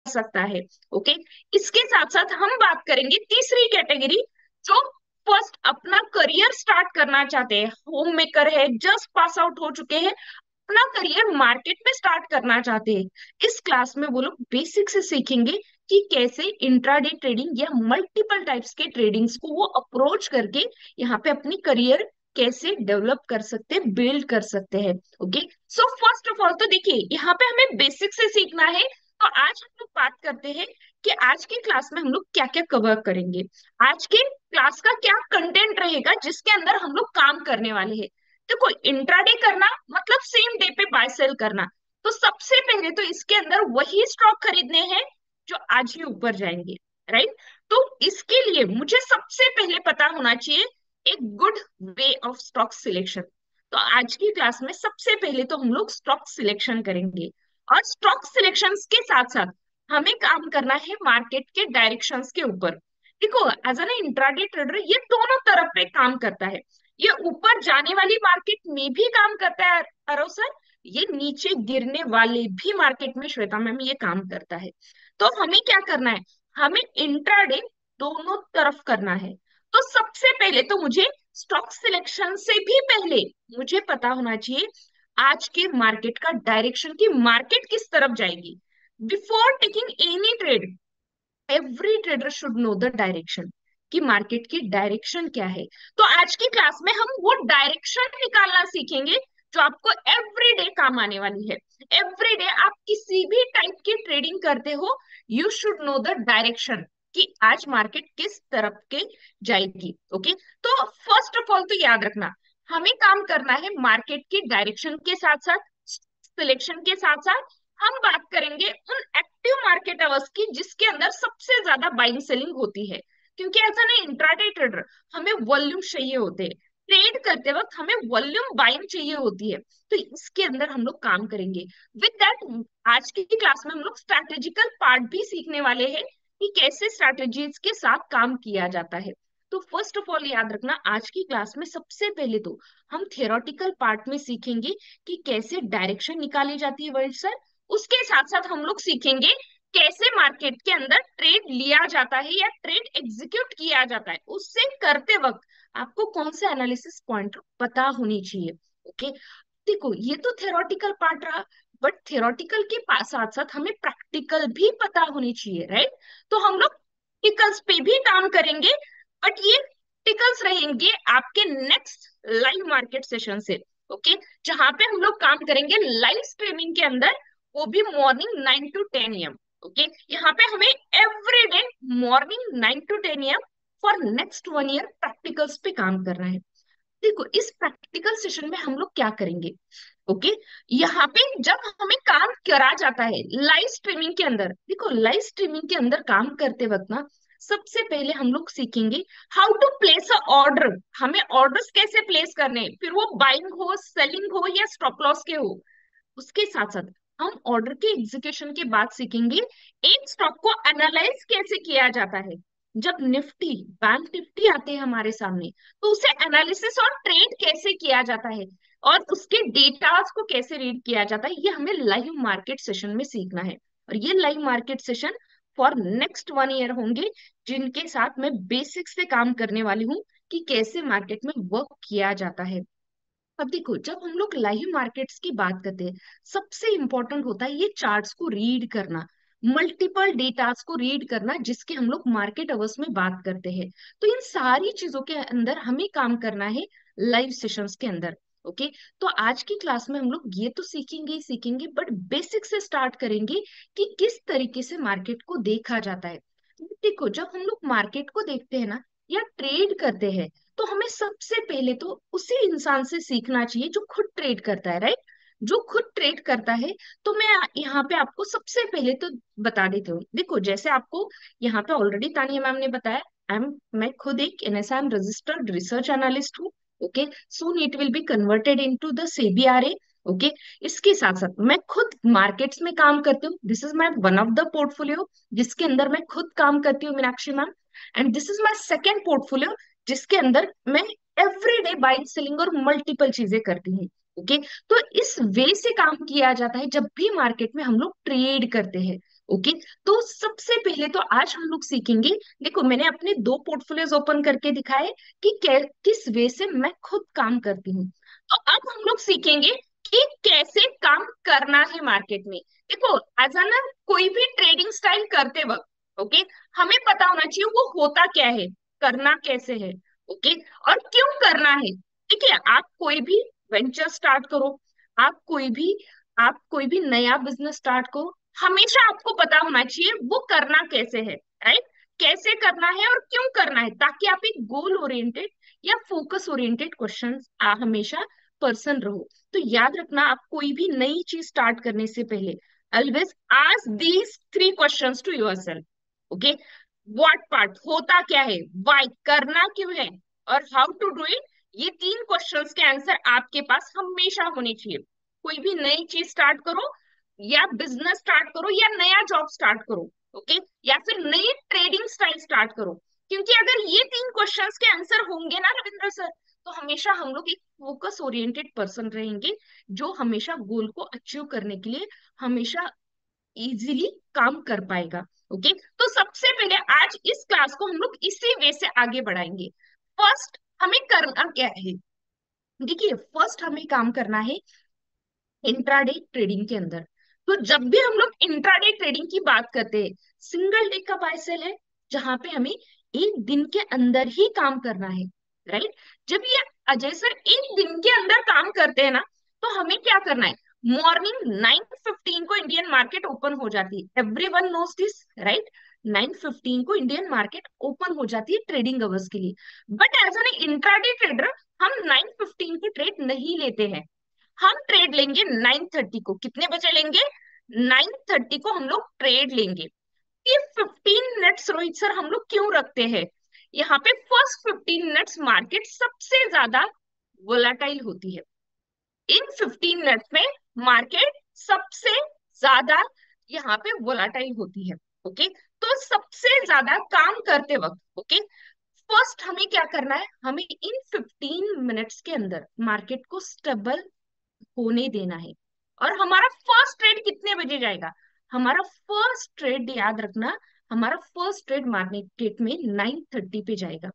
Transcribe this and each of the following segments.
सकता है। ओके, इसके साथ साथ हम बात करेंगे तीसरी कैटेगरी, जो फर्स्ट अपना करियर स्टार्ट करना चाहते हैं, होम मेकर है, जस्ट पास आउट हो चुके हैं, अपना करियर मार्केट में स्टार्ट करना चाहते हैं। इस क्लास में वो लोग बेसिक से सीखेंगे कि कैसे इंट्राडे ट्रेडिंग या मल्टीपल टाइप्स के ट्रेडिंग्स को वो अप्रोच करके यहाँ पे अपनी करियर कैसे डेवलप कर सकते हैं, बिल्ड कर सकते हैं। Okay, so first of all तो देखिए यहाँ पे हमें बेसिक से सीखना है। तो आज हम लोग बात करते हैं कि आज की क्लास में हम लोग क्या क्या कवर करेंगे, आज के क्लास का क्या कंटेंट रहेगा जिसके अंदर हम लोग काम करने वाले हैं। देखो, इंट्राडे करना मतलब सेम डे पे बाय सेल करना, तो सबसे पहले तो इसके अंदर वही स्टॉक खरीदने हैं जो आज ही ऊपर जाएंगे, राइट। तो इसके लिए मुझे सबसे पहले पता होना चाहिए एक good way of stock selection. तो आज की क्लास में सबसे पहले तो हम लोग स्टॉक सिलेक्शन करेंगे, और स्टॉक सिलेक्शन के साथ साथ हमें काम करना है मार्केट के डायरेक्शंस के ऊपर। देखो, एज एन इंट्राडे ट्रेडर ये दोनों तरफ पे काम करता है। ये ऊपर जाने वाली मार्केट में भी काम करता है अरो सर, ये नीचे गिरने वाले भी मार्केट में श्वेता मैम ये काम करता है। तो हमें क्या करना है, हमें इंट्राडे दोनों तरफ करना है। तो सबसे पहले तो मुझे स्टॉक सिलेक्शन से भी पहले मुझे पता होना चाहिए आज के मार्केट का डायरेक्शन, की मार्केट किस तरफ जाएगी। Before taking any trade, every trader should know the direction, कि मार्केट की डायरेक्शन क्या है। तो आज की क्लास में हम वो डायरेक्शन निकालना सीखेंगे जो आपको एवरीडे काम आने वाली है। एवरीडे आप किसी भी टाइप की ट्रेडिंग करते हो, you should know the direction कि आज मार्केट किस तरफ के जाएगी। ओके, तो फर्स्ट ऑफ ऑल तो याद रखना, हमें काम करना है मार्केट की डायरेक्शन के साथ साथ सिलेक्शन के साथ साथ हम बात करेंगे उन एक्टिव मार्केट आवर्स की जिसके अंदर सबसे ज्यादा बाइंग सेलिंग होती है। क्योंकि ऐसा नहीं, इंट्राडे ट्रेडर हमें वॉल्यूम चाहिए होते हैं, ट्रेड करते वक्त हमें वॉल्यूम बाइंग चाहिए होती है। तो इसके अंदर हम लोग काम करेंगे। विद दैट, आज की क्लास में हम लोग स्ट्रैटेजिकल पार्ट भी सीखने वाले हैं कि कैसे स्ट्रैटेजीज के साथ काम किया जाता है। तो फर्स्ट ऑफ ऑल याद रखना, आज की क्लास में सबसे पहले तो हम थियोरेटिकल पार्ट में सीखेंगे कि कैसे डायरेक्शन निकाली जाती है वर्ल्ड सर। उसके साथ साथ हम लोग सीखेंगे कैसे मार्केट के अंदर ट्रेड लिया जाता है या ट्रेड एग्जीक्यूट किया जाता है। उससे करते वक्त आपको कौन से एनालिसिस पॉइंट पता होनी चाहिए। ओके, देखो ये तो थियोरेटिकल पार्ट रहा, बट थियोरेटिकल के साथ साथ हमें प्रैक्टिकल भी पता होनी चाहिए, राइट। तो हम लोग प्रैक्टिकल्स पे भी काम करेंगे, बट ये प्रैक्टिकल्स रहेंगे आपके नेक्स्ट लाइव मार्केट सेशन से। ओके, जहां पे हम लोग काम करेंगे लाइव स्ट्रीमिंग के अंदर, वो भी मॉर्निंग 9 to 10 AM। ओके, यहाँ पे हमें every day morning 9 to 10 AM for next 1 year practicals पे काम करना है। देखो, इस प्रैक्टिकल सेशन में हम लोग क्या करेंगे। ओके, यहाँ पे जब हमें काम करा जाता है लाइव स्ट्रीमिंग के अंदर, देखो लाइव स्ट्रीमिंग के अंदर काम करते वक्त ना सबसे पहले हम लोग सीखेंगे how to place a order. हमें ऑर्डर्स कैसे प्लेस करने हैं, फिर वो बाइंग हो, सेलिंग हो या स्टॉप लॉस के हो। उसके साथ साथ हम ऑर्डर के एग्जीक्यूशन के बाद सीखेंगे एक स्टॉक को एनालाइज कैसे किया जाता है। जब निफ्टी, बैंक निफ्टी आते हैं हमारे सामने, तो उसे एनालिसिस और ट्रेड कैसे किया जाता है और उसके डेटास को कैसे रीड किया जाता है, ये हमें लाइव मार्केट सेशन में सीखना है। और ये live market session for next 1 year होंगे, जिनके साथ मैं बेसिक से काम करने वाली हूँ कि कैसे मार्केट में वर्क किया जाता है। अब देखो, जब हम लोग लाइव मार्केट्स की बात करते हैं, सबसे इंपॉर्टेंट होता है ये चार्ट्स को रीड करना, मल्टीपल डेटास को रीड करना, जिसके हम लोग मार्केट अवर्स में बात करते हैं। तो इन सारी चीजों के अंदर हमें काम करना है लाइव सेशंस के अंदर। ओके, तो आज की क्लास में हम लोग ये तो सीखेंगे ही सीखेंगे, बट बेसिक से स्टार्ट करेंगे कि किस तरीके से मार्केट को देखा जाता है। देखो, जब हम लोग मार्केट को देखते हैं ना या ट्रेड करते हैं, तो हमें सबसे पहले तो उसी इंसान से सीखना चाहिए जो खुद ट्रेड करता है, राइट। जो खुद ट्रेड करता है। तो मैं यहाँ पे आपको सबसे पहले तो बता देती हूँ। देखो, जैसे आपको यहाँ पे ऑलरेडी तानिया मैम ने बताया, मैं खुद एक NSIM रजिस्टर्ड रिसर्च एनालिस्ट हूँ। Okay, soon it will be converted into the CBRA। Okay, इसके साथ साथ मैं खुद मार्केट्स में काम करती हूँ। This is my one of the portfolio जिसके अंदर मैं खुद काम करती हूँ, Meenakshi ma'am. And this is my second portfolio जिसके अंदर मैं एवरीडे बाइंग सेलिंग और मल्टीपल चीजें करती हूँ। ओके, तो इस वे से काम किया जाता है जब भी मार्केट में हम लोग ट्रेड करते हैं। ओके। तो सबसे पहले तो आज हम लोग सीखेंगे, देखो मैंने अपने दो पोर्टफोलियोज ओपन करके दिखाए कि किस वे से मैं खुद काम करती हूँ। तो अब हम लोग सीखेंगे कि कैसे काम करना है मार्केट में। देखो एज ना कोई भी ट्रेडिंग स्टाइल करते वक्त, ओके, हमें पता होना चाहिए वो होता क्या है, करना कैसे है, ओके, और क्यों करना है। देखिए आप कोई भी वेंचर स्टार्ट करो, आप कोई भी आप कोई भी नया बिजनेस स्टार्ट करो, हमेशा आपको पता होना चाहिए वो करना कैसे है, राइट, कैसे करना है और क्यों करना है, ताकि आप एक गोल ओरिएंटेड या फोकस ओरिएंटेड क्वेश्चन हमेशा पर्सन रहो। तो याद रखना, आप कोई भी नई चीज स्टार्ट करने से पहले always ask these three questions to yourself, okay. What part होता क्या है, व्हाई करना क्यों है, और हाउ टू डू इट। ये तीन क्वेश्चंस के आंसर आपके पास हमेशा होने चाहिए। कोई भी नई चीज स्टार्ट करो या बिजनेस स्टार्ट करो या नया जॉब स्टार्ट करो, ओके, या फिर नई ट्रेडिंग स्टाइल स्टार्ट करो, क्योंकि अगर ये तीन क्वेश्चंस के आंसर होंगे ना रविंद्र सर, तो हमेशा हम लोग एक फोकस ओरिएंटेड पर्सन रहेंगे, जो हमेशा गोल को अचीव करने के लिए हमेशा इजीली काम कर पाएगा। ओके, तो सबसे पहले आज इस क्लास को हम लोग इसी वे से आगे बढ़ाएंगे। फर्स्ट हमें करना क्या है, देखिए फर्स्ट हमें काम करना है इंट्राडे ट्रेडिंग के अंदर। तो जब भी हम लोग इंट्राडे ट्रेडिंग की बात करते हैं, सिंगल डे का बाय सेल है, जहां पे हमें एक दिन के अंदर ही काम करना है, राइट। जब ये अजय सर एक दिन के अंदर काम करते हैं ना, तो हमें क्या करना है, मॉर्निंग 9:15 को इंडियन मार्केट ओपन हो जाती है, एवरीवन नोस दिस, राइट। 9:15 को इंडियन मार्केट ओपन हो जाती है ट्रेडिंग अवर्स के लिए। But as an intraday trader हम 9:15 को ट्रेड नहीं लेते हैं, हम ट्रेड लेंगे 9:30 को। कितने बजे लेंगे, 9:30 को हम लोग ट्रेड लेंगे। ये 15 मिनट्स रोहित सर हम लोग क्यों रखते हैं, यहाँ पे फर्स्ट 15 मिनट्स मार्केट सबसे ज्यादा वोलाटाइल होती है। इन 15 मिनट्स में मार्केट सबसे ज्यादा यहाँ पे वोलाटाइल होती है, ओके। तो सबसे ज्यादा काम करते वक्त, ओके, फर्स्ट हमें क्या करना है, हमें इन 15 मिनट्स के अंदर मार्केट को स्टेबल होने देना है। और हमारा फर्स्ट ट्रेड कितने बजे जाएगा, हमारा फर्स्ट ट्रेड याद रखना, हमारा फर्स्ट ट्रेड मार्केट में 9:30 पे जाएगा।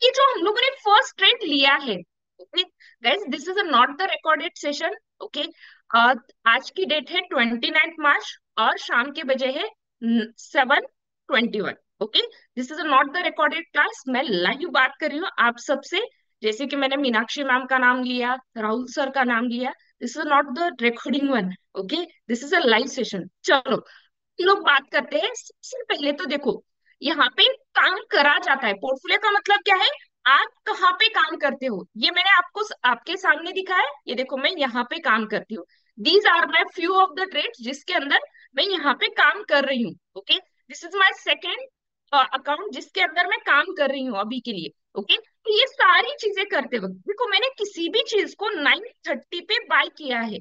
ये जो हम लोगों ने फर्स्ट ट्रेड लिया है, okay guys, this is not the recorded session, okay. आज की डेट है 29 मार्च और शाम के बजे है 7:21, okay. This is not the recorded class, मैं लाइव बात कर रही हूँ आप सबसे। जैसे कि मैंने मीनाक्षी मैम का नाम लिया, राहुल सर का नाम लिया, this is not the recording one, okay, this is a live session. चलो लोग बात करते हैं। सबसे पहले तो देखो, यहाँ पे काम करा जाता है, पोर्टफोलियो का मतलब क्या है, आप कहाँ पे काम करते हो, ये मैंने आपको आपके सामने दिखा है, ये देखो मैं यहाँ पे काम करती हूँ। These are my few of the trades जिसके अंदर मैं यहाँ पे काम कर रही हूँ, okay. This is my second account जिसके अंदर मैं काम कर रही हूँ अभी के लिए, ओके। तो ये सारी चीजें करते वक्त देखो, मैंने किसी भी चीज को 9:30 पे बाय किया है,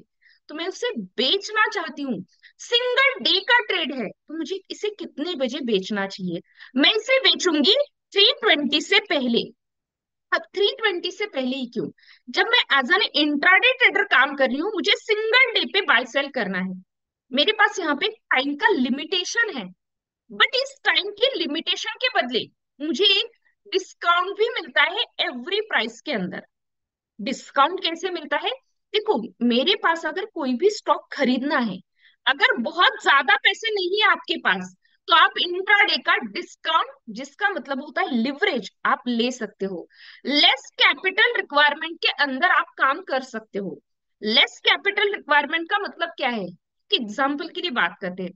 तो मैं उसे बेचना चाहती हूँ। सिंगल डे का ट्रेड है, तो मुझे इसे कितने बजे बेचना चाहिए, मैं इसे बेचूंगी 3:20 से पहले। अब 3:20 से पहले ही क्यों, जब मैं एज एन इंट्राडे ट्रेडर काम कर रही हूँ, मुझे सिंगल डे पे बाय सेल करना है, मेरे पास यहाँ पे टाइम का लिमिटेशन है। बट इस टाइम के लिमिटेशन के बदले मुझे एक डिस्काउंट भी मिलता है एवरी प्राइस के अंदर। डिस्काउंट कैसे मिलता है, देखो मेरे पास अगर कोई भी स्टॉक खरीदना है, अगर बहुत ज्यादा पैसे नहीं है आपके पास, तो आप इंट्राडे का डिस्काउंट, जिसका मतलब होता है लिवरेज, आप ले सकते हो। लेस कैपिटल रिक्वायरमेंट के अंदर आप काम कर सकते हो। लेस कैपिटल रिक्वायरमेंट का मतलब क्या है, कि एग्जाम्पल के लिए बात करते हैं,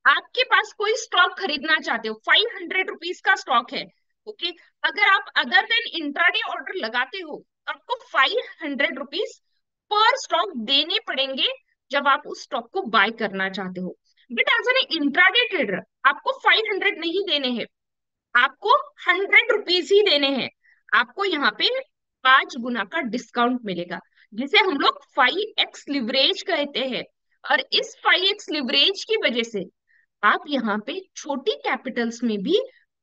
आपके पास कोई स्टॉक खरीदना चाहते हो, 500 रुपीज का स्टॉक है, ओके। अगर आप अदर देन इंट्राडे ऑर्डर लगाते हो, आपको 500 रुपीज पर स्टॉक देने पड़ेंगे जब आप उस स्टॉक को बाय करना चाहते हो। But as an intraday trader आपको 500 नहीं देने हैं, आपको 100 रुपीज ही देने हैं। आपको यहाँ पे 5 गुना का डिस्काउंट मिलेगा, जिसे हम लोग 5x लिवरेज कहते हैं। और इस 5x लिवरेज की वजह से आप यहाँ पे छोटी कैपिटल्स में भी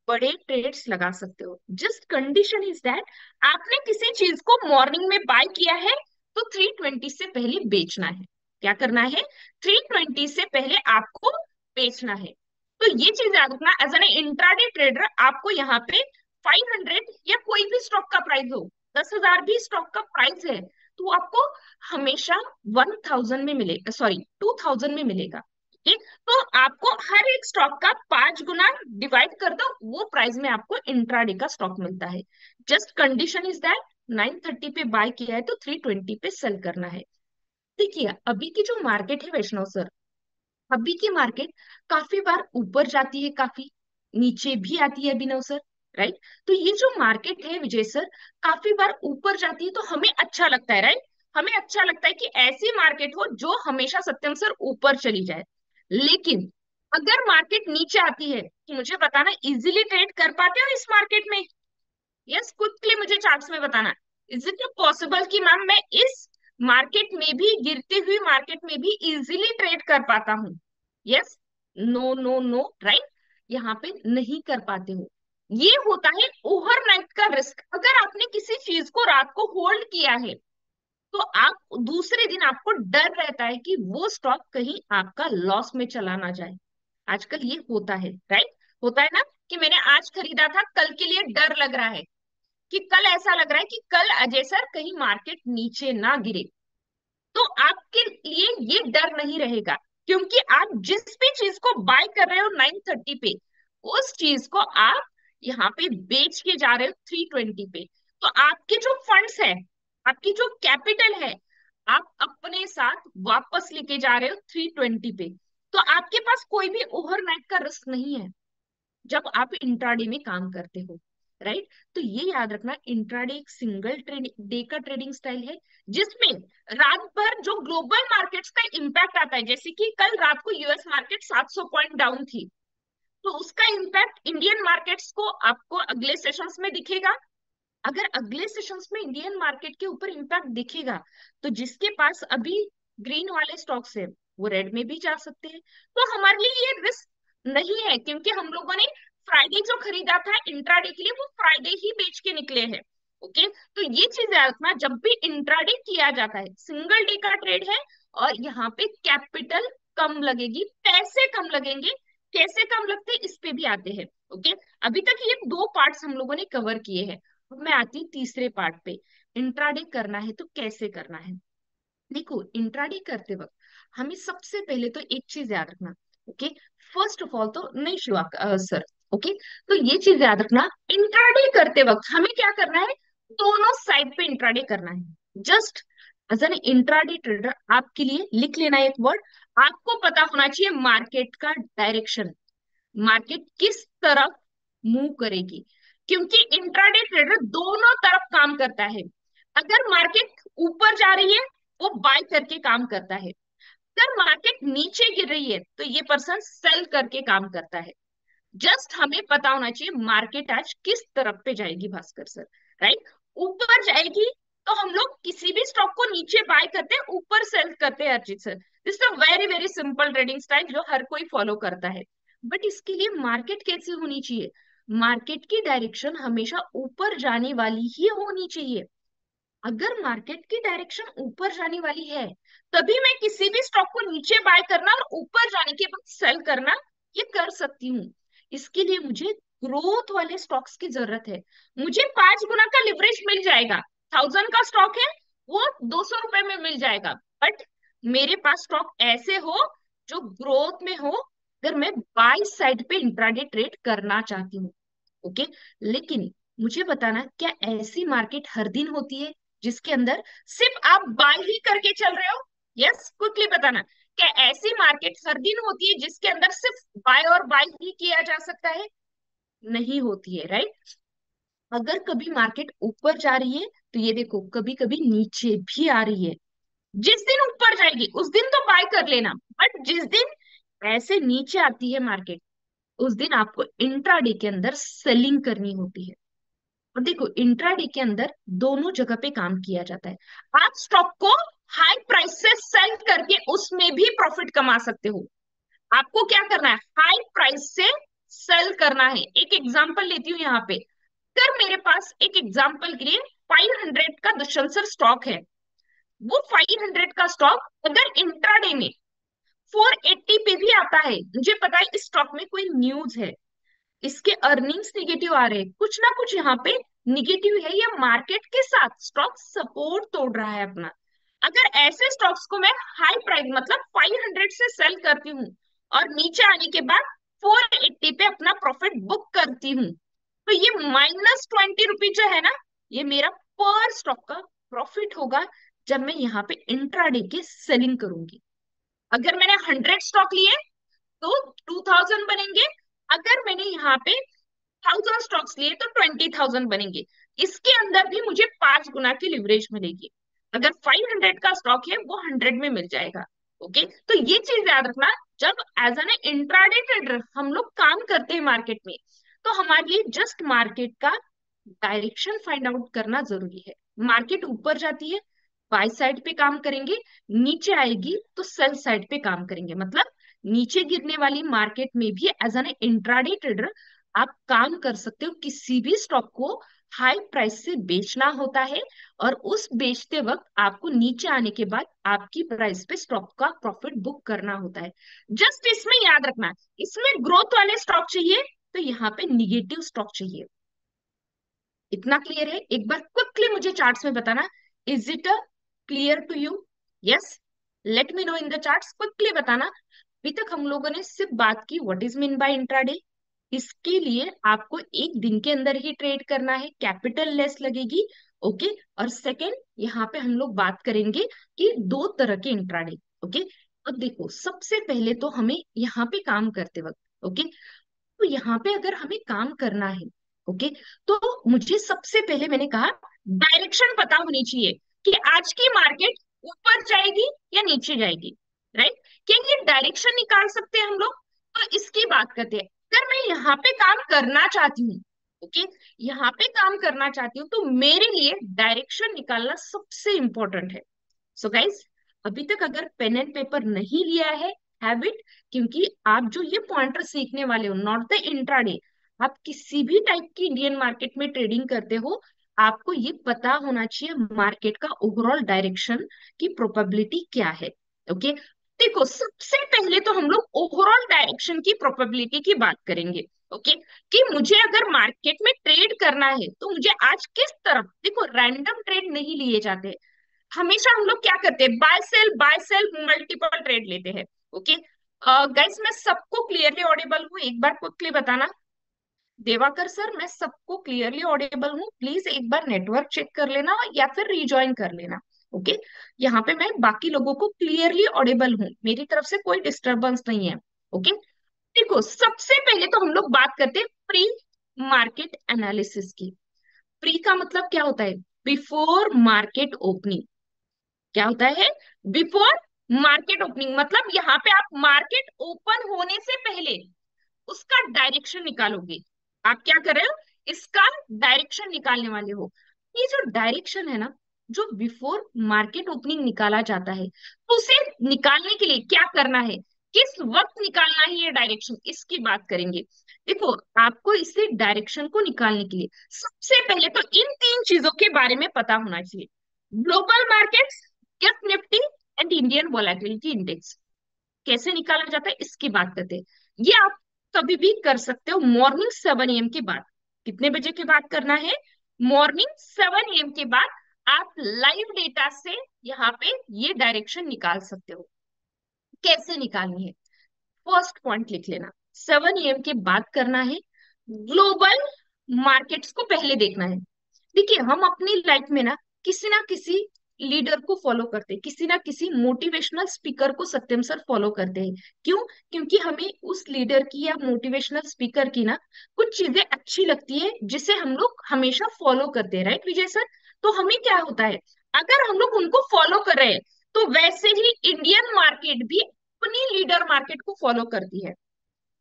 बड़े ट्रेड्स लगा सकते हो। जस्ट कंडीशन इज दैट आपने किसी चीज को मॉर्निंग में बाय किया है, तो 3:20 से पहले बेचना है। क्या करना है, 3:20 से पहले आपको बेचना है। तो ये चीज याद रखना, एज एन इंट्राडे ट्रेडर आपको यहाँ पे 500 या कोई भी स्टॉक का प्राइस हो, 10,000 भी स्टॉक का प्राइस है, तो आपको हमेशा 1,000 में मिलेगा, सॉरी 2,000 में मिलेगा। ठीक, तो आपको हर एक स्टॉक का 5 गुना डिवाइड कर दो, वो प्राइस में आपको इंट्राडे का स्टॉक मिलता है। जस्ट कंडीशन इज दैट 930 पे बाय किया है तो 320 पे सेल करना है। देखिए अभी की जो मार्केट है वैष्णव सर, अभी की मार्केट काफी बार ऊपर जाती है, काफी नीचे भी आती है अभिनव सर, राइट। तो ये जो मार्केट है विजय सर, काफी बार ऊपर जाती है तो हमें अच्छा लगता है, राइट। हमें अच्छा लगता है कि ऐसी मार्केट हो जो हमेशा सत्यम सर ऊपर चली जाए। लेकिन अगर मार्केट नीचे आती है तो मुझे बताना, इजीली ट्रेड कर पाते हो इस मार्केट में? यस, क्विकली मुझे चार्ट्स में बताना, इज इट पॉसिबल कि मैम मैं इस मार्केट में भी, गिरती हुई मार्केट में भी इजीली ट्रेड कर पाता हूँ? Yes, no no no, right. यहाँ पे नहीं कर पाते हो। ये होता है ओवरनाइट का रिस्क। अगर आपने किसी चीज को रात को होल्ड किया है तो आप दूसरे दिन आपको डर रहता है कि वो स्टॉक कहीं आपका लॉस में चला ना जाए। आजकल ये होता है, राइट। होता है ना कि मैंने आज खरीदा था, कल के लिए डर लग रहा है, कि कल ऐसा लग रहा है कि कल अजय सर कहीं मार्केट नीचे ना गिरे। तो आपके लिए ये डर नहीं रहेगा, क्योंकि आप जिस भी चीज को बाय कर रहे हो 930 पे, उस चीज को आप यहाँ पे बेच के जा रहे हो 320 पे। तो आपके जो फंड्स है, आपकी जो कैपिटल है, आप अपने साथ वापस लेके जा रहे हो 320 पे। तो आपके पास कोई भी ओवरनाइट का रिस्क नहीं है जब आप इंट्राडे में काम करते हो, राइट। तो ये याद रखना, इंट्राडे एक सिंगल डे का ट्रेडिंग स्टाइल है, जिसमें रात भर जो ग्लोबल मार्केट्स का इम्पैक्ट आता है, जैसे कि कल रात को यूएस मार्केट 700 पॉइंट डाउन थी, तो उसका इम्पैक्ट इंडियन मार्केट्स को आपको अगले सेशंस में दिखेगा। अगर अगले सेशंस में इंडियन मार्केट के ऊपर इम्पैक्ट दिखेगा, तो जिसके पास अभी ग्रीन वाले स्टॉक्स है वो रेड में भी जा सकते हैं। तो हमारे लिए ये रिस्क नहीं है, क्योंकि हम लोगों ने फ्राइडे जो खरीदा था इंट्राडे के लिए, वो फ्राइडे ही बेच के निकले हैं। ओके, तो ये चीज याद रखना, जब भी इंट्राडे किया जाता है सिंगल डे का ट्रेड है, और यहाँ पे कैपिटल कम लगेगी, पैसे कम लगेंगे। कैसे कम लगते हैं इस पे भी आते हैं। ओके, अभी तक ये 2 पार्ट्स हम लोगों ने कवर किए हैं। अब मैं आती हूँ तीसरे पार्ट पे, इंट्राडे करना है तो कैसे करना है। देखो इंट्राडे करते वक्त हमें सबसे पहले तो एक चीज याद रखना। ओके, फर्स्ट ऑफ ऑल तो नहीं शिवा सर, ओके, तो ये चीज याद रखना, इंट्राडे करते वक्त हमें क्या करना है, दोनों साइड पे इंट्राडे करना है। Just as an intraday trader आपके लिए लिख लेना एक वर्ड, आपको पता होना चाहिए मार्केट का डायरेक्शन, मार्केट किस तरफ मूव करेगी। क्योंकि इंट्राडे ट्रेडर दोनों तरफ काम करता है। अगर मार्केट ऊपर जा रही है वो बाय करके काम करता है, अगर मार्केट नीचे गिर रही है तो ये पर्सन सेल करके काम करता है। जस्ट हमें पता होना चाहिए मार्केट आज किस तरफ पे जाएगी भास्कर सर, राइट। ऊपर जाएगी तो हम लोग किसी भी स्टॉक को नीचे बाय करते हैं, ऊपर सेल करते हैं अर्जित sir. This a very very simple trading style जो हर कोई फॉलो करता है। बट इसके लिए मार्केट कैसी होनी चाहिए, मार्केट की डायरेक्शन हमेशा ऊपर जाने वाली ही होनी चाहिए। अगर मार्केट की डायरेक्शन ऊपर जाने वाली है, तभी मैं किसी भी स्टॉक को नीचे बाय करना और ऊपर जाने के बाद सेल करना ये कर सकती हूँ। इसके लिए मुझे ग्रोथ वाले स्टॉक्स की जरूरत है। मुझे 5 गुना का लिवरेज मिल जाएगा, 1,000 का स्टॉक है वो 200 रुपए में मिल जाएगा। बट मेरे पास स्टॉक ऐसे हो जो ग्रोथ में हो, अगर मैं बाय साइड पे इंट्राडे ट्रेड करना चाहती हूँ। ओके, लेकिन मुझे बताना, क्या ऐसी मार्केट हर दिन होती है जिसके अंदर सिर्फ आप बाय ही करके चल रहे हो? यस, क्विकली बताना, क्या ऐसी मार्केट हर दिन होती है जिसके अंदर सिर्फ बाय और बाय ही किया जा सकता है? नहीं होती है, राइट। अगर कभी मार्केट ऊपर जा रही है तो ये देखो कभी कभी नीचे भी आ रही है। जिस दिन ऊपर जाएगी उस दिन तो बाय कर लेना, बट जिस दिन ऐसे नीचे आती है मार्केट, उस दिन आपको इंट्राडे के अंदर सेलिंग करनी होती है। और देखो इंट्राडे के अंदर दोनों जगह पे काम किया जाता है। आप स्टॉक को हाई प्राइस से सेल करके उसमें भी प्रॉफिट कमा सकते हो। आपको क्या करना है, हाई प्राइस से सेल करना है। एक एग्जांपल लेती हूँ यहाँ पे, अगर मेरे पास एक एग्जांपल के लिए 500 का दुष्यंत सर स्टॉक है, वो 500 का स्टॉक अगर इंट्राडे में 480 पे भी आता है, मुझे पता है इस स्टॉक में कोई न्यूज है, इसके अर्निंग्स निगेटिव आ रहे हैं, कुछ ना कुछ यहाँ पे निगेटिव है, या मार्केट के साथ स्टॉक सपोर्ट तोड़ रहा है अपना। अगर ऐसे स्टॉक्स को मैं हाई प्राइस मतलब 500 से सेल करती हूँ और नीचे आने के बाद 480 पे अपना प्रॉफिट बुक करती हूँ, तो ये -20 रुपीज जो है ना, ये मेरा पर स्टॉक का प्रॉफिट होगा जब मैं यहाँ पे इंट्राडे के सेलिंग करूंगी। अगर मैंने 100 स्टॉक लिए तो 2000 बनेंगे, अगर मैंने यहाँ पे 1000 स्टॉक्स लिए तो 20,000 बनेंगे। इसके अंदर भी मुझे 5 गुना की लिवरेज मिलेगी। अगर 500 का स्टॉक है वो 100 में मिल जाएगा। ओके, तो ये चीज याद रखना, जब एज एन इंट्राडे ट्रेडर हम लोग काम करते हैं मार्केट में, तो हमारे लिए जस्ट मार्केट का डायरेक्शन फाइंड आउट करना जरूरी है। मार्केट ऊपर जाती है, बाय साइड पे काम करेंगे, नीचे आएगी तो सेल साइड पे काम करेंगे। मतलब नीचे गिरने वाली मार्केट में भी एज एन इंट्राडे ट्रेडर आप काम कर सकते हो। किसी भी स्टॉक को हाई प्राइस से बेचना होता है, और उस बेचते वक्त आपको नीचे आने के बाद आपकी प्राइस पे स्टॉक का प्रॉफिट बुक करना होता है। जस्ट इसमें याद रखना, इसमें ग्रोथ वाले स्टॉक चाहिए तो यहाँ पे निगेटिव स्टॉक चाहिए। इतना क्लियर है? एक बार क्विकली मुझे चार्ट्स में बताना, is it clear to you? Yes, let me know in the charts, quickly बताना। अभी तक हम लोगों ने सिर्फ बात की what is mean by intraday. इसके लिए आपको एक दिन के अंदर ही ट्रेड करना है, कैपिटल लेस लगेगी। ओके, और सेकंड यहाँ पे हम लोग बात करेंगे कि दो तरह के इंट्राडे। ओके, अब देखो सबसे पहले तो हमें यहाँ पे काम करते वक्त, ओके, तो यहाँ पे अगर हमें काम करना है, ओके, तो मुझे सबसे पहले मैंने कहा डायरेक्शन पता होनी चाहिए कि आज की मार्केट ऊपर जाएगी या नीचे जाएगी, राइट? क्या ये डायरेक्शन निकाल सकते हैं हम लोग? तो इसकी बात करते हैं। अगर मैं यहाँ पे काम करना चाहती हूँ, ओके, यहाँ पे काम करना चाहती हूँ, तो मेरे लिए डायरेक्शन निकालना सबसे इंपॉर्टेंट है। सो गाइज, अभी तक अगर पेन एंड पेपर नहीं लिया है, हैव इट, क्योंकि आप जो ये पॉइंटर सीखने वाले हो, नॉट द इंट्राडे, आप किसी भी टाइप की इंडियन मार्केट में ट्रेडिंग करते हो, आपको ये पता होना चाहिए मार्केट का ओवरऑल डायरेक्शन की प्रोबेबिलिटी क्या है। ओके, देखो सबसे पहले तो हम लोग ओवरऑल डायरेक्शन की प्रोबेबिलिटी की बात करेंगे। ओके, कि मुझे अगर मार्केट में ट्रेड करना है तो मुझे आज किस तरफ, देखो रैंडम ट्रेड नहीं लिए जाते, हमेशा हम लोग क्या करते हैं, बाय सेल मल्टीपल ट्रेड लेते हैं। ओके गाइस, मैं सबको क्लियरली ऑडिबल हूँ? एक बार क्विकली बताना। देवाकर सर, मैं सबको क्लियरली ऑडिबल हूँ? प्लीज एक बार नेटवर्क चेक कर लेना या फिर रिज्वाइन कर लेना। ओके, यहाँ पे मैं बाकी लोगों को क्लियरली ऑडिबल हूँ, मेरी तरफ से कोई डिस्टरबेंस नहीं है। ओके, देखो सबसे पहले तो हम लोग बात करते हैं प्री मार्केट एनालिसिस की। प्री का मतलब क्या होता है? Before market opening. क्या होता है बिफोर मार्केट ओपनिंग? मतलब यहाँ पे आप मार्केट ओपन होने से पहले उसका डायरेक्शन निकालोगे। आप क्या कर रहे हो? इसका डायरेक्शन निकालने वाले हो। ये जो डायरेक्शन है ना, जो बिफोर मार्केट ओपनिंग निकाला जाता है, तो उसे निकालने के लिए क्या करना है, किस वक्त निकालना है ये डायरेक्शन, इसकी बात करेंगे। देखो, आपको इसे डायरेक्शन को निकालने के लिए सबसे पहले तो इन 3 चीजों के बारे में पता होना चाहिए। Global markets, gift Nifty and Indian volatility index. कैसे निकाला जाता है इसकी बात करते हैं। ये आप कभी भी कर सकते हो मॉर्निंग 7 AM के बाद। कितने बजे के बाद करना है? मॉर्निंग 7 AM के बाद आप लाइव डेटा से यहाँ पे ये डायरेक्शन निकाल सकते हो। कैसे निकालनी है? फर्स्ट पॉइंट लिख लेना, 7 AM के बाद करना है। ग्लोबल मार्केट्स को पहले देखना है। देखिए, हम अपनी लाइफ में ना किसी लीडर को फॉलो करते हैं, किसी ना किसी मोटिवेशनल स्पीकर को सत्यम सर फॉलो करते हैं। क्यों? क्योंकि हमें उस लीडर की या मोटिवेशनल स्पीकर की ना कुछ चीजें अच्छी लगती है, जिसे हम लोग हमेशा फॉलो करते हैं, राइट विजय सर? तो हमें क्या होता है, अगर हम लोग उनको फॉलो कर रहे हैं, तो वैसे ही इंडियन मार्केट भी अपनी लीडर मार्केट को फॉलो करती है।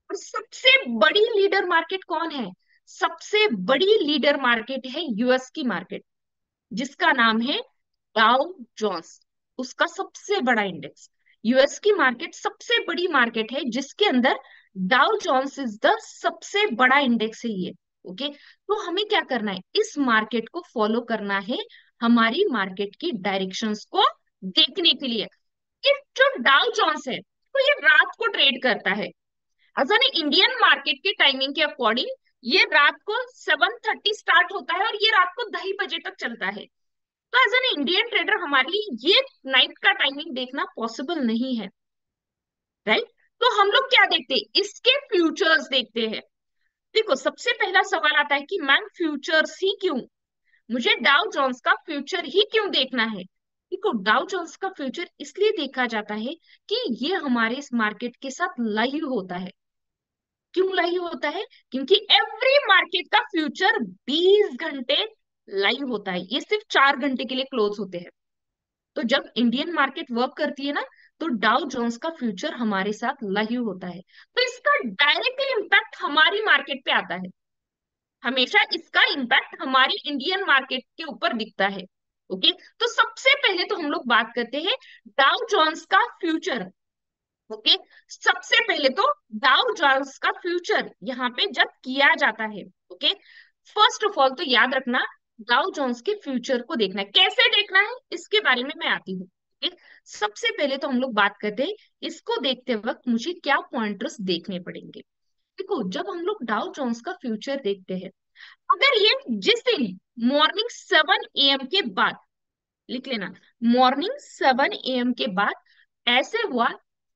और सबसे बड़ी लीडर मार्केट कौन है? सबसे बड़ी लीडर मार्केट है यूएस की मार्केट, जिसका नाम है डाउ जोन्स। उसका सबसे बड़ा इंडेक्स, यूएस की मार्केट सबसे बड़ी मार्केट है, जिसके अंदर डाउ जोन्स इज द सबसे बड़ा इंडेक्स है ये। ओके, तो हमें क्या करना है, इस मार्केट को फॉलो करना है, हमारी मार्केट की डायरेक्शंस को देखने के लिए। इस जो डाउ जोन्स है, तो ये रात को ट्रेड करता है। अगर इंडियन मार्केट के टाइमिंग के अकॉर्डिंग ये रात को 7:30 स्टार्ट होता है और ये रात को 2:30 बजे तक चलता है। तो एज एन इंडियन ट्रेडर हमारे लिए ये नाइट का टाइमिंग देखना पॉसिबल नहीं है, राइट। तो हम लोग क्या देखते हैं, इसके फ्यूचर्स देखते हैं। देखो सबसे पहला सवाल आता है कि मैम फ्यूचर्स ही क्यों, मुझे डाउ जोन्स का फ्यूचर ही क्यों देखना है। देखो डाउ जोन्स का फ्यूचर इसलिए देखा जाता है कि ये हमारे इस मार्केट के साथ लाइव होता है। क्यों लाइव होता है, क्योंकि एवरी मार्केट का फ्यूचर 20 घंटे लाइव होता है, ये सिर्फ 4 घंटे के लिए क्लोज होते हैं। तो जब इंडियन मार्केट वर्क करती है ना, तो डाउ जोन्स का फ्यूचर हमारे साथ लाइव होता है। तो इसका डायरेक्टली इम्पैक्ट हमारी मार्केट पे आता है, हमेशा इसका इम्पैक्ट हमारी इंडियन मार्केट के ऊपर दिखता है। ओके, तो सबसे पहले तो हम लोग बात करते हैं डाउ जोन्स का फ्यूचर। ओके, सबसे पहले तो डाउ जोन्स का फ्यूचर यहाँ पे जब किया जाता है, ओके, फर्स्ट ऑफ ऑल तो याद रखना डाउ जोन्स के फ्यूचर को देखना है। कैसे देखना है इसके बारे में मैं आती हूँ। ओके, सबसे पहले तो हम लोग बात करते हैं इसको देखते वक्त मुझे क्या पॉइंटर्स देखने पड़ेंगे। देखो जब हम लोग डाउ जोन्स का फ्यूचर देखते हैं, अगर ये जिस दिन मॉर्निंग 7 AM के बाद, लिख लेना, मॉर्निंग 7 AM के बाद ऐसे हुआ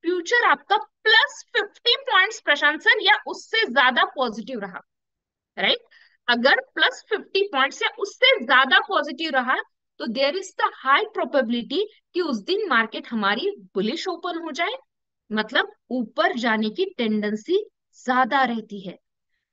फ्यूचर आपका +50 पॉइंट्स प्रशांत सर या उससे ज्यादा पॉजिटिव रहा, राइट। अगर +50 पॉइंट्स या उससे ज्यादा पॉजिटिव रहा तो there is the high probability कि उस दिन मार्केट हमारी बुलिश ओपन हो जाए, मतलब ऊपर जाने की टेंडेंसी ज्यादा रहती है।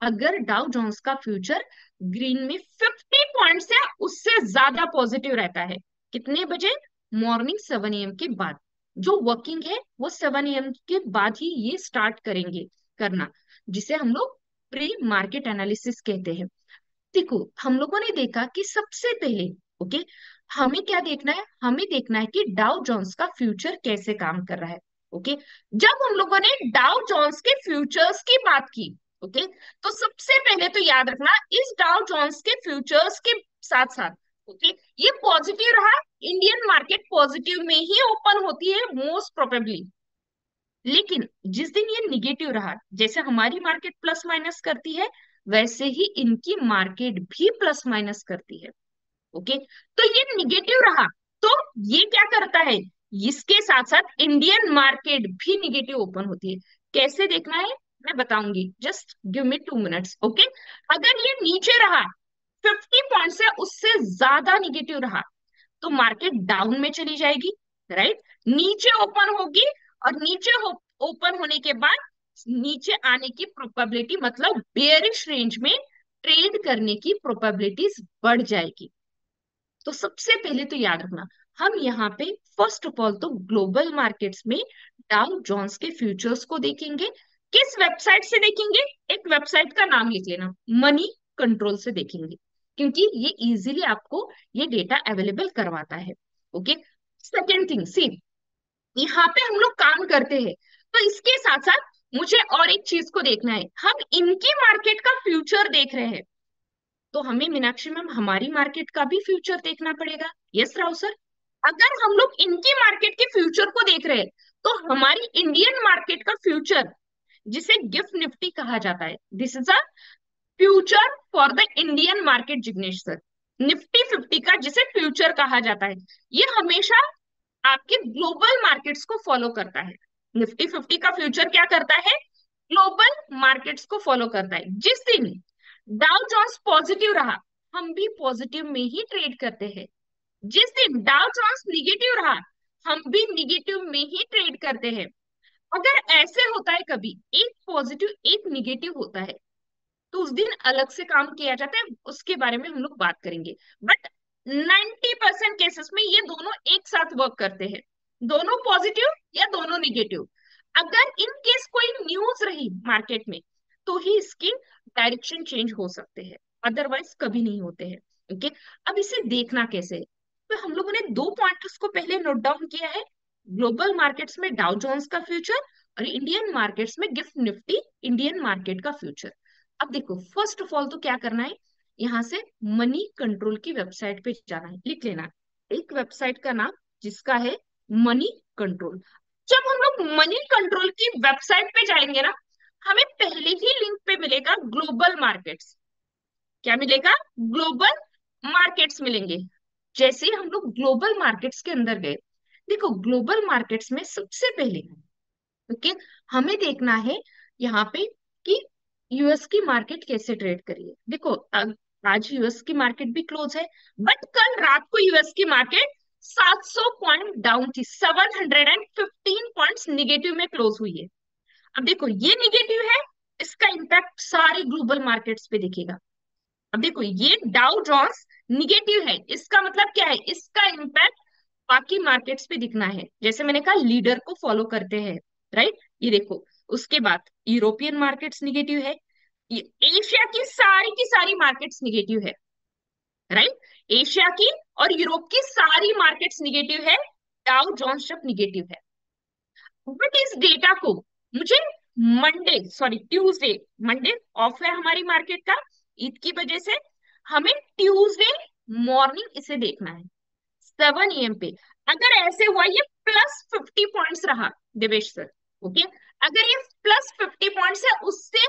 अगर डाउ जोन्स का फ्यूचर ग्रीन में 50 पॉइंट्स या उससे ज्यादा पॉजिटिव रहता है, कितने बजे, मॉर्निंग 7 AM के बाद। जो वर्किंग है वो 7 AM के बाद ही ये स्टार्ट करेंगे करना, जिसे हम लोग प्री मार्केट एनालिसिस कहते हैं। देखो हम लोगों ने देखा कि सबसे पहले, ओके, हमें क्या देखना है, हमें देखना है कि डाउ जोन्स का फ्यूचर कैसे काम कर रहा है। ओके, जब हम लोगों ने डाउ जोन्स के फ्यूचर्स की बात की, ओके, तो सबसे पहले तो याद रखना इस डाउ जोन्स के फ्यूचर्स के साथ साथ, ओके, ये पॉजिटिव रहा, इंडियन मार्केट पॉजिटिव में ही ओपन होती है मोस्ट प्रोबेबली। लेकिन जिस दिन ये निगेटिव रहा, जैसे हमारी मार्केट प्लस माइनस करती है वैसे ही इनकी मार्केट भी प्लस माइनस करती है। ओके, तो ये निगेटिव रहा, तो ये क्या करता है, इसके साथ साथ इंडियन मार्केट भी निगेटिव ओपन होती है। कैसे देखना है मैं बताऊंगी, just give me 2 minutes. Okay, अगर ये नीचे रहा 50 पॉइंट से उससे ज्यादा निगेटिव रहा तो मार्केट डाउन में चली जाएगी, राइट, नीचे ओपन होगी, और नीचे ओपन होने के बाद नीचे आने की प्रोबेबिलिटी, मतलब बेयरिश रेंज में ट्रेड करने की प्रोबेबिलिटीज बढ़ जाएगी। तो सबसे पहले तो याद रखना हम यहाँ पे फर्स्ट ऑफ ऑल तो ग्लोबल मार्केट्स में डाउ जोन्स के फ्यूचर्स को देखेंगे। किस वेबसाइट से देखेंगे, एक वेबसाइट का नाम लिख लेना, मनी कंट्रोल से देखेंगे, क्योंकि ये इजीली आपको ये डेटा अवेलेबल करवाता है। ओके, सेकेंड थिंग सी, यहाँ पे हम लोग काम करते हैं तो इसके साथ साथ मुझे और एक चीज को देखना है, हम इनकी मार्केट का फ्यूचर देख रहे हैं तो हमें मीनाक्षी मैम हमारी मार्केट का भी फ्यूचर देखना पड़ेगा। यस राव सर, अगर हम लोग इनकी मार्केट के फ्यूचर को देख रहे हैं तो हमारी इंडियन मार्केट का फ्यूचर, जिसे गिफ्ट निफ्टी कहा जाता है, this is a future for the Indian market, Jignesh sir, Nifty 50 का जिसे फ्यूचर कहा जाता है, ये हमेशा आपके ग्लोबल मार्केट्स को फॉलो करता है। निफ्टी 50 का फ्यूचर क्या करता है, ग्लोबल मार्केट्स को फॉलो करता है। जिस दिन डाउ जोन्स पॉजिटिव रहा हम भी पॉजिटिव में ही ट्रेड करते हैं, जिस दिन डाउ जोन्स निगेटिव रहा हम भी निगेटिव में ही ट्रेड करते हैं। अगर ऐसे होता है कभी एक पॉजिटिव एक निगेटिव होता है तो उस दिन अलग से काम किया जाता है, उसके बारे में हम लोग बात करेंगे। बट 90% केसेस में ये दोनों एक साथ वर्क करते हैं, दोनों पॉजिटिव या दोनों निगेटिव। अगर इन केस कोई न्यूज रही मार्केट में तो ही इसकी डायरेक्शन चेंज हो सकते हैं, अदरवाइज कभी नहीं होते हैं। ओके, अब इसे देखना कैसे है, तो हम लोगों ने 2 पॉइंट्स को पहले नोट डाउन किया है, ग्लोबल मार्केट्स में डाउ जोन्स का फ्यूचर और इंडियन मार्केट्स में गिफ्ट निफ्टी इंडियन मार्केट का फ्यूचर। अब देखो फर्स्ट ऑफ ऑल तो क्या करना है, यहाँ से मनी कंट्रोल की वेबसाइट पे जाना है, लिख लेना एक वेबसाइट का नाम जिसका है मनी कंट्रोल। जब हम लोग मनी कंट्रोल की वेबसाइट पे जाएंगे ना, हमें पहले ही लिंक पे मिलेगा ग्लोबल मार्केट्स। क्या मिलेगा? ग्लोबल मार्केट्स मिलेंगे। जैसे ही हम लोग ग्लोबल मार्केट्स के अंदर गए, देखो ग्लोबल मार्केट्स में सबसे पहले, ओके, हमें देखना है यहाँ पे कि यूएस की मार्केट कैसे ट्रेड करी है। देखो आज यूएस की मार्केट भी क्लोज है, बट कल रात को यूएस की मार्केट 700 पॉइंट डाउन थी, 715 पॉइंट्स निगेटिव में क्लोज हुई है। अब देखो ये निगेटिव है, इसका इम्पैक्ट सारे ग्लोबल मार्केट्स पे दिखेगा। अब देखो ये डाउ जोन्स निगेटिव है, इसका मतलब क्या है? इसका इम्पैक्ट बाकी मार्केट्स पे दिखना है। जैसे मैंने कहा लीडर को फॉलो करते हैं, राइट? ये देखो, उसके बाद यूरोपियन मार्केट्स निगेटिव है, ये एशिया की सारी मार्केट्स निगेटिव है, राइट? एशिया की और यूरोप की सारी मार्केट्स निगेटिव है, डाउ जोन्स जब निगेटिव है। बट इस डेटा को मुझे Monday, sorry Tuesday, Monday of है हमारी मार्केट का ईद की वजह से, हमें ट्यूसडे मॉर्निंग इसे देखना है 7 AM पे। अगर ऐसे हुआ ये +50 पॉइंट्स रहा, देवेश सर, ओके, अगर ये +50 पॉइंट्स है, उससे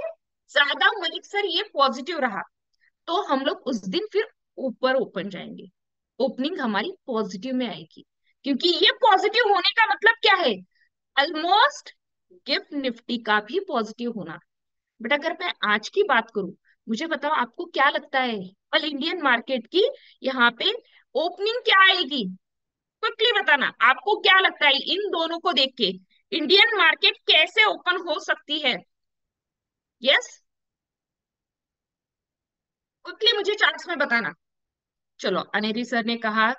ज्यादा मलिक सर ये पॉजिटिव रहा, तो हम लोग उस दिन फिर ऊपर ओपन जाएंगे, ओपनिंग हमारी पॉजिटिव में आएगी। क्योंकि ये पॉजिटिव होने का मतलब क्या है? ऑलमोस्ट गिफ्ट निफ्टी का भी पॉजिटिव होना। बट अगर मैं आज की बात करूं, मुझे बताओ आपको क्या लगता है ऑल इंडियन मार्केट की यहाँ पे ओपनिंग क्या आएगी? क्विकली बताना, आपको क्या लगता है इन दोनों को देख के इंडियन मार्केट कैसे ओपन हो सकती है? यस, क्विकली मुझे चार्ट्स में बताना। चलो, अनेरी सर ने कहा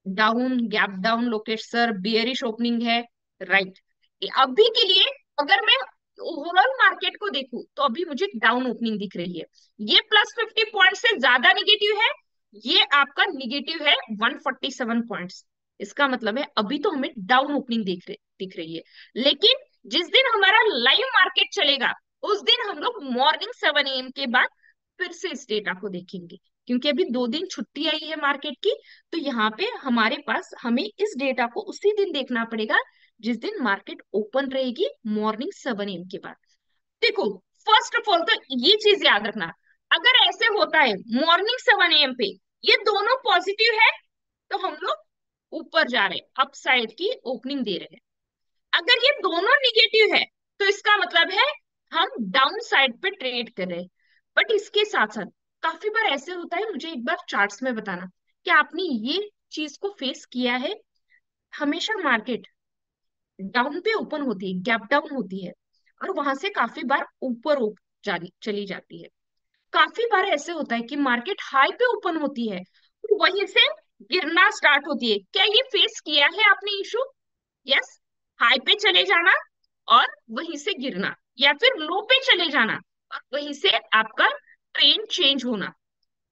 down, gap down, Lokesh sir bearish opening है, राइट। अभी के लिए अगर मैं ओवरऑल मार्केट को देखूं तो अभी मुझे डाउन ओपनिंग दिख रही है। ये +50 पॉइंट से ज्यादा निगेटिव है, ये आपका निगेटिव है 147 पॉइंट्स। इसका मतलब है अभी तो हमें डाउन ओपनिंग दिख रही है। लेकिन जिस दिन हमारा लाइव मार्केट चलेगा, उस दिन हम लोग मॉर्निंग 7 AM के बाद फिर से इस डेटा को देखेंगे। क्योंकि अभी 2 दिन छुट्टी आई है मार्केट की, तो यहाँ पे हमारे पास हमें इस डेटा को उसी दिन देखना पड़ेगा जिस दिन मार्केट ओपन रहेगी मॉर्निंग 7 AM के बाद। देखो, फर्स्ट ऑफ ऑल तो ये चीज याद रखना, अगर ऐसे होता है मॉर्निंग 7 AM पे ये दोनों पॉजिटिव है, तो हम लोग ऊपर जा रहे हैं, अपसाइड की ओपनिंग दे रहे हैं। अगर ये दोनों निगेटिव है, तो इसका मतलब है हम डाउन साइड पे ट्रेड कर रहे हैं। बट इसके साथ साथ काफी बार ऐसे होता है, मुझे एक बार चार्ट्स में बताना कि आपने ये चीज को फेस किया है। हमेशा मार्केट डाउन पे ओपन होती है, गैप डाउन होती है, और वहां से काफी बार ऊपर चली जाती है। काफी बार ऐसे होता है कि मार्केट हाई पे ओपन होती है और वहीं से गिरना स्टार्ट होती है। क्या ये फेस किया है आपने इशू? यस, हाई पे चले जाना और वहीं से गिरना, या फिर लो पे चले जाना और वहीं से आपका ट्रेंड चेंज होना,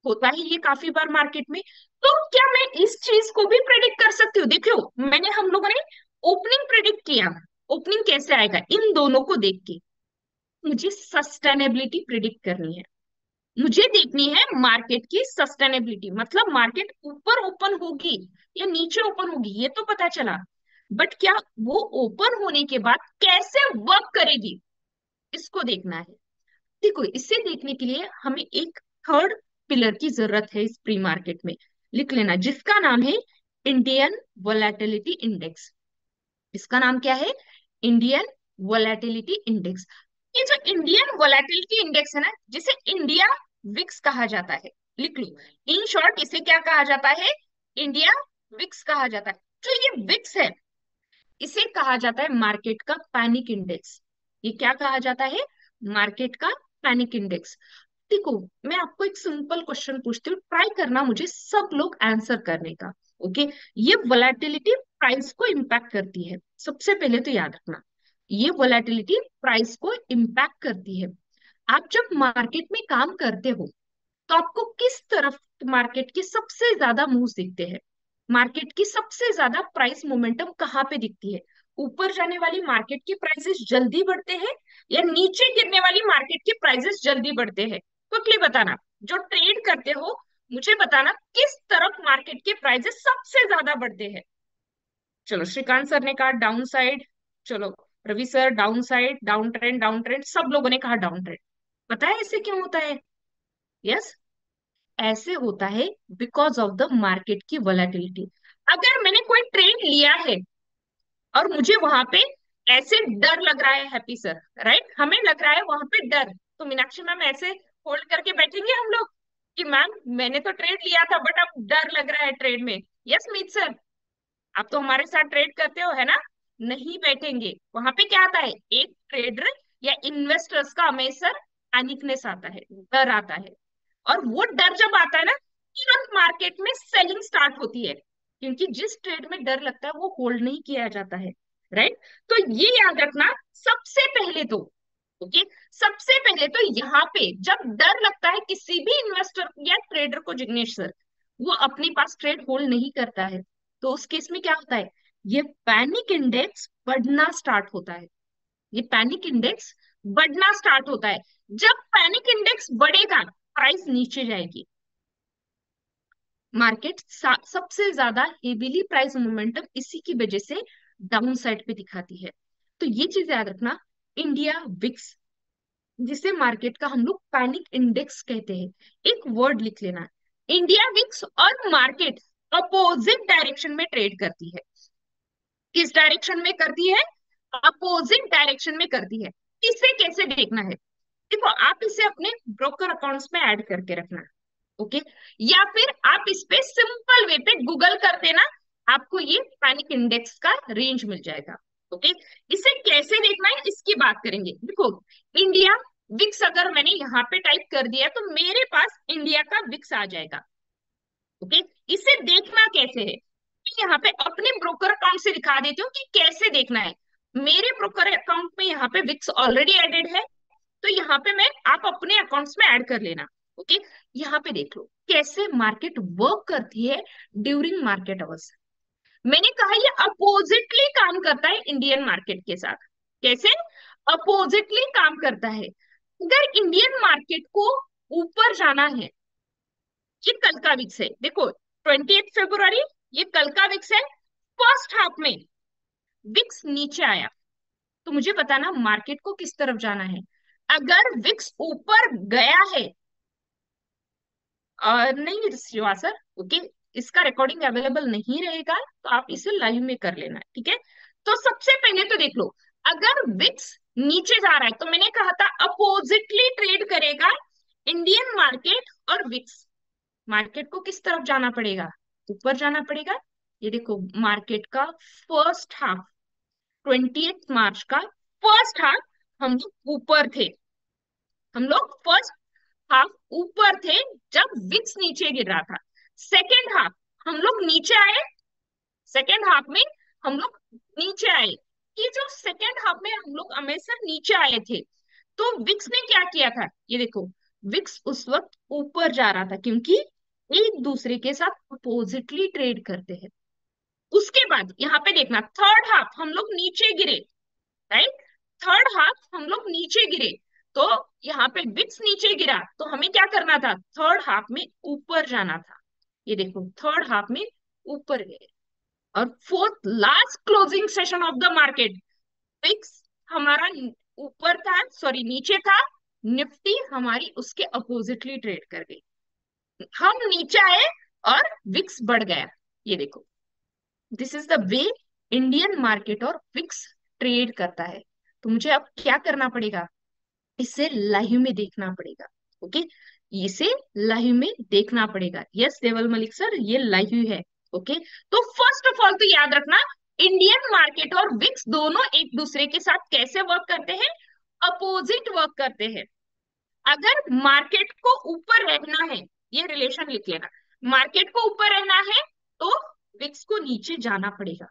होता है ये काफी बार मार्केट में। तो क्या मैं इस चीज को भी प्रेडिक्ट कर सकती हूँ? देखो, मैंने हम लोगों ने ओपनिंग प्रेडिक्ट किया, ओपनिंग कैसे आएगा इन दोनों को देख के। मुझे सस्टेनेबिलिटी प्रिडिक्ट करनी है, मुझे देखनी है मार्केट की सस्टेनेबिलिटी, मतलब मार्केट ऊपर ओपन होगी या नीचे ओपन होगी ये तो पता चला, बट क्या वो ओपन होने के बाद कैसे वर्क करेगी, इसको देखना है। देखो, इसे देखने के लिए हमें एक थर्ड पिलर की जरूरत है इस प्री मार्केट में, लिख लेना, जिसका नाम है इंडियन वोलेटिलिटी इंडेक्स। इसका नाम क्या है? Indian volatility index. ये जो इंडियन वोलेटिलिटी इंडेक्स है ना, जिसे इंडिया विक्स कहा जाता है, लिख लो, इन शॉर्ट इसे क्या कहा जाता है? इंडिया विक्स कहा जाता है। जो ये विक्स है, इसे कहा जाता है मार्केट का पैनिक इंडेक्स। ये क्या कहा जाता है? मार्केट का पैनिक इंडेक्स। देखो, मैं आपको एक सिंपल क्वेश्चन पूछती हूँ, ट्राई करना मुझे सब लोग आंसर करने का, ओके? ये वोलेटिलिटी प्राइस को इम्पैक्ट करती है, सबसे पहले तो याद रखना, ये वोलेटिलिटी प्राइस को इम्पैक्ट करती है। आप जब मार्केट में काम करते हो, तो आपको किस तरफ मार्केट के सबसे ज्यादा मूव्स दिखते हैं? मार्केट की सबसे ज्यादा प्राइस मोमेंटम कहाँ पे दिखती है? ऊपर जाने वाली मार्केट की प्राइसेस जल्दी बढ़ते हैं या नीचे गिरने वाली मार्केट की प्राइसेस जल्दी बढ़ते हैं? क्विकली बताना, जो ट्रेड करते हो मुझे बताना किस तरफ मार्केट के प्राइसेस सबसे ज्यादा बढ़ते हैं। चलो, श्रीकांत सर ने कहा डाउन साइड, चलो रवि सर, डाउन ट्रेंड, सब लोगों ने कहा डाउन ट्रेंड। पता है ऐसे क्यों होता है? यस, ऐसे होता है बिकॉज ऑफ द मार्केट की वॉलेटिलिटी। अगर मैंने कोई ट्रेड लिया है और मुझे वहां पे ऐसे डर लग रहा है, हैप्पी सर, राइट, हमें लग रहा है वहां पे डर, तो मीनाक्षी मैम ऐसे होल्ड करके बैठेंगे हम लोग कि मैम मैंने तो ट्रेड लिया था बट अब डर लग रहा है ट्रेड में। यस मीत सर, आप तो हमारे साथ ट्रेड करते हो है ना? नहीं बैठेंगे। वहां पे क्या आता है, एक ट्रेडर या इन्वेस्टर्स का हमेशा पैनिकनेस आता है, डर आता है। और वो डर जब आता है ना, तुरंत मार्केट में सेलिंग स्टार्ट होती है, क्योंकि जिस ट्रेड में डर लगता है वो होल्ड नहीं किया जाता है, राइट। तो ये याद रखना सबसे पहले तो, ओके, सबसे पहले तो यहाँ पे जब डर लगता है किसी भी इन्वेस्टर या ट्रेडर को, जिग्नेश सर, वो अपने पास ट्रेड होल्ड नहीं करता है, तो उस केस में क्या होता है, ये पैनिक इंडेक्स बढ़ना स्टार्ट होता है। ये पैनिक इंडेक्स बढ़ना स्टार्ट होता है। जब पैनिक इंडेक्स बढ़ेगा, प्राइस नीचे जाएगी। मार्केट सबसे ज्यादा हेवीली प्राइस मोमेंटम इसी की वजह से डाउन साइड पे दिखाती है। तो ये चीज याद रखना, इंडिया विक्स, जिसे मार्केट का हम लोग पैनिक इंडेक्स कहते हैं, एक वर्ड लिख लेना। इंडिया विक्स और मार्केट अपोजिट डायरेक्शन में ट्रेड करती है। किस डायरेक्शन में करती है? अपोजिट डायरेक्शन में करती है। इसे कैसे देखना है? देखो, आप इसे अपने ब्रोकर अकाउंट्स में ऐड करके रखना, ओके, या फिर आप इस पे सिंपल वे पे गूगल कर देना, आपको ये पैनिक इंडेक्स का रेंज मिल जाएगा, ओके। इसे कैसे देखना है इसकी बात करेंगे। देखो, इंडिया विक्स अगर मैंने यहाँ पे टाइप कर दिया तो मेरे पास इंडिया का विक्स आ जाएगा, ओके। इसे देखना कैसे है, यहाँ पे अपने ब्रोकर अकाउंट से दिखा देती हूँ कि कैसे देखना है। मेरे ब्रोकर अकाउंट में यहाँ पे विक्स ऑलरेडी एडेड है, तो यहाँ पे मैं, आप अपने अकाउंट्स में ऐड कर लेना, ओके। यहाँ पे देख लो कैसे मार्केट वर्क करती है ड्यूरिंग मार्केट आवर्स। मैंने कहा ये अपोजिटली काम करता है इंडियन मार्केट के साथ। कैसे अपोजिटली काम करता है? अगर इंडियन मार्केट को ऊपर जाना है, ये कल का विक्स है, देखो 28 फरवरी, ये कल का विक्स है। फर्स्ट हाफ में विक्स नीचे आया, तो मुझे बताना मार्केट को किस तरफ जाना है। अगर विक्स ऊपर गया है, नहीं शिवा सर, ओके, इसका रिकॉर्डिंग अवेलेबल नहीं रहेगा, तो आप इसे लाइव में कर लेना, ठीक है। तो सबसे पहले तो देख लो, अगर विक्स नीचे जा रहा है तो मैंने कहा था अपोजिटली ट्रेड करेगा इंडियन मार्केट और विक्स। मार्केट को किस तरफ जाना पड़ेगा? ऊपर जाना पड़ेगा। ये देखो मार्केट का फर्स्ट हाफ, 20 मार्च का फर्स्ट हाफ, हम लोग ऊपर थे, हम लोग फर्स्ट हाफ ऊपर थे जब विक्स नीचे गिर रहा था। सेकेंड हाफ हम लोग नीचे आए, सेकेंड हाफ में हम लोग नीचे आए। ये जो सेकेंड हाफ में हम लोग हमेशा नीचे आए थे, तो विक्स ने क्या किया था, ये देखो, विक्स उस वक्त ऊपर जा रहा था क्योंकि एक दूसरे के साथ अपोजिटली ट्रेड करते हैं। उसके बाद यहाँ पे देखना, थर्ड हाफ हम लोग नीचे गिरे, राइट, थर्ड हाफ हम लोग नीचे गिरे, तो यहाँ पे विक्स नीचे गिरा, तो हमें क्या करना था, थर्ड हाफ में ऊपर जाना था। ये देखो थर्ड हाफ में ऊपर गए। और fourth last closing session of the market, VIX हमारा ऊपर था, सॉरी नीचे था, निफ्टी हमारी उसके अपोजिटली ट्रेड कर गई। हम नीचे आए और विक्स बढ़ गया। ये देखो, this is the way Indian market और विक्स ट्रेड करता है। तो मुझे अब क्या करना पड़ेगा, इसे लाइव में देखना पड़ेगा, ओके, इसे लाइव में देखना पड़ेगा। यस देवल मलिक सर, ये लाइव है, ओके। तो फर्स्ट ऑफ ऑल तो याद रखना, इंडियन मार्केट और विक्स दोनों एक दूसरे के साथ कैसे वर्क करते हैं, अपोजिट वर्क करते हैं। अगर मार्केट को ऊपर रहना है, ये रिलेशन लिख लेना, मार्केट को ऊपर रहना है तो विक्स को नीचे जाना पड़ेगा,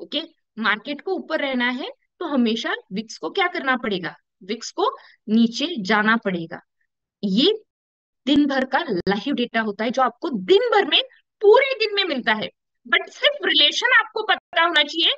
ओके। मार्केट को ऊपर रहना है तो हमेशा विक्स को क्या करना पड़ेगा, विक्स को नीचे जाना पड़ेगा। ये दिन भर का लाइव डेटा होता है जो आपको दिन भर में, पूरे दिन में मिलता है। बट सिर्फ रिलेशन आपको पता होना चाहिए।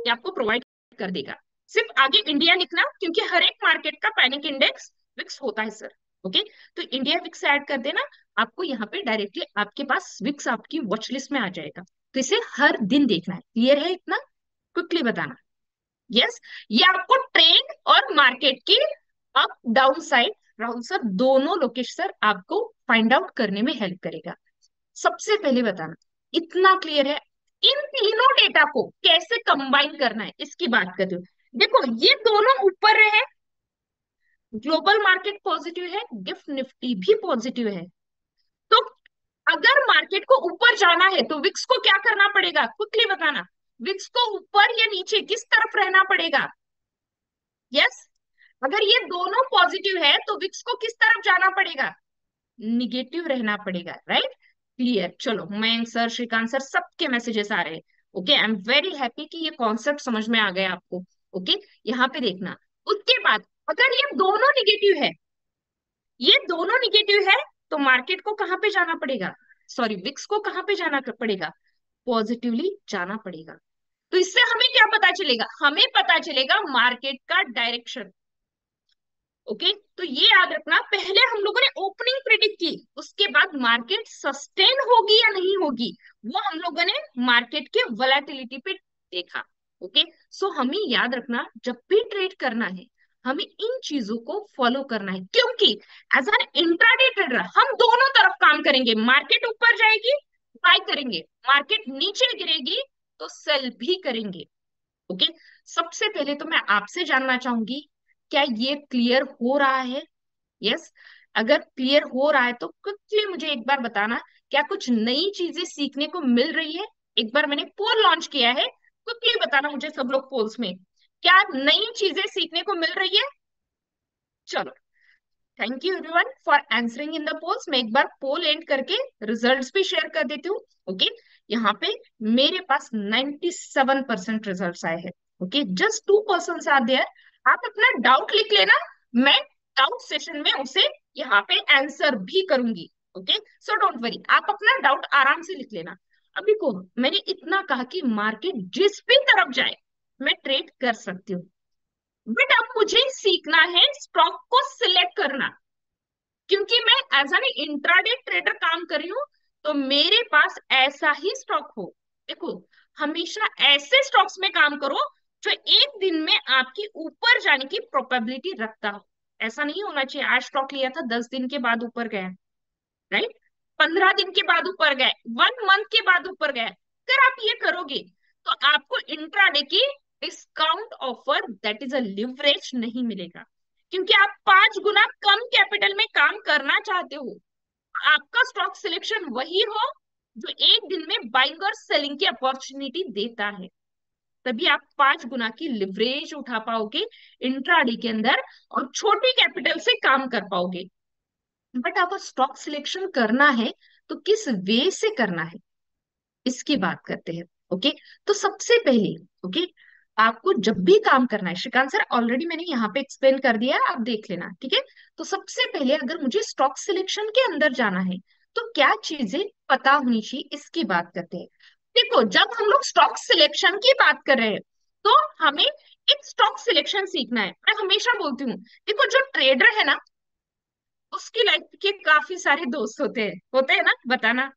ये आपको प्रोवाइड कर देगा। सिर्फ आगे इंडिया लिखना, क्योंकि हर एक मार्केट का पैनिक इंडेक्स विक्स होता है सर। ओके, तो इंडिया विक्स ऐड कर देना, आपको यहाँ पे डायरेक्टली आपके पास विक्स आपकी वॉच लिस्ट में आ जाएगा। तो इसे हर दिन देखना है। क्लियर है इतना? क्विकली बताना। यस, ये आपको ट्रेंड और मार्केट की up down side, Rahul sir, दोनों लोकेशन आपको फाइंड आउट करने में हेल्प करेगा। सबसे पहले बताना, इतना क्लियर है? इन तीनों डेटा को कैसे कंबाइन करना है इसकी बात कर रही हूँ। देखो, ये दोनों ऊपर रहे, ग्लोबल मार्केट पॉजिटिव है, गिफ्ट निफ्टी भी पॉजिटिव है। तो अगर मार्केट को ऊपर जाना है तो विक्स को क्या करना पड़ेगा? क्विकली बताना। विक्स को ऊपर या नीचे किस तरफ रहना पड़ेगा? यस, अगर ये दोनों पॉजिटिव है तो विक्स को किस तरफ जाना पड़ेगा? निगेटिव रहना पड़ेगा, राइट? क्लियर? चलो, मयंक सर, श्रीकांत सर, सबके मैसेजेस आ रहे हैं। Okay, I am very happy कि ये कॉन्सेप्ट समझ में आ गया आपको। ओके, यहाँ पे देखना। उसके बाद अगर ये दोनों निगेटिव है, ये दोनों निगेटिव है, तो मार्केट को कहाँ पे जाना पड़ेगा? सॉरी, विक्स को कहाँ पे जाना पड़ेगा? पॉजिटिवली जाना पड़ेगा। तो इससे हमें क्या पता चलेगा? हमें पता चलेगा मार्केट का डायरेक्शन। ओके, तो ये याद रखना, पहले हम लोगों ने ओपनिंग प्रिडिक्ट की, उसके बाद मार्केट सस्टेन होगी या नहीं होगी वो हम लोगों ने मार्केट के वोलेटिलिटी पे देखा। ओके, सो हमें याद रखना, जब भी ट्रेड करना है हमें इन चीजों को फॉलो करना है, क्योंकि एज एन इंट्राडे ट्रेडर हम दोनों तरफ काम करेंगे। मार्केट ऊपर जाएगी, बाय करेंगे, मार्केट नीचे गिरेगी तो सेल भी करेंगे। ओके, सबसे पहले तो मैं आपसे जानना चाहूंगी, क्या ये क्लियर हो रहा है? यस, अगर क्लियर हो रहा है तो क्विकली मुझे एक बार बताना, क्या कुछ नई चीजें सीखने को मिल रही है? एक बार मैंने पोल लॉन्च किया है, क्विकली बताना मुझे सब लोग पोल्स में, क्या नई चीजें सीखने को मिल रही है? चलो, thank you everyone for answering in the polls. मैं एक बार पोल एंड करके रिजल्ट्स भी शेयर कर देती हूँ। ओके, यहाँ पे मेरे पास 97% रिजल्ट्स आए हैं। Okay, just 2% are there. आप अपना डाउट लिख लेना, मैं डाउट सेशन में उसे यहाँ पे आंसर भी करूंगी। ओके, सो डोंट वरी, आप अपना डाउट आराम से लिख लेना। अभी को मैंने इतना कहा कि मार्केट जिस भी तरफ जाए मैं ट्रेड कर सकती हूँ, बट अब मुझे सीखना है स्टॉक को सिलेक्ट करना, क्योंकि मैं एज एन इंट्राडे ट्रेडर काम कर रही हूँ। तो मेरे पास ऐसा ही स्टॉक हो। देखो, हमेशा ऐसे स्टॉक्स में काम करो जो एक दिन में आपकी ऊपर जाने की प्रोबेबिलिटी रखता हो। ऐसा नहीं होना चाहिए आज स्टॉक लिया था 10 दिन के बाद ऊपर गया, राइट? 15 दिन के बाद ऊपर गए, 1 मंथ के बाद ऊपर गए। अगर आप ये करोगे तो आपको इंट्राडे की discount offer, that is a leverage, नहीं मिलेगा, क्योंकि आप 5 गुना कम कैपिटल में काम करना चाहते हो। आपका स्टॉक सिलेक्शन वही हो जो एक दिन में बाइंग और सेलिंग की अपॉर्चुनिटी देता है, तभी आप 5 गुना की लिवरेज उठा पाओगे इंट्राडे के अंदर और छोटी कैपिटल से काम कर पाओगे। बट अगर स्टॉक सिलेक्शन करना है तो किस वे से करना है इसकी बात करते हैं। ओके, तो सबसे पहले, ओके, आपको जब भी काम करना है, श्रीकांत सर ऑलरेडी मैंने यहाँ पे एक्सप्लेन कर दिया है, आप देख लेना, ठीक है? तो सबसे पहले अगर मुझे स्टॉक सिलेक्शन के अंदर जाना है तो क्या चीजें पता होनी चाहिए इसकी बात करते हैं। देखो, जब हम लोग स्टॉक सिलेक्शन की बात कर रहे हैं तो हमें एक स्टॉक सिलेक्शन सीखना है। मैं हमेशा बोलती हूँ, देखो, जो ट्रेडर है ना उसकी लाइफ के काफी सारे दोस्त होते हैं ना, बताना।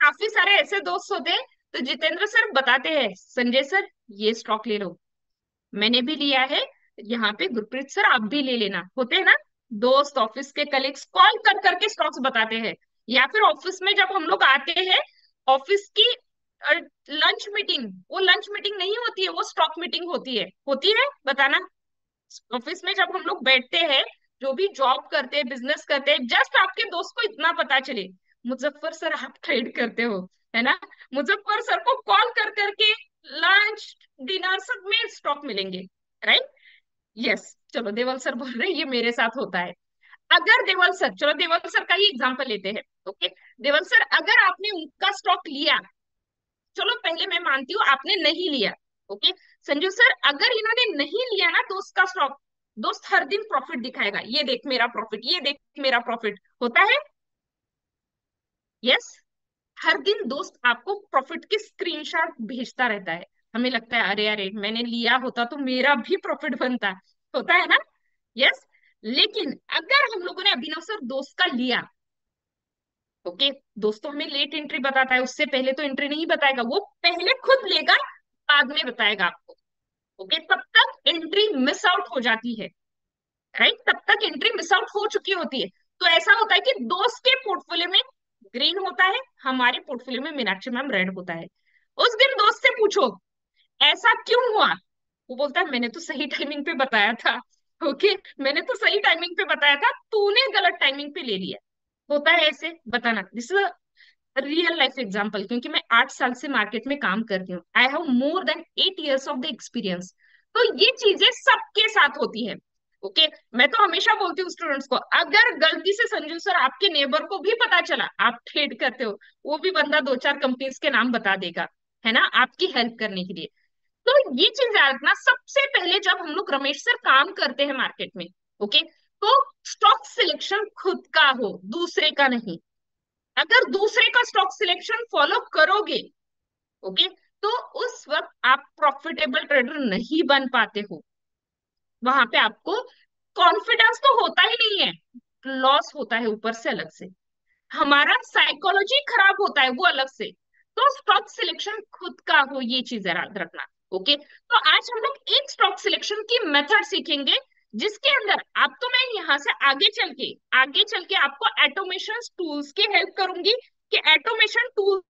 काफी सारे ऐसे दोस्त होते हैं, तो जितेंद्र सर बताते हैं, संजय सर ये स्टॉक ले लो, मैंने भी लिया है, यहाँ पे गुरप्रीत सर आप भी ले लेना, होते हैं ना दोस्त, ऑफिस के कलीग्स कॉल कर करके स्टॉक्स बताते हैं। या फिर ऑफिस में जब हम लोग आते हैं, ऑफिस की लंच मीटिंग, वो लंच मीटिंग नहीं होती है, वो स्टॉक मीटिंग होती है, बताना। ऑफिस में जब हम लोग बैठते हैं, जो भी जॉब करते हैं, बिजनेस करते हैं, जस्ट आपके दोस्त को इतना पता चले, मुजफ्फर सर आप ट्रेड करते हो, है ना, मुजफ्फर सर को कॉल कर करके लंच डिनर सब में स्टॉक मिलेंगे, राइट? यस, चलो देवल सर बोल रहे हैं ये मेरे साथ होता है। अगर देवल सर, चलो देवल सर का ही एग्जांपल लेते हैं। ओके, देवल सर अगर आपने उनका स्टॉक लिया, चलो पहले मैं मानती हूँ आपने नहीं लिया। ओके, संजू सर अगर इन्होंने नहीं लिया ना दोस्त का स्टॉक, दोस्त हर दिन प्रॉफिट दिखाएगा, ये देख मेरा प्रॉफिट, ये देख मेरा प्रॉफिट, होता है? यस, हर दिन दोस्त आपको प्रॉफिट की स्क्रीनशॉट भेजता रहता है। हमें लगता है अरे अरे मैंने लिया होता तो मेरा भी प्रॉफिट बनता, होता है ना। यस। लेकिन अगर हम लोगों ने अभिनव सर दोस्त का लिया, ओके, दोस्त तो हमें लेट एंट्री बताता है, उससे पहले तो एंट्री नहीं बताएगा, वो पहले खुद लेगा बाद में बताएगा आपको। ओके, तब तक एंट्री मिस आउट हो जाती है, राइट, तब तक एंट्री मिस आउट हो चुकी होती है। तो ऐसा होता है कि दोस्त के पोर्टफोलियो में ग्रीन होता है, हमारे पोर्टफोलियो में मीनाक्षी मैम रेड होता है। उस दिन दोस्त से पूछो ऐसा क्यों हुआ, वो बोलता है मैंने तो सही टाइमिंग पे बताया था। ओके, मैंने तो सही टाइमिंग पे बताया था, तूने गलत टाइमिंग पे ले लिया। होता है ऐसे, बताना। This is real life example, क्योंकि मैं 8 साल से मार्केट में काम कर रही हूँ, I have more than 8 years of the experience. तो ये चीजें सबके साथ होती है। ओके, मैं तो हमेशा बोलती हूँ स्टूडेंट्स को, अगर गलती से संजू सर आपके नेबर को भी पता चला आप ट्रेड करते हो, वो भी बंदा 2 4 कंपनीज के नाम बता देगा, है ना, आपकी हेल्प करने के लिए। तो ये चीज याद रखना, सबसे पहले जब हम लोग रमेश सर काम करते हैं मार्केट में, ओके, तो स्टॉक सिलेक्शन खुद का हो, दूसरे का नहीं। अगर दूसरे का स्टॉक सिलेक्शन फॉलो करोगे, ओके, तो उस वक्त आप प्रॉफिटेबल ट्रेडर नहीं बन पाते हो। वहां पे आपको कॉन्फिडेंस तो होता ही नहीं है, लॉस होता है ऊपर से अलग से, हमारा साइकोलॉजी खराब होता है वो अलग से। तो स्टॉक सिलेक्शन खुद का हो, ये चीज याद रखना। ओके, तो आज हम लोग एक स्टॉक सिलेक्शन की मेथड सीखेंगे, जिसके अंदर आप, तो मैं यहाँ से आगे चल के आपको ऑटोमेशन टूल्स की हेल्प करूंगी कि ऑटोमेशन टूल्स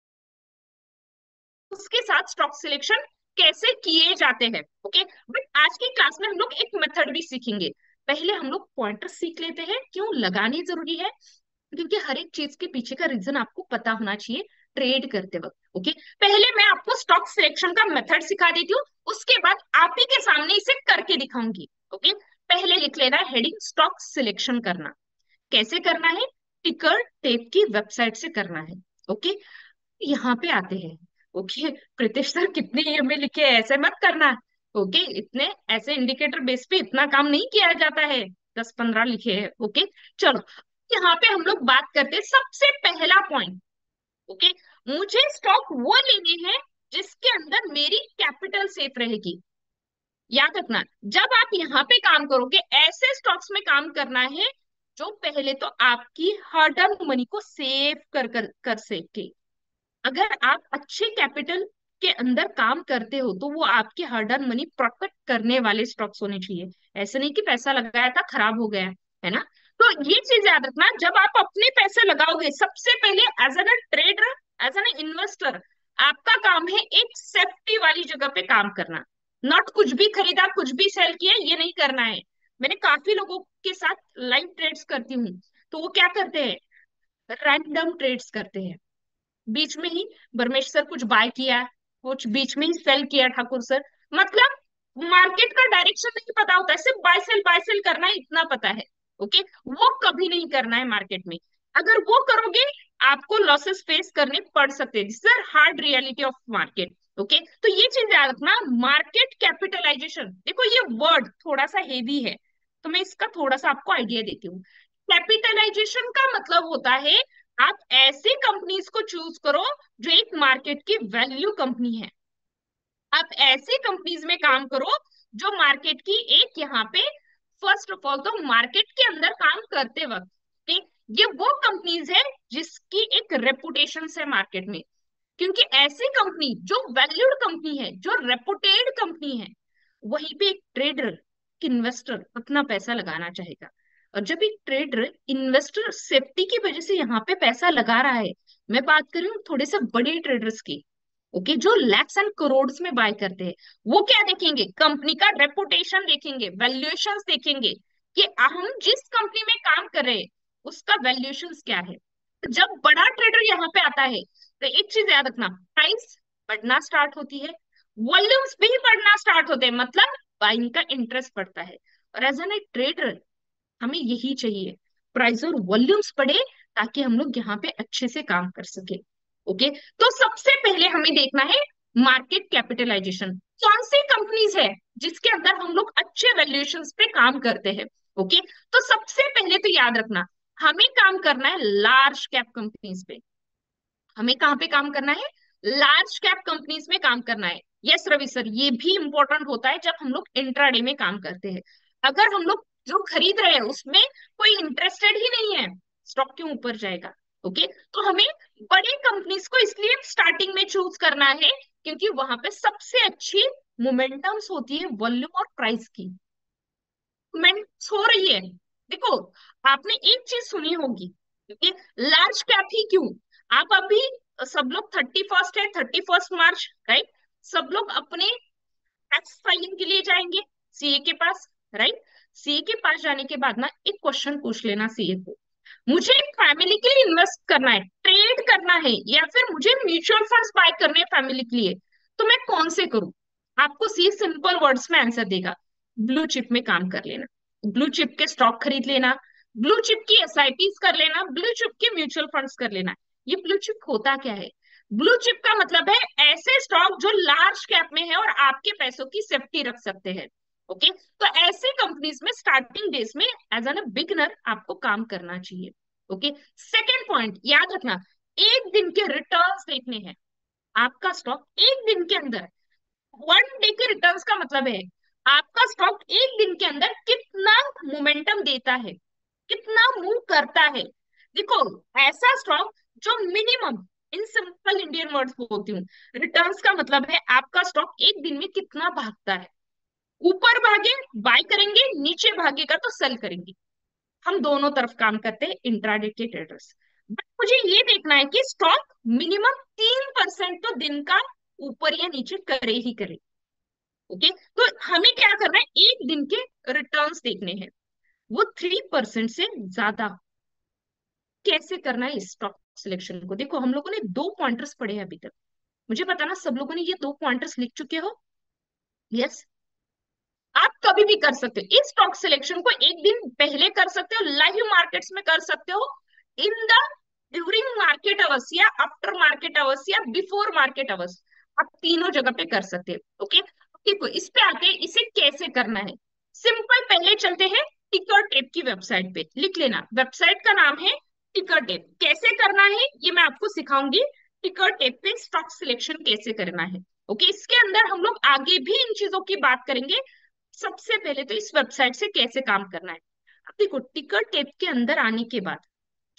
के साथ स्टॉक सिलेक्शन कैसे किए जाते हैं। ओके, बट आज की क्लास में हम लोग एक मेथड भी सीखेंगे। पहले हम लोग पॉइंटर सीख लेते हैं, क्यों लगाने जरूरी है, क्योंकि हर एक चीज के पीछे का रीजन आपको पता होना चाहिए ट्रेड करते वक्त। ओके, पहले मैं आपको स्टॉक सिलेक्शन का मेथड सिखा देती हूँ, उसके बाद आप ही के सामने इसे करके दिखाऊंगी। ओके, पहले लिख लेना हेडिंग स्टॉक सिलेक्शन करना। कैसे करना है, टिकर टेप की वेबसाइट से करना है। ओके, यहाँ पे आते हैं। ओके, प्रीतिश सर कितने ईयर में लिखे हैं, ऐसे मत करना। ओके, इतने ऐसे इंडिकेटर बेस पे इतना काम नहीं किया जाता है, 10 15 लिखे हैं। ओके, चलो यहाँ पे हम लोग बात करते हैं सबसे पहला पॉइंट। ओके, मुझे स्टॉक वो लेने हैं जिसके अंदर मेरी कैपिटल सेफ रहेगी। याद रखना, जब आप यहाँ पे काम करोगे, ऐसे स्टॉक्स में काम करना है जो पहले तो आपकी हार्ड अर्न मनी को सेव कर सके। अगर आप अच्छे कैपिटल के अंदर काम करते हो तो वो आपके हार्ड अर्न मनी प्रोटेक्ट करने वाले स्टॉक्स होने चाहिए। ऐसे नहीं कि पैसा लगाया था खराब हो गया, है ना। तो ये चीज याद रखना, जब आप अपने पैसे लगाओगे, सबसे पहले as an trader, as an investor, आपका काम है एक सेफ्टी वाली जगह पे काम करना। नॉट कुछ भी खरीदा कुछ भी सेल किया, ये नहीं करना है। मैंने काफी लोगों के साथ लाइव ट्रेड्स करती हूँ, तो वो क्या करते हैं, रैंडम ट्रेड्स करते हैं। बीच में ही परमेश सर कुछ बाय किया, कुछ बीच में ही सेल किया ठाकुर सर, मतलब मार्केट का डायरेक्शन नहीं पता होता है, सिर्फ बाय सेल करना है इतना पता है। ओके, वो कभी नहीं करना है मार्केट में। अगर वो करोगे आपको लॉसेस फेस करने पड़ सकते हैं, sir hard reality of market. Okay, तो ये चीज याद रखना, मार्केट कैपिटलाइजेशन, देखो ये वर्ड थोड़ा सा हेवी है, तो मैं इसका थोड़ा सा आपको आइडिया देती हूँ। कैपिटलाइजेशन का मतलब होता है आप ऐसी कंपनीज को चूज करो जो एक मार्केट की वैल्यू कंपनी है। आप ऐसी कंपनीज में काम करो जो मार्केट की एक, यहाँ पे फर्स्ट ऑफ ऑल तो मार्केट के अंदर काम करते वक्त, ठीक, ये वो कंपनीज है जिसकी एक रेपुटेशन है मार्केट में। क्योंकि ऐसी कंपनी जो वैल्यूड कंपनी है, जो रेपुटेड कंपनी है, वहीं पे एक ट्रेडर, इन्वेस्टर अपना पैसा लगाना चाहेगा। और जब एक ट्रेडर, इन्वेस्टर सेफ्टी की वजह से यहाँ पे पैसा लगा रहा है, मैं बात कर रही हूँ थोड़े से बड़े ट्रेडर्स की, ओके, जो लैक्स एंड करोड़ में बाय करते हैं, वो क्या देखेंगे, कंपनी का रेपुटेशन देखेंगे, वैल्यूएशंस देखेंगे कि हम जिस कंपनी में काम कर रहे हैं उसका वैल्यूएशंस क्या है। जब बड़ा ट्रेडर यहाँ पे आता है, तो एक चीज याद रखना, प्राइस बढ़ना स्टार्ट होती है, वॉल्यूम्स भी बढ़ना स्टार्ट होते हैं, मतलब बाइंग का इंटरेस्ट बढ़ता है। और एज एन ए ट्रेडर हमें यही चाहिए, प्राइस और वॉल्यूम्स बढ़े ताकि हम लोग यहाँ पे अच्छे से काम कर सके। ओके, तो सबसे पहले हमें देखना है मार्केट कैपिटलाइजेशन, कौन सी कंपनीज है जिसके अंदर हम लोग अच्छे वैल्यूएशंस पे काम करते हैं। ओके, तो सबसे पहले तो याद रखना, हमें काम करना है लार्ज कैप कंपनीज पे। हमें कहाँ पे काम करना है, लार्ज कैप कंपनीज में काम करना है। यस रवि सर, ये भी इंपॉर्टेंट होता है जब हम लोग इंट्राडे में काम करते हैं। अगर हम लोग जो खरीद रहे हैं उसमें कोई इंटरेस्टेड ही नहीं है, स्टॉक क्यों ऊपर जाएगा। ओके, तो हमें बड़ी कंपनीज को इसलिए स्टार्टिंग में चूज करना है क्योंकि वहां पे सबसे अच्छी मोमेंटम्स होती है वॉल्यूम और प्राइस की। मूवमेंट हो रही है। देखो, आपने एक चीज सुनी होगी, क्योंकि लार्ज कैप ही क्यों, आप अभी सब लोग 31st है, 31st मार्च, राइट, सब लोग अपने टैक्स फाइलिंग के लिए जाएंगे सीए के पास, राइट। सीए के पास जाने के बाद ना एक क्वेश्चन पूछ लेना सीए को, मुझे फैमिली के लिए इन्वेस्ट करना है, ट्रेड करना है, या फिर मुझे म्यूचुअल फंड्स बाय करने हैं फैमिली के लिए, तो मैं कौन से करूं। आपको सी सिंपल वर्ड्स में आंसर देगा, ब्लू चिप में काम कर लेना, ब्लू चिप के स्टॉक खरीद लेना, ब्लू चिप की एसआईपीस कर लेना, ब्लू चिप के म्यूचुअल फंड्स कर लेना। ये ब्लू चिप होता क्या है? ब्लू चिप का मतलब है ऐसे स्टॉक जो लार्ज कैप में है और आपके पैसों की सेफ्टी रख सकते हैं। ओके, तो ऐसे कंपनीज में स्टार्टिंग डेज में एज एन बिगनर आपको काम करना चाहिए। ओके, सेकेंड पॉइंट याद रखना, एक दिन के रिटर्न्स देखने हैं। आपका स्टॉक एक दिन के अंदर, वन डे के रिटर्न्स का मतलब है आपका स्टॉक एक दिन के अंदर कितना मोमेंटम देता है, कितना मूव करता है। देखो, ऐसा स्टॉक जो minimum, in simple Indian words बोलती हूँ, रिटर्न्स का मतलब है आपका स्टॉक एक दिन में कितना भागता है। ऊपर भागे बाय करेंगे, नीचे भागेगा तो सेल करेंगे। हम दोनों तरफ काम करते हैं इंट्राडे के ट्रेडर्स। बट मुझे ये देखना है कि स्टॉक मिनिमम 3% तो दिन का ऊपर या नीचे करे ही करे। ओके, तो हमें क्या करना है, एक दिन के रिटर्न्स देखने हैं, वो 3% से ज्यादा। कैसे करना है इस स्टॉक सिलेक्शन को, देखो हम लोगों ने दो पॉइंटर्स पढ़े हैं अभी तक। मुझे पता ना सब लोगों ने ये दो पॉइंटर्स लिख चुके हो। यस, आप कभी भी कर सकते हो इस स्टॉक सिलेक्शन को, एक दिन पहले कर सकते हो, लाइव मार्केट्स में कर सकते हो, in the during market hours या आफ्टर मार्केट अवर्स या बिफोर मार्केट अवर्स, आप तीनों जगह पे कर सकते हो। ओके, देखो इस पे आते हैं, इसे कैसे करना है। सिंपल, पहले चलते हैं टिकर टेप की वेबसाइट पे, लिख लेना वेबसाइट का नाम है टिकर टेप। कैसे करना है ये मैं आपको सिखाऊंगी, टिकर टेप पे स्टॉक सिलेक्शन कैसे करना है। ओके, इसके अंदर हम लोग आगे भी इन चीजों की बात करेंगे। सबसे पहले तो इस वेबसाइट से कैसे काम करना है। अब देखो, टिकर टेप के अंदर आने के बाद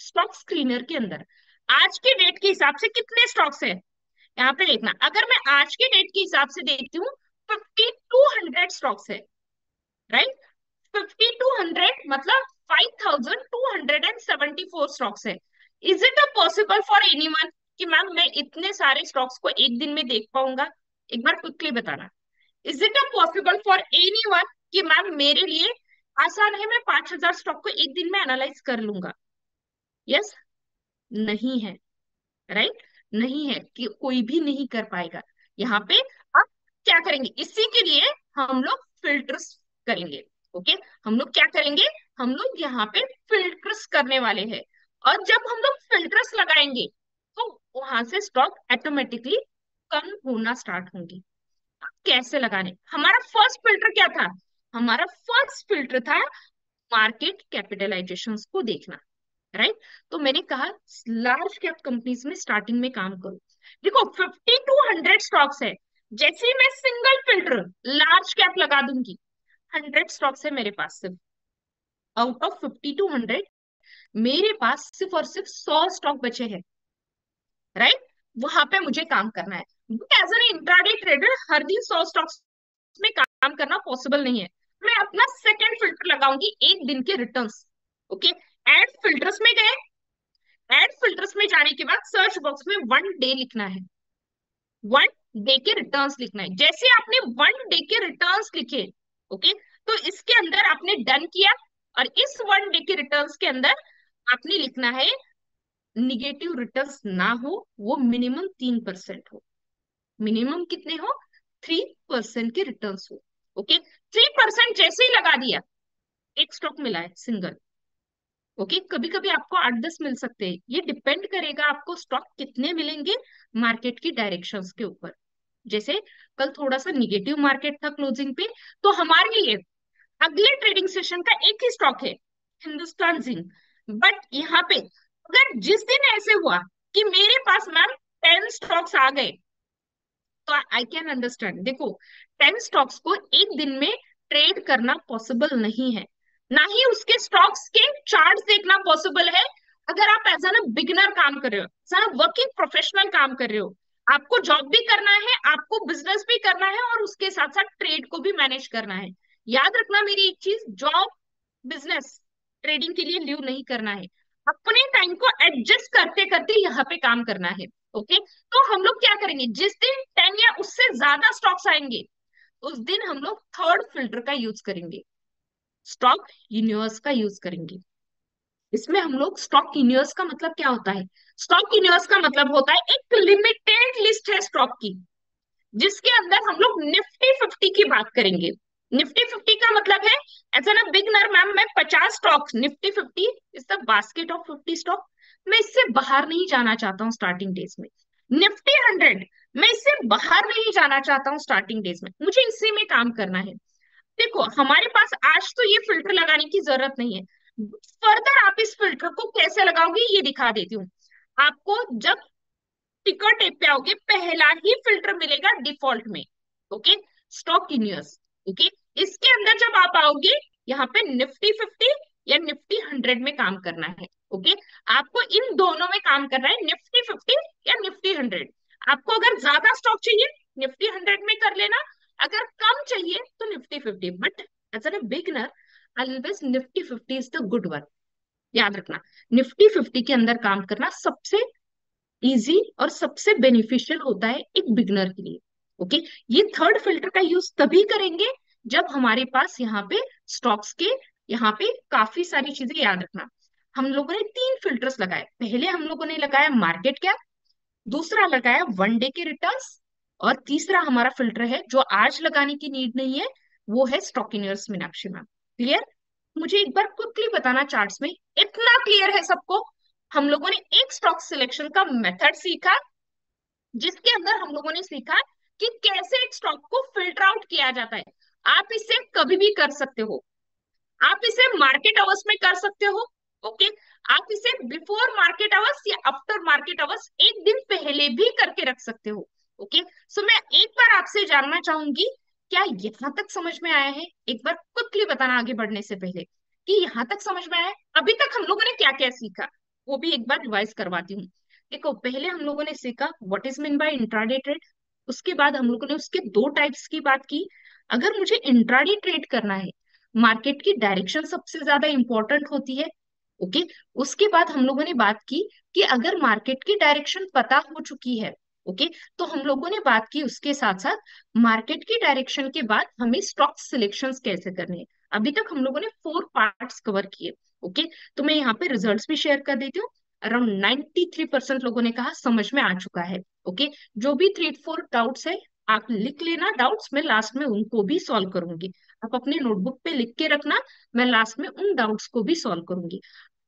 स्टॉक स्क्रीनर के अंदर आज के डेट के हिसाब से कितने स्टॉक्स है यहाँ पे देखना। अगर मैं आज के डेट के हिसाब से देखती हूँ, 5200 स्टॉक्स है, राइट। 5200 मतलब 5274 स्टॉक्स है। Is it a possible for anyone कि मैम मैं इतने सारे स्टॉक्स को एक दिन में देख पाऊंगा? एक बार क्विकली बताना, is it a possible for anyone कि मैम मेरे लिए आसान है, मैं 5000 स्टॉक को एक दिन में एनालाइज कर लूंगा? यस, नहीं है, राइट, नहीं है कि कोई भी नहीं कर पाएगा। यहाँ पे अब क्या करेंगे, इसी के लिए हम लोग फिल्टर्स करेंगे। ओके, हम लोग क्या करेंगे, हम लोग यहाँ पे फिल्टर्स करने वाले हैं। और जब हम लोग फिल्टर्स लगाएंगे तो वहां से स्टॉक ऑटोमेटिकली कम होना स्टार्ट होंगे। कैसे लगाने, हमारा फर्स्ट फिल्टर क्या था, हमारा फर्स्ट फिल्टर था मार्केट कैपिटलाइजेशन को देखना, राइट। तो मैंने कहा लार्ज कैप कंपनीज में स्टार्टिंग में काम करो। देखो 5200 स्टॉक्स है, जैसे ही मैं सिंगल फिल्टर लार्ज कैप लगा दूंगी, 100 स्टॉक्स है मेरे पास, सिर्फ आउट ऑफ 5200 मेरे पास सिर्फ और सिर्फ 100 स्टॉक बचे हैं, राइट। वहां पे मुझे काम करना है। एज एन इंट्राडे ट्रेडर हर दिन 100 स्टॉक्स में काम करना पॉसिबल नहीं है। मैं अपना सेकंड फिल्टर लगाऊंगी एक दिन के रिटर्न्स। ओके, एड फिल्टर्स में गए, एड फिल्टर्स में जाने के बाद सर्च बॉक्स में वन डे लिखना है, वन डे के रिटर्न्स लिखना है। जैसे आपने वन डे के रिटर्न्स लिखे, ओके, तो इसके अंदर आपने डन किया, और इस वन डे के रिटर्न्स के अंदर आपने लिखना है निगेटिव रिटर्न्स ना हो, वो मिनिमम 3% हो। मिनिमम कितने हो, 3% के रिटर्न्स हो। ओके, 3% जैसे ही लगा दिया, एक स्टॉक मिला है सिंगल। ओके, कभी कभी आपको 8-10 मिल सकते हैं, ये डिपेंड करेगा आपको स्टॉक कितने मिलेंगे मार्केट की डायरेक्शंस के ऊपर। जैसे कल थोड़ा सा निगेटिव मार्केट था क्लोजिंग पे, तो हमारे लिए अगले ट्रेडिंग सेशन का एक ही स्टॉक है, हिंदुस्तान जिंक। बट यहाँ पे अगर जिस दिन ऐसे हुआ कि मेरे पास मैम 10 स्टॉक्स आ गए, तो आई कैन अंडरस्टैंड। देखो, 10 स्टॉक्स को एक दिन में ट्रेड करना पॉसिबल नहीं है, ना ही उसके स्टॉक्स के चार्ट्स देखना पॉसिबल है। अगर आप एज एन बिगिनर काम कर रहे हो, एज एन वर्किंग प्रोफेशनल काम कर रहे हो, आपको जॉब भी करना है, आपको बिजनेस भी करना है, और उसके साथ साथ ट्रेड को भी मैनेज करना है। याद रखना मेरी एक चीज, जॉब बिजनेस ट्रेडिंग के लिए लीव नहीं करना है, अपने टाइम को एडजस्ट करते करते यहाँ पे काम करना है। ओके, तो हम लोग क्या करेंगे, जिस दिन 10 या उससे ज्यादा स्टॉक्स आएंगे उस दिन हम लोग थर्ड फिल्टर का यूज करेंगे, स्टॉक यूनिवर्स का यूज करेंगे। इसमें हम लोग, स्टॉक यूनिवर्स का मतलब क्या होता है, स्टॉक यूनिवर्स का मतलब होता है एक लिमिटेड लिस्ट है स्टॉक की, जिसके अंदर हम लोग निफ्टी 50 की बात करेंगे। निफ्टी 50 का मतलब है, एज एन बिगनर मैम, मैं 50 stock, Nifty 50 is the basket of 50 stock, मैं इससे बाहर नहीं जाना चाहता हूँ स्टार्टिंग डेज में। निफ्टी 100, मैं इससे बाहर नहीं जाना चाहता हूँ स्टार्टिंग डेज में, मुझे इसी में काम करना है। देखो, हमारे पास आज तो ये फिल्टर लगाने की जरूरत नहीं है, फर्दर आप इस फिल्टर को कैसे लगाओगे ये दिखा देती हूँ आपको। जब टिकर टेप पे आओगे, पहला ही फिल्टर मिलेगा डिफॉल्ट में, ओके, स्टॉक यूनिवर्स। ओके, इसके अंदर जब आप आओगे, यहाँ पे निफ्टी 50 या निफ्टी 100 में काम करना है। ओके, आपको इन दोनों में काम करना है, निफ्टी 50 या निफ्टी 100। आपको अगर ज्यादा स्टॉक चाहिए, निफ्टी 100 में कर लेना, अगर कम चाहिए तो Nifty 50। But as a beginner, always Nifty 50 is the good one. याद रखना, निफ्टी 50 के अंदर काम करना सबसे इजी और सबसे बेनिफिशियल होता है एक बिगनर के लिए। ओके, ये थर्ड फिल्टर का यूज तभी करेंगे जब हमारे पास यहाँ पे स्टॉक्स के, यहाँ पे काफी सारी चीजें, याद रखना, हम लोगों ने 3 फिल्टर्स लगाए। पहले हम लोगों ने लगाया मार्केट कैप, दूसरा लगाया वन डे के रिटर्न्स, और तीसरा हमारा फिल्टर है जो आज लगाने की नीड नहीं है, वो है stock universe. Meenakshi ma'am, clear? मुझे एक बार क्विकली बताना चार्ट्स में, इतना क्लियर है सबको? हम लोगों ने एक स्टॉक सिलेक्शन का मेथड सीखा, जिसके अंदर हम लोगों ने सीखा कि कैसे एक स्टॉक को फिल्टर आउट किया जाता है। आप इसे कभी भी कर सकते हो, आप इसे मार्केट आवर्स में कर सकते हो। ओके, आप इसे बिफोर मार्केट आवर्स या आफ्टर मार्केट आवर्स, एक दिन पहले भी करके रख सकते हो। ओके, सो मैं एक बार आपसे जानना चाहूंगी, क्या यहाँ तक समझ में आया है? एक बार क्विकली बताना आगे बढ़ने से पहले कि यहाँ तक समझ में आया है? अभी तक हम लोगों ने क्या क्या सीखा, वो भी एक बार रिवाइज करवाती हूँ। देखो, पहले हम लोगों ने सीखा what is mean by intraday trade. उसके बाद हम लोगों ने उसके 2 टाइप्स की बात की। अगर मुझे इंट्राडे ट्रेड करना है, मार्केट की डायरेक्शन सबसे ज्यादा इंपॉर्टेंट होती है। ओके, उसके बाद हम लोगों ने बात की कि अगर मार्केट की डायरेक्शन पता हो चुकी है, ओके, तो हम लोगों ने बात की उसके साथ साथ मार्केट की डायरेक्शन के बाद हमें स्टॉक सिलेक्शंस कैसे करने हैं। अभी तक हम लोगों ने 4 पार्ट्स कवर किए। ओके, तो मैं यहाँ पे रिजल्ट्स भी शेयर कर देती हूँ। अराउंड 93% लोगों ने कहा समझ में आ चुका है। ओके, जो भी 3-4 डाउट्स है, आप लिख लेना डाउट्स, मैं लास्ट में उनको भी सॉल्व करूंगी। आप अपने नोटबुक पे लिख के रखना, मैं लास्ट में उन डाउट्स को भी सॉल्व करूंगी।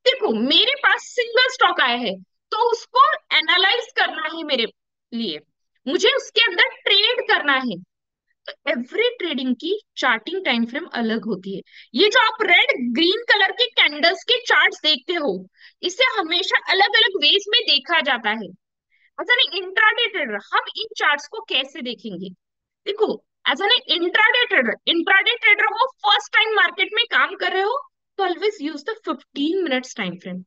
देखो, मेरे पास सिंगल स्टॉक आया है, तो उसको एनालाइज करना है मेरे लिए, मुझे उसके अंदर ट्रेड करना है। तो एवरी ट्रेडिंग की चार्टिंग टाइम फ्रेम अलग होती है। ये जो आप रेड ग्रीन कलर के कैंडल्स के चार्ट्स देखते हो, इसे हमेशा अलग अलग वेज में देखा जाता है। एज एन इंट्राडे ट्रेडर हम इन चार्ट्स को कैसे देखेंगे? देखो, एज एन इंट्राडे ट्रेडर हो, फर्स्ट टाइम मार्केट में काम कर रहे हो, तो always use the 15 minutes time frame.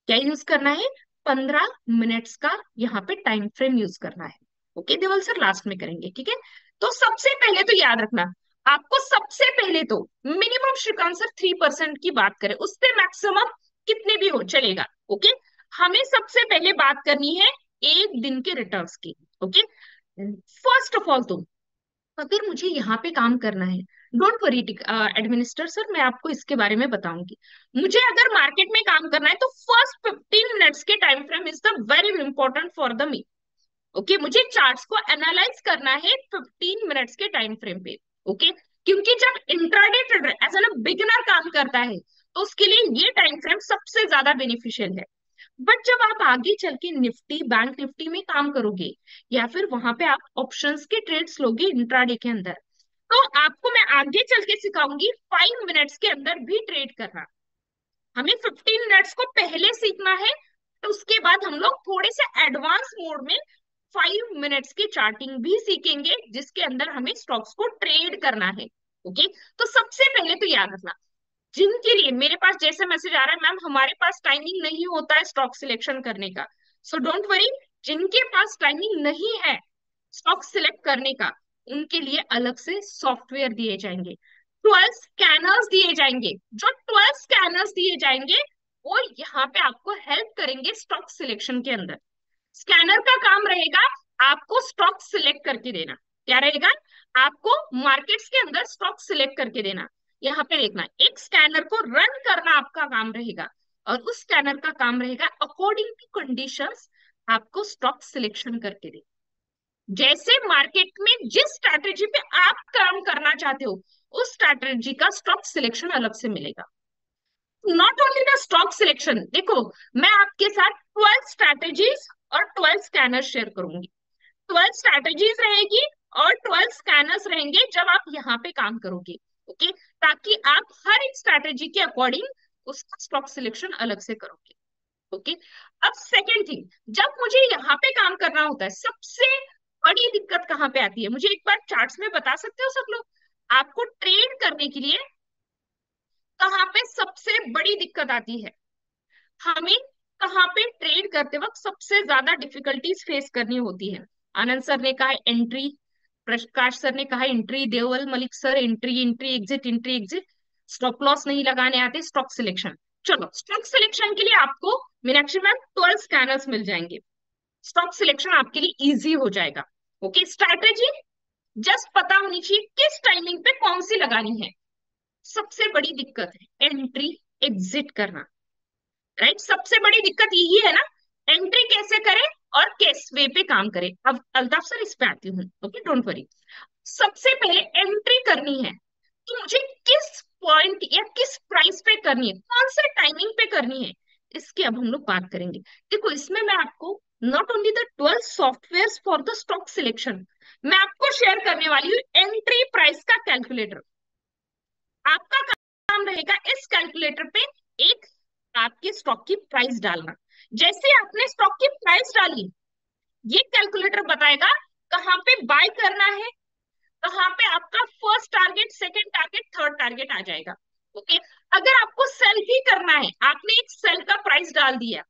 क्या यूज करना है? 15 मिनट्स का यहाँ पे टाइम फ्रेम यूज करना है। ओके देवल सर, लास्ट में करेंगे, ठीक है? तो सबसे पहले तो याद रखना, आपको सबसे पहले तो मिनिमम श्रीकांत सर 3% की बात करें, उससे मैक्सिमम कितने भी हो चलेगा। ओके, हमें सबसे पहले बात करनी है एक दिन के रिटर्न्स की। ओके, फर्स्ट ऑफ ऑल तो अगर मुझे यहाँ पे काम करना है, डोंट वरी एडमिनिस्टर सर, मैं आपको इसके बारे में बताऊंगी। मुझे अगर मार्केट में काम करना है तो फर्स्ट 15 मिनट्स के time frame is the very important for the me. Okay, मुझे चार्ट्स को एनालाइज करना है 15 मिनट्स के टाइम फ्रेम पे। ओके, क्योंकि जब intraday trader as an beginner काम करता है, तो उसके लिए ये टाइम फ्रेम सबसे ज्यादा बेनिफिशियल है। बट जब आप आगे चल के निफ्टी, बैंक निफ्टी में काम करोगे, या फिर वहां पे आप ऑप्शंस के ट्रेड्स लोगे इंट्राडे के अंदर, तो आपको मैं आगे चल के सिखाऊंगी 5 मिनट्स के अंदर भी ट्रेड करना। हमें 15 मिनट्स को पहले सीखना है, तो उसके बाद हम लोग थोड़े से एडवांस मोड में 5 मिनट्स की चार्टिंग भी सीखेंगे, जिसके अंदर हमें स्टॉक्स को ट्रेड करना है। ओके, तो सबसे पहले तो याद रखना, जिनके लिए मेरे पास जैसे मैसेज आ रहा है, मैम हमारे पास टाइमिंग नहीं होता है स्टॉक सिलेक्शन करने का, सो डोंट वरी, जिनके पास टाइमिंग नहीं है स्टॉक सिलेक्ट करने का, उनके लिए अलग से सॉफ्टवेयर दिए जाएंगे, 12 स्कैनर्स दिए जाएंगे। जो 12 स्कैनर्स दिए जाएंगे वो यहाँ पे आपको हेल्प करेंगे स्टॉक सिलेक्शन के अंदर। स्कैनर का काम रहेगा आपको स्टॉक सिलेक्ट करके देना। क्या रहेगा? आपको मार्केट्स के अंदर स्टॉक सिलेक्ट करके देना। यहाँ पे देखना, एक स्कैनर को रन करना आपका काम रहेगा, और उस स्कैनर का काम रहेगा अकॉर्डिंग टू कंडीशंस आपको स्टॉक सिलेक्शन करके दे। जैसे मार्केट में जिस स्ट्रैटेजी पे आप काम करना चाहते हो, उस स्ट्रैटेजी का स्टॉक सिलेक्शन अलग से मिलेगा। Not only the stock selection, देखो मैं आपके साथ 12 स्ट्रैटेजीज और 12 स्कैनर शेयर करूंगी। 12 स्ट्रैटेजीज रहेगी और 12 स्कैनर्स रहेंगे जब आप यहाँ पे काम करोगे। ओके, ताकि आप हर एक स्ट्रैटेजी के अकॉर्डिंग उसका स्टॉक सिलेक्शन अलग से करोगे। ओके, अब सेकेंड थिंग, जब मुझे यहाँ पे काम करना होता है, सबसे बड़ी दिक्कत कहाँ पे आती है, मुझे एक बार चार्ट्स में बता सकते हो सब लोग? आपको ट्रेड करने के लिए कहाँ पे सबसे बड़ी दिक्कत आती है? हमें कहाँ पे ट्रेड करते वक्त सबसे ज्यादा डिफिकल्टीज फेस करनी होती है? आनंद सर ने कहा एंट्री, प्रकाश सर ने कहा entry, Deval Malik sir entry entry exit entry exit, stop loss नहीं लगाने आते, स्टॉक सिलेक्शन। चलो, स्टॉक सिलेक्शन के लिए आपको मीनाक्षी मैम 12 स्कैनर्स मिल जाएंगे, स्टॉक सिलेक्शन आपके लिए इजी हो जाएगा। ओके, स्ट्रैटेजी जस्ट पता होनी चाहिए किस टाइमिंग पे कौन सी लगानी है। सबसे बड़ी दिक्कत है एंट्री एग्जिट करना, राइट? सबसे बड़ी दिक्कत यही है ना, एंट्री कैसे करें और किस वे पे काम करें। अब अल्ताफ सर इस पे आती हूँ, ओके डोंट वरी। सबसे पहले एंट्री करनी है तो मुझे किस पॉइंट या किस प्राइस पे करनी है, कौन से टाइमिंग पे करनी है, इसकी अब हम लोग बात करेंगे। देखो, इसमें मैं आपको not only the 12 software for the stock selection, मैं आपको शेयर करने वाली हूँ एंट्री प्राइस का कैलकुलेटर। आपका काम रहेगा इस कैलकुलेटर पे एक आपके स्टॉक की प्राइस डालना। जैसे आपने स्टॉक की प्राइस डाली, ये कैलकुलेटर बताएगा कहाँ पे बाय करना है, कहाँ पे आपका first target, second target, third target आ जाएगा। ओके, अगर आपको सेल ही करना है, आपने एक सेल का प्राइस डाल दिया,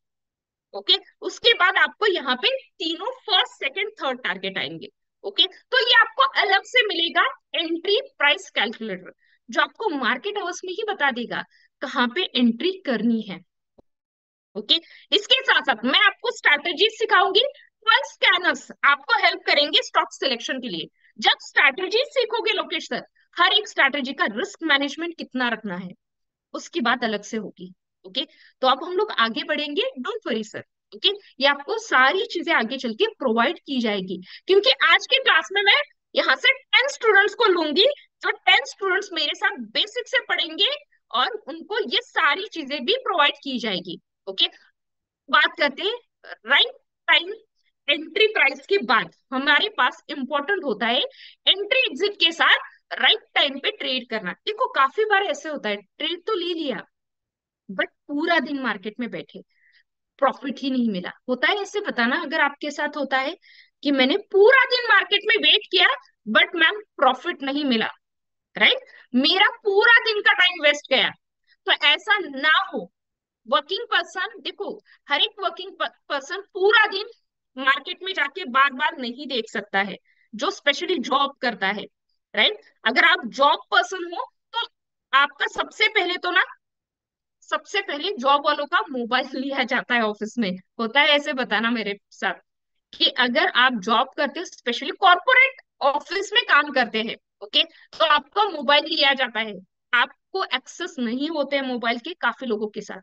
ओके, उसके बाद आपको यहाँ पे तीनों फर्स्ट सेकंड थर्ड टारगेट आएंगे। ओके, तो ये आपको अलग से मिलेगा एंट्री प्राइस कैलकुलेटर, जो आपको मार्केट आवर्स में ही बता देगा कहाँ पे एंट्री करनी है। ओके, इसके साथ साथ मैं आपको स्ट्रैटेजी सिखाऊंगी, 12 स्कैनर्स आपको हेल्प करेंगे स्टॉक सिलेक्शन के लिए। जब स्ट्रैटेजी सीखोगे लोकेश सर, हर एक स्ट्रैटेजी का रिस्क मैनेजमेंट कितना रखना है उसकी बात अलग से होगी। ओके, तो अब हम लोग आगे बढ़ेंगे, डोंट वरी सर। ओके, ये आपको सारी चीजें आगे चल के प्रोवाइड की जाएगी, क्योंकि आज की क्लास में मैं यहाँ से 10 स्टूडेंट्स को लूंगी, जो 10 स्टूडेंट्स मेरे साथ बेसिक से पढ़ेंगे, और उनको ये सारी चीजें भी प्रोवाइड की जाएगी। ओके, बात करते हैं राइट टाइम एंट्री प्राइस के बाद, हमारे पास इंपॉर्टेंट होता है एंट्री एग्जिट के साथ राइट टाइम पे ट्रेड करना। देखो, काफी बार ऐसे होता है, ट्रेड तो ले लिया बट पूरा दिन मार्केट में बैठे, प्रॉफिट ही नहीं मिला। होता है ऐसे? बताना अगर आपके साथ होता है कि मैंने पूरा दिन मार्केट में वेट किया बट मैम प्रॉफिट नहीं मिला, राइट, मेरा पूरा दिन का टाइम वेस्ट गया। तो ऐसा ना हो। वर्किंग पर्सन, देखो, हर एक वर्किंग पर्सन पूरा दिन मार्केट में जाके बार बार नहीं देख सकता है, जो स्पेशली जॉब करता है, राइट। अगर आप जॉब पर्सन हो तो आपका सबसे पहले तो ना, सबसे पहले जॉब वालों का मोबाइल लिया जाता है ऑफिस में। होता है ऐसे? बताना मेरे साथ कि अगर आप जॉब करते हो, स्पेशली कॉर्पोरेट ऑफिस में काम करते हैं, ओके, तो आपका मोबाइल लिया जाता है, आपको एक्सेस नहीं होते हैं मोबाइल के काफी लोगों के साथ।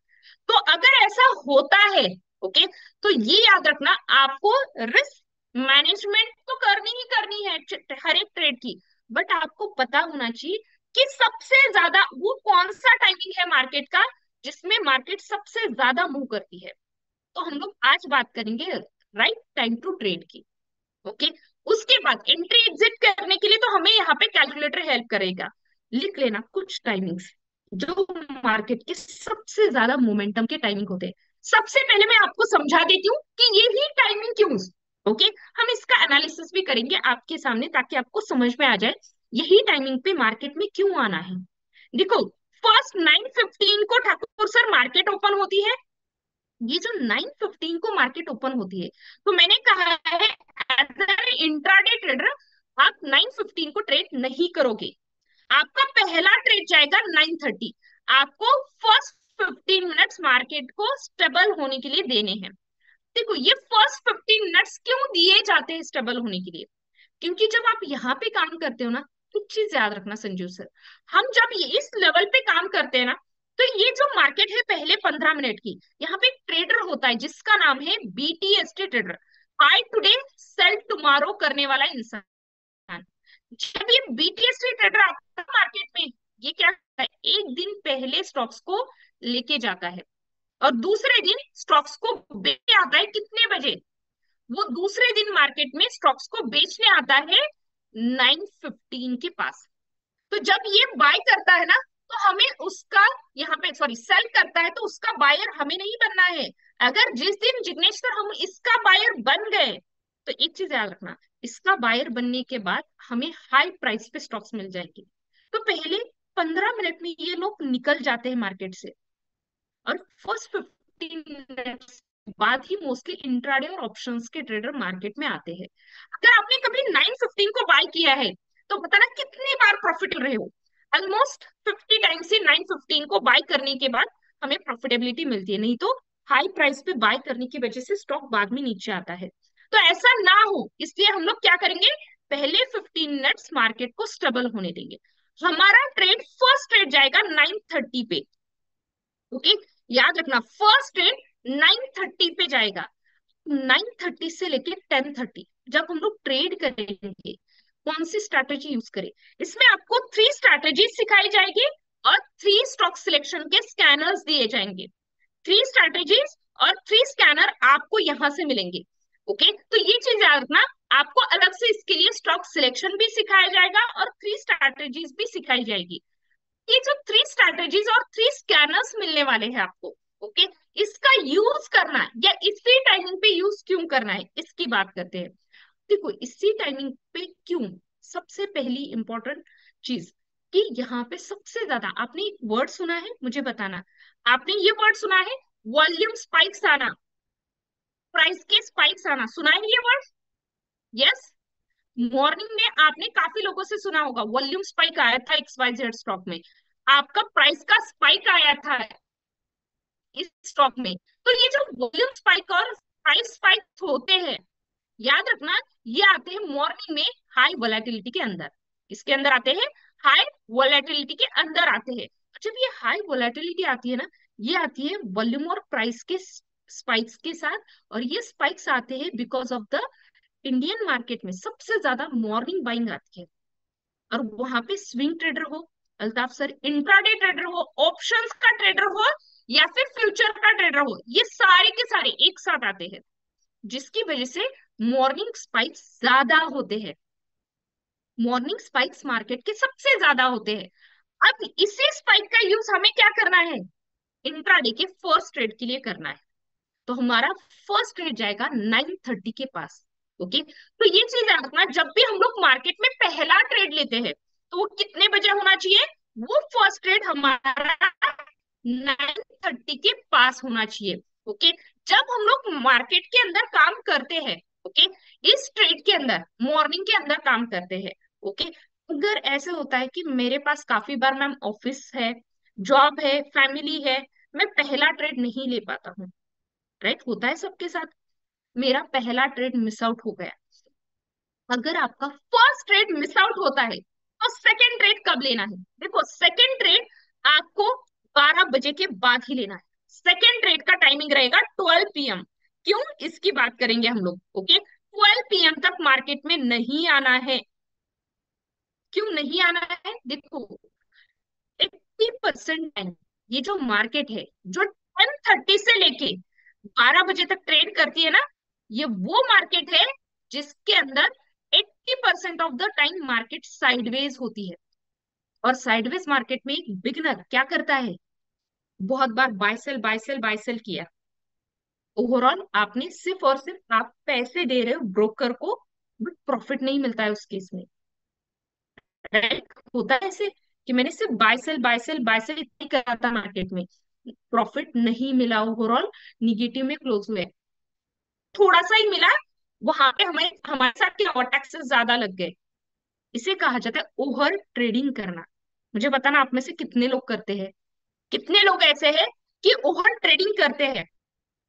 तो अगर ऐसा होता है, ओके, तो ये याद रखना, आपको रिस्क मैनेजमेंट तो करनी ही करनी है हर एक ट्रेड की, बट आपको पता होना चाहिए कि सबसे ज्यादा वो कौन सा टाइमिंग है मार्केट का जिसमें मार्केट सबसे ज्यादा मूव करती है। तो हम लोग आज बात करेंगे राइट टाइम टू ट्रेड की। ओके, उसके बाद एंट्री एग्जिट करने के लिए तो हमें यहाँ पे कैलकुलेटर हेल्प करेगा। लिख लेना कुछ टाइमिंग्स जो मार्केट के सबसे ज्यादा मोमेंटम के टाइमिंग होते हैं। सबसे पहले मैं आपको समझा देती हूँ कि ये ही टाइमिंग क्यों, ओके, हम इसका एनालिसिस भी करेंगे आपके सामने ताकि आपको समझ में आ जाए यही टाइमिंग पे मार्केट में क्यों आना है। देखो, फर्स्ट 9:15 को ठाकुर सर मार्केट ओपन होती है। ये जो 9:15 को मार्केट ओपन होती है, तो मैंने कहा है एज एन इंट्राडे ट्रेडर आप 9:15 को ट्रेड नहीं करोगे। आपका पहला ट्रेड जाएगा 9:30। आपको फर्स्ट 15 मिनट्स मार्केट को स्टेबल होने के लिए देने हैं। देखो, ये फर्स्ट 15 मिनट्स क्यों दिए जाते हैं स्टेबल होने के लिए? क्योंकि जब आप यहाँ पे काम करते हो ना, एक चीज याद रखना संजू सर, हम जब ये इस लेवल पे काम करते हैं ना, तो ये जो मार्केट है पहले 15 मिनट की, यहाँ पे एक ट्रेडर होता है जिसका नाम है BTST trader, buy today sell tomorrow करने वाला इंसान। जब ये बीटीएसटी ट्रेडर आता है मार्केट में, ये क्या करता है, एक दिन पहले स्टॉक्स को लेके जाता है और दूसरे दिन स्टॉक्स को बेचने आता है। कितने बजे? वो दूसरे दिन मार्केट में स्टॉक्स को बेचने आता है 9:15 के पास। तो जब ये बाय करता है ना, तो हमें उसका, यहाँ पे सॉरी सेल करता है, तो उसका बायर हमें नहीं बनना है। अगर जिस दिन जिग्नेश सर हम इसका बायर बन गए, तो एक चीज याद रखना, इसका बायर बनने के बाद हमें हाई प्राइस पे स्टॉक्स मिल जाएंगे। तो पहले 15 मिनट में ये लोग निकल जाते हैं मार्केट से, और फर्स्ट 15 मिनट्स बाद ही मोस्टली इंट्राडे और ऑप्शंस के ट्रेडर मार्केट में आते हैं। अगर आपने कभी 9:15 को बाय किया है, तो बताना कितनी बार प्रॉफिट रहे हो। ऑलमोस्ट 50 टाइम्स ही 9:15 को बाय करने के बाद हमें प्रॉफिटेबिलिटी मिलती है, नहीं तो हाई प्राइस पे बाय करने की वजह से स्टॉक बाद में नीचे आता है। तो ऐसा ना हो, इसलिए हम लोग क्या करेंगे, पहले 15 मिनट्स मार्केट को स्टेबल होने देंगे। हमारा ट्रेड, फर्स्ट ट्रेड जाएगा 9:30 पे। ओके, याद रखना फर्स्ट ट्रेड 9:30 पे जाएगा। 9:30 से लेके 10:30 जब हम लोग ट्रेड करेंगे, कौन सी स्ट्रैटेजी यूज करें? इसमें आपको 3 स्ट्रैटेजी सिखाई जाएगी और 3 स्टॉक सिलेक्शन के स्कैनर्स दिए जाएंगे। 3 स्ट्रैटेजीज और 3 स्कैनर आपको यहां से मिलेंगे। ओके, तो ये चीज याद रखना, आपको अलग से इसके लिए स्टॉक सिलेक्शन भी सिखाया जाएगा और 3 स्ट्रैटेजीज भी सिखाई जाएगी। ये जो 3 स्ट्रैटेजीज और 3 स्कैनर्स मिलने वाले हैं आपको, ओके, इसका यूज करना है या इसी टाइमिंग पे यूज क्यों करना है, इसकी बात करते हैं। देखो, इसी टाइमिंग पे क्यों, सबसे पहली इंपॉर्टेंट चीज कि यहाँ पे सबसे ज्यादा आपने एक वर्ड सुना है, मुझे बताना, आपने ये वर्ड सुना है, वॉल्यूम स्पाइक्स आना, प्राइस के स्पाइक्स आना, सुना है ये वर्ड? यस। मॉर्निंग में आपने काफी लोगों से सुना होगा वॉल्यूम स्पाइक आया था XYZ स्टॉक में, आपका प्राइस का स्पाइक आया था इस स्टॉक में। तो ये जो वॉल्यूम स्पाइक और प्राइस स्पाइक होते हैं, याद रखना, ये आते हैं मॉर्निंग में हाई वोलेटिलिटी के अंदर। इसके अंदर आते हैं, हाई वोलेटिलिटी के अंदर आते हैं। जब ये हाई वोलेटिलिटी आती है ना, ये आती है वॉल्यूम और प्राइस के स्पाइक्स के साथ, और ये स्पाइक्स आते हैं because of the Indian market में सबसे ज्यादा मॉर्निंग बाइंग आती है। और वहां पे स्विंग ट्रेडर हो, अल्ताफ सर इंट्राडे ट्रेडर हो, ऑप्शंस का ट्रेडर हो, या फिर फ्यूचर का ट्रेडर हो, ये सारे के सारे एक साथ आते हैं, जिसकी वजह से मॉर्निंग स्पाइक्स ज्यादा होते हैं। मॉर्निंग स्पाइक्स मार्केट के सबसे ज्यादा होते हैं। अब इसी स्पाइक का यूज हमें क्या करना है, इंट्राडे के फर्स्ट ट्रेड के लिए करना है। तो हमारा फर्स्ट ट्रेड जाएगा 9:30 के पास। ओके, तो ये चीज याद रखना, जब भी हम लोग मार्केट में पहला ट्रेड लेते हैं, तो वो कितने बजे होना चाहिए, वो फर्स्ट ट्रेड हमारा 9:30 के पास होना चाहिए। ओके, जब हम लोग मार्केट के अंदर काम करते हैं, ओके, इस ट्रेड के अंदर मॉर्निंग के अंदर काम करते हैं, ओके, अगर ऐसे होता है कि मेरे पास काफी बार मैम ऑफिस है, जॉब है, फैमिली है, मैं पहला ट्रेड नहीं ले पाता हूँ, राइट, होता है सबके साथ, मेरा पहला ट्रेड मिस आउट हो गया। अगर आपका फर्स्ट ट्रेड मिस आउट होता है, तो सेकंड ट्रेड कब लेना है? देखो, सेकंड ट्रेड आपको 12 बजे के बाद ही लेना है। सेकंड ट्रेड का टाइमिंग रहेगा 12 PM। क्यों, इसकी बात करेंगे हम लोग। ओके, 12 PM तक मार्केट में नहीं आना है। क्यों नहीं आना है? देखो, 80% टाइम ये जो मार्केट है, जो 10:30 से लेके 12 बजे तक ट्रेड करती है ना, ये वो मार्केट है जिसके अंदर 80% of the time market sideways होती है। और साइडवेज मार्केट में एक बिगनर क्या करता है, बहुत बार buy sell buy sell buy sell किया, ओवरऑल आपने सिर्फ और सिर्फ आप पैसे दे रहे हो ब्रोकर को, बट प्रॉफिट नहीं मिलता है उस केस में। राइट, होता है ऐसे कि मैंने सिर्फ बाय सेल इतनी करा था मार्केट में, प्रॉफिट नहीं मिला, ओवरऑल निगेटिव में क्लोज हुए, थोड़ा सा ही मिला। वहां पे हमें हमारे साथ क्या हुआ, टैक्सेस ज्यादा लग गए। इसे कहा जाता है ओवर ट्रेडिंग करना। मुझे बताना आप में से कितने लोग करते हैं, कितने लोग ऐसे हैं कि ओवर ट्रेडिंग करते हैं।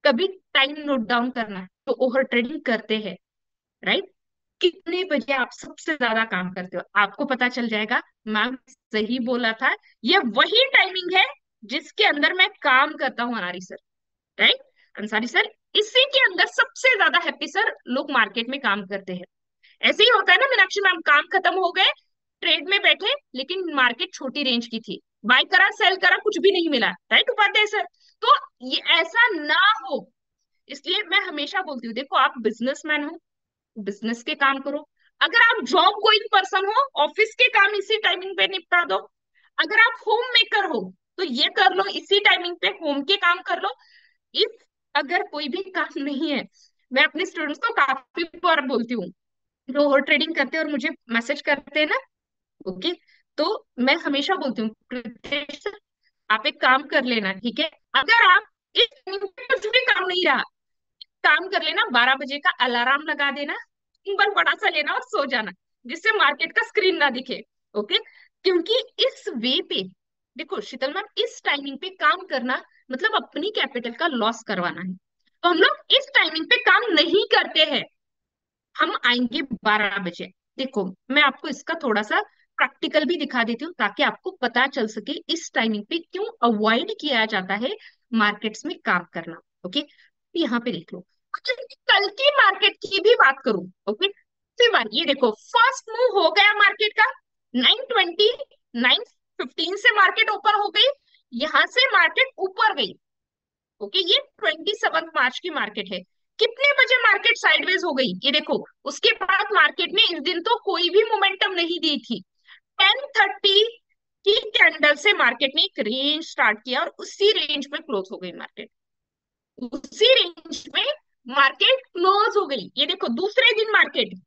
कभी टाइम नोट डाउन करना है, तो ओवर ट्रेडिंग करते हैं। राइट, कितने बजे आप सबसे ज्यादा काम करते हो, आपको पता चल जाएगा। मैम सही बोला था, ये वही टाइमिंग है जिसके अंदर मैं काम करता हूँ अनारी सर। राइट, अंसारी सर, इसी के अंदर सबसे ज्यादा हैप्पी सर लोग मार्केट में काम करते हैं। ऐसे ही होता है ना मीनाक्षी मैम, काम खत्म हो गए, ट्रेड में बैठे, लेकिन मार्केट छोटी रेंज की थी, बाय करा सेल करा कुछ भी नहीं मिला। राइट उपाध्याय सर, तो ये ऐसा ना हो, इसलिए मैं हमेशा बोलती हूँ, देखो आप बिजनेसमैन हो, बिजनेस के काम करो। अगर आप जॉब गोइंग पर्सन हो, ऑफिस के काम इसी टाइमिंग पे निपटा दो। अगर आप होम मेकर हो, तो ये कर लो, इसी टाइमिंग पे होम के काम कर लो। इफ अगर कोई भी काम नहीं है, मैं अपने स्टूडेंट्स को काफी बार बोलती हूँ जो ओवर ट्रेडिंग करते हैं और मुझे मैसेज करते हैं ना, ओके, तो मैं हमेशा बोलती हूँ "प्रितेश सर, आप एक काम कर लेना, ठीक है, अगर आप इस टाइमिंग पे कुछ भी काम नहीं रहा, काम कर लेना, 12 बजे का अलार्म लगा देना, एक बार बड़ा सा लेना और सो जाना, जिससे मार्केट का स्क्रीन ना दिखे। ओके, क्योंकि इस वे पे, देखो शीतल मैम, इस टाइमिंग पे काम करना मतलब अपनी कैपिटल का लॉस करवाना है। तो हम लोग इस टाइमिंग पे काम नहीं करते हैं, हम आएंगे 12 बजे। देखो मैं आपको इसका थोड़ा सा प्रैक्टिकल भी दिखा देती हूँ, ताकि आपको पता चल सके इस टाइमिंग पे क्यों अवॉइड किया जाता है मार्केट्स में काम करना। ओके, यहाँ पे देख लो, अच्छा, कल की मार्केट की भी बात करूं, ओके, फिर बार ये देखो, फर्स्ट मूव हो गया मार्केट का 9:20, 9:15 से मार्केट ऊपर हो गई, यहां से मार्केट ऊपर गई। ओके, ये 27 मार्च की मार्केट है। कितने बजे मार्केट साइडवेज हो गई, ये देखो, उसके बाद मार्केट ने इस दिन तो कोई भी मोमेंटम नहीं दी थी। 10:30 की कैंडल से मार्केट ने एक रेंज स्टार्ट किया और उसी रेंज में क्लोज हो गई मार्केट, उसी रेंज में मार्केट क्लोज हो गई। ये देखो दूसरे दिन मार्केट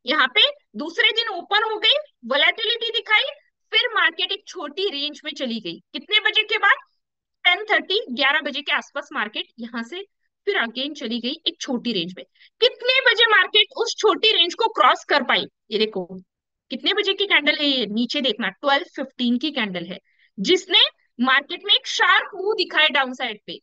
यहाँ पे दूसरे दिन ओपन हो गई, वोलेटिलिटी दिखाई, फिर मार्केट एक छोटी रेंज में चली गई। कितने बजे के बाद, 10:30, 11 बजे के आसपास मार्केट यहाँ से फिर अगेन चली गई एक छोटी रेंज में। कितने बजे मार्केट उस छोटी रेंज को क्रॉस कर पाई, ये देखो, कितने बजे की कैंडल है ये, नीचे देखना, 12:15 की कैंडल है, जिसने मार्केट में एक शार्प मूव दिखाया डाउन साइड पे।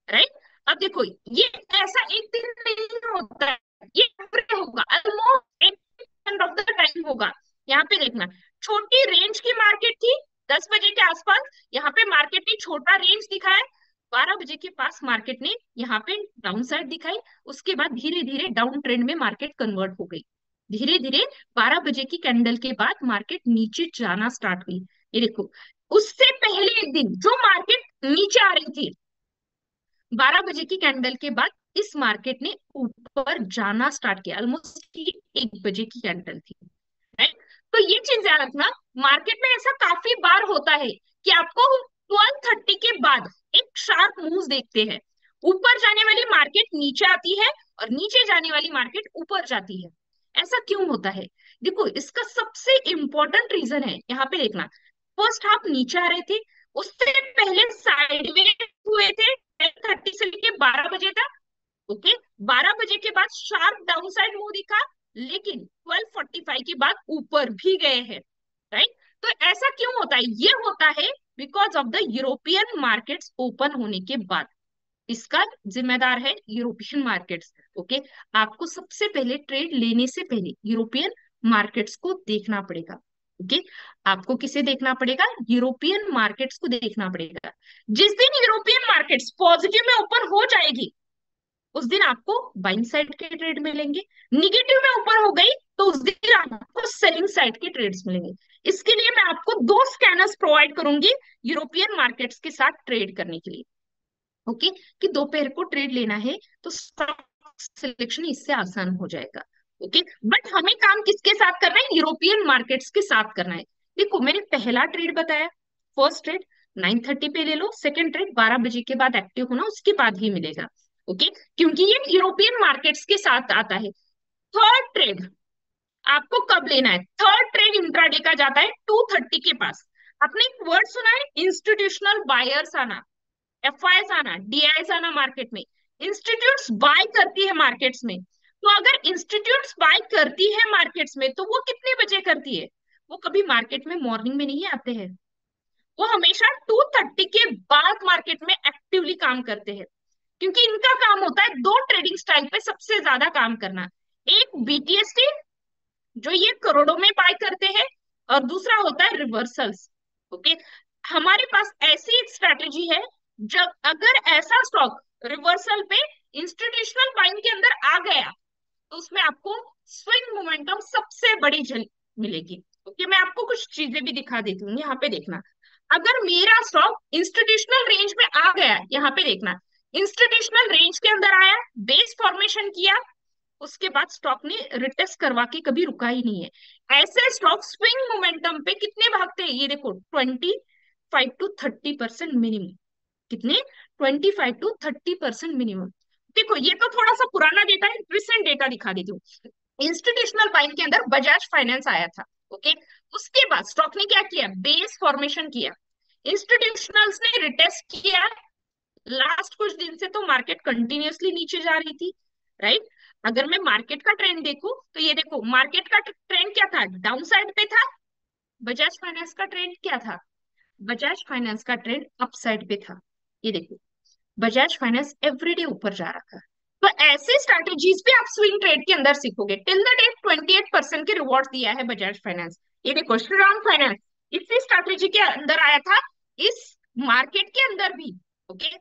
राइट, अब देखो, ये ऐसा एक दिन नहीं होता है, ये every होगा, ऑलमोस्ट 80% ऑफ द टाइम होगा। यहाँ पे देखना, छोटी रेंज की मार्केट थी 10 बजे के आसपास, यहाँ पे मार्केट ने छोटा रेंज दिखाया, 12 बजे के पास मार्केट ने यहाँ पे डाउन साइड दिखाई, उसके बाद धीरे धीरे डाउन ट्रेंड में मार्केट कन्वर्ट हो गई। धीरे धीरे 12 बजे की कैंडल के बाद मार्केट नीचे जाना स्टार्ट हुई। ये देखो, उससे पहले एक दिन जो मार्केट नीचे आ रही थी, 12 बजे की कैंडल के बाद इस मार्केट ने ऊपर जाना स्टार्ट किया, ऑलमोस्ट 1 बजे की कैंडल थी। राइट, तो ये चीज याद रखना, मार्केट में ऐसा काफी बार होता है कि आपको 12:30 के बाद एक शार्प मूव देखते हैं, ऊपर जाने वाली मार्केट नीचे आती है और नीचे जाने वाली मार्केट ऊपर जाती है। ऐसा क्यों होता है, देखो इसका सबसे इंपॉर्टेंट रीजन है, यहाँ पे देखना, फर्स्ट हाफ नीचे आ रहे थे, उससे पहले साइडवेज हुए थे 10:30 से लेके 12 बजे तक। ओके, 12 बजे के बाद शार्प डाउन साइड मूव दिखा, लेकिन 12:45 के बाद ऊपर भी गए हैं। राइट, तो ऐसा क्यों होता है, ये होता है because of the European markets open होने के बाद। इसका जिम्मेदार है यूरोपियन मार्केट्स। ओके, आपको सबसे पहले ट्रेड लेने से पहले यूरोपियन मार्केट्स को देखना पड़ेगा। ओके, आपको किसे देखना पड़ेगा, यूरोपियन मार्केट्स को देखना पड़ेगा। जिस दिन यूरोपियन मार्केट्स पॉजिटिव में ओपन हो जाएगी, उस दिन आपको बाइंग साइड के ट्रेड मिलेंगे, निगेटिव में ऊपर हो गई तो उस दिन आपको सेलिंग साइड के ट्रेड्स मिलेंगे। इसके लिए मैं आपको दो स्कैनर्स प्रोवाइड करूंगी यूरोपियन मार्केट्स के साथ ट्रेड करने के लिए। ओके, कि दो पेयर को ट्रेड लेना है तो स्टॉक सिलेक्शन इससे आसान हो जाएगा। ओके, बट हमें काम किसके साथ करना है, यूरोपियन मार्केट्स के साथ करना है। देखो मैंने पहला ट्रेड बताया, फर्स्ट ट्रेड 9:30 पे ले लो, सेकंड ट्रेड 12 बजे के बाद एक्टिव होना, उसके बाद ही मिलेगा। ओके, क्योंकि ये यूरोपियन मार्केट्स के साथ आता है। थर्ड ट्रेड आपको कब लेना है? थर्ड ट्रेड इंट्राडे का जाता है 2:30 के पास। आपने एक वर्ड सुना है, इंस्टीट्यूशनल बायर्स आना, एफआईएस आना, डीआईएस आना मार्केट में। इंस्टीट्यूट्स बाय करती है मार्केट्स में। तो अगर इंस्टीट्यूट्स बाय करती है मार्केट्स में, तो वो कितने बजे करती है? वो कभी मार्केट में मॉर्निंग में नहीं आते हैं, वो हमेशा 2:30 के बाद मार्केट में एक्टिवली काम करते हैं। क्योंकि इनका काम होता है दो ट्रेडिंग स्टाइल पे सबसे ज्यादा काम करना। एक बीटीएसटी, जो ये करोड़ों में बाय करते हैं, और दूसरा होता है रिवर्सल्स। ओके, हमारे पास ऐसी एक स्ट्रेटेजी है, जब अगर ऐसा स्टॉक रिवर्सल पे इंस्टीट्यूशनल बाइंग के अंदर आ गया, तो उसमें आपको स्विंग मोमेंटम सबसे बड़ी मिलेगी। ओके, मैं आपको कुछ चीजें भी दिखा देती हूँ, यहाँ पे देखना। अगर मेरा स्टॉक इंस्टीट्यूशनल रेंज में आ गया, यहाँ पे देखना, इंस्टीट्यूशनल रेंज के अंदर आया, बेस फॉर्मेशन किया, उसके बाद स्टॉक ने रिटेस्ट करवा के कभी रुका ही नहीं है। ऐसे स्टॉक स्विंग मोमेंटम पे कितने भागते हैं? ये देखो, 25 to 30% मिनिमम। कितने? 25 to 30% मिनिमम। देखो, ये तो थोड़ा सा पुराना डेटा है, रिसेंट डेटा दिखा देती हूँ। इंस्टीट्यूशनल बाइंग के अंदर बजाज फाइनेंस आया था। ओके, उसके बाद स्टॉक ने क्या किया? बेस फॉर्मेशन किया, इंस्टीट्यूशनल्स ने रिटेस्ट किया। लास्ट कुछ दिन से तो मार्केट कंटिन्यूअसली नीचे जा रही थी, राइट? अगर मैं मार्केट का ट्रेंड देखूं, तो ये देखो, मार्केट का ट्रेंड क्या था? डाउन साइड पे था। बजाज फाइनेंस का ट्रेंड क्या था? बजाज फाइनेंस का ट्रेंड अप साइड पे था। ये देखो, बजाज फाइनेंस एवरीडे ऊपर जा रहा था। तो ऐसे स्ट्रैटेजीज पे आप स्विंग ट्रेड के अंदर सीखोगे। टिल द डेट 28% के रिवॉर्ड दिया है बजाज फाइनेंस। ये देखो, श्रीराम फाइनेंस इसी स्ट्रैटेजी के अंदर आया था, इस मार्केट के अंदर भी। ओके,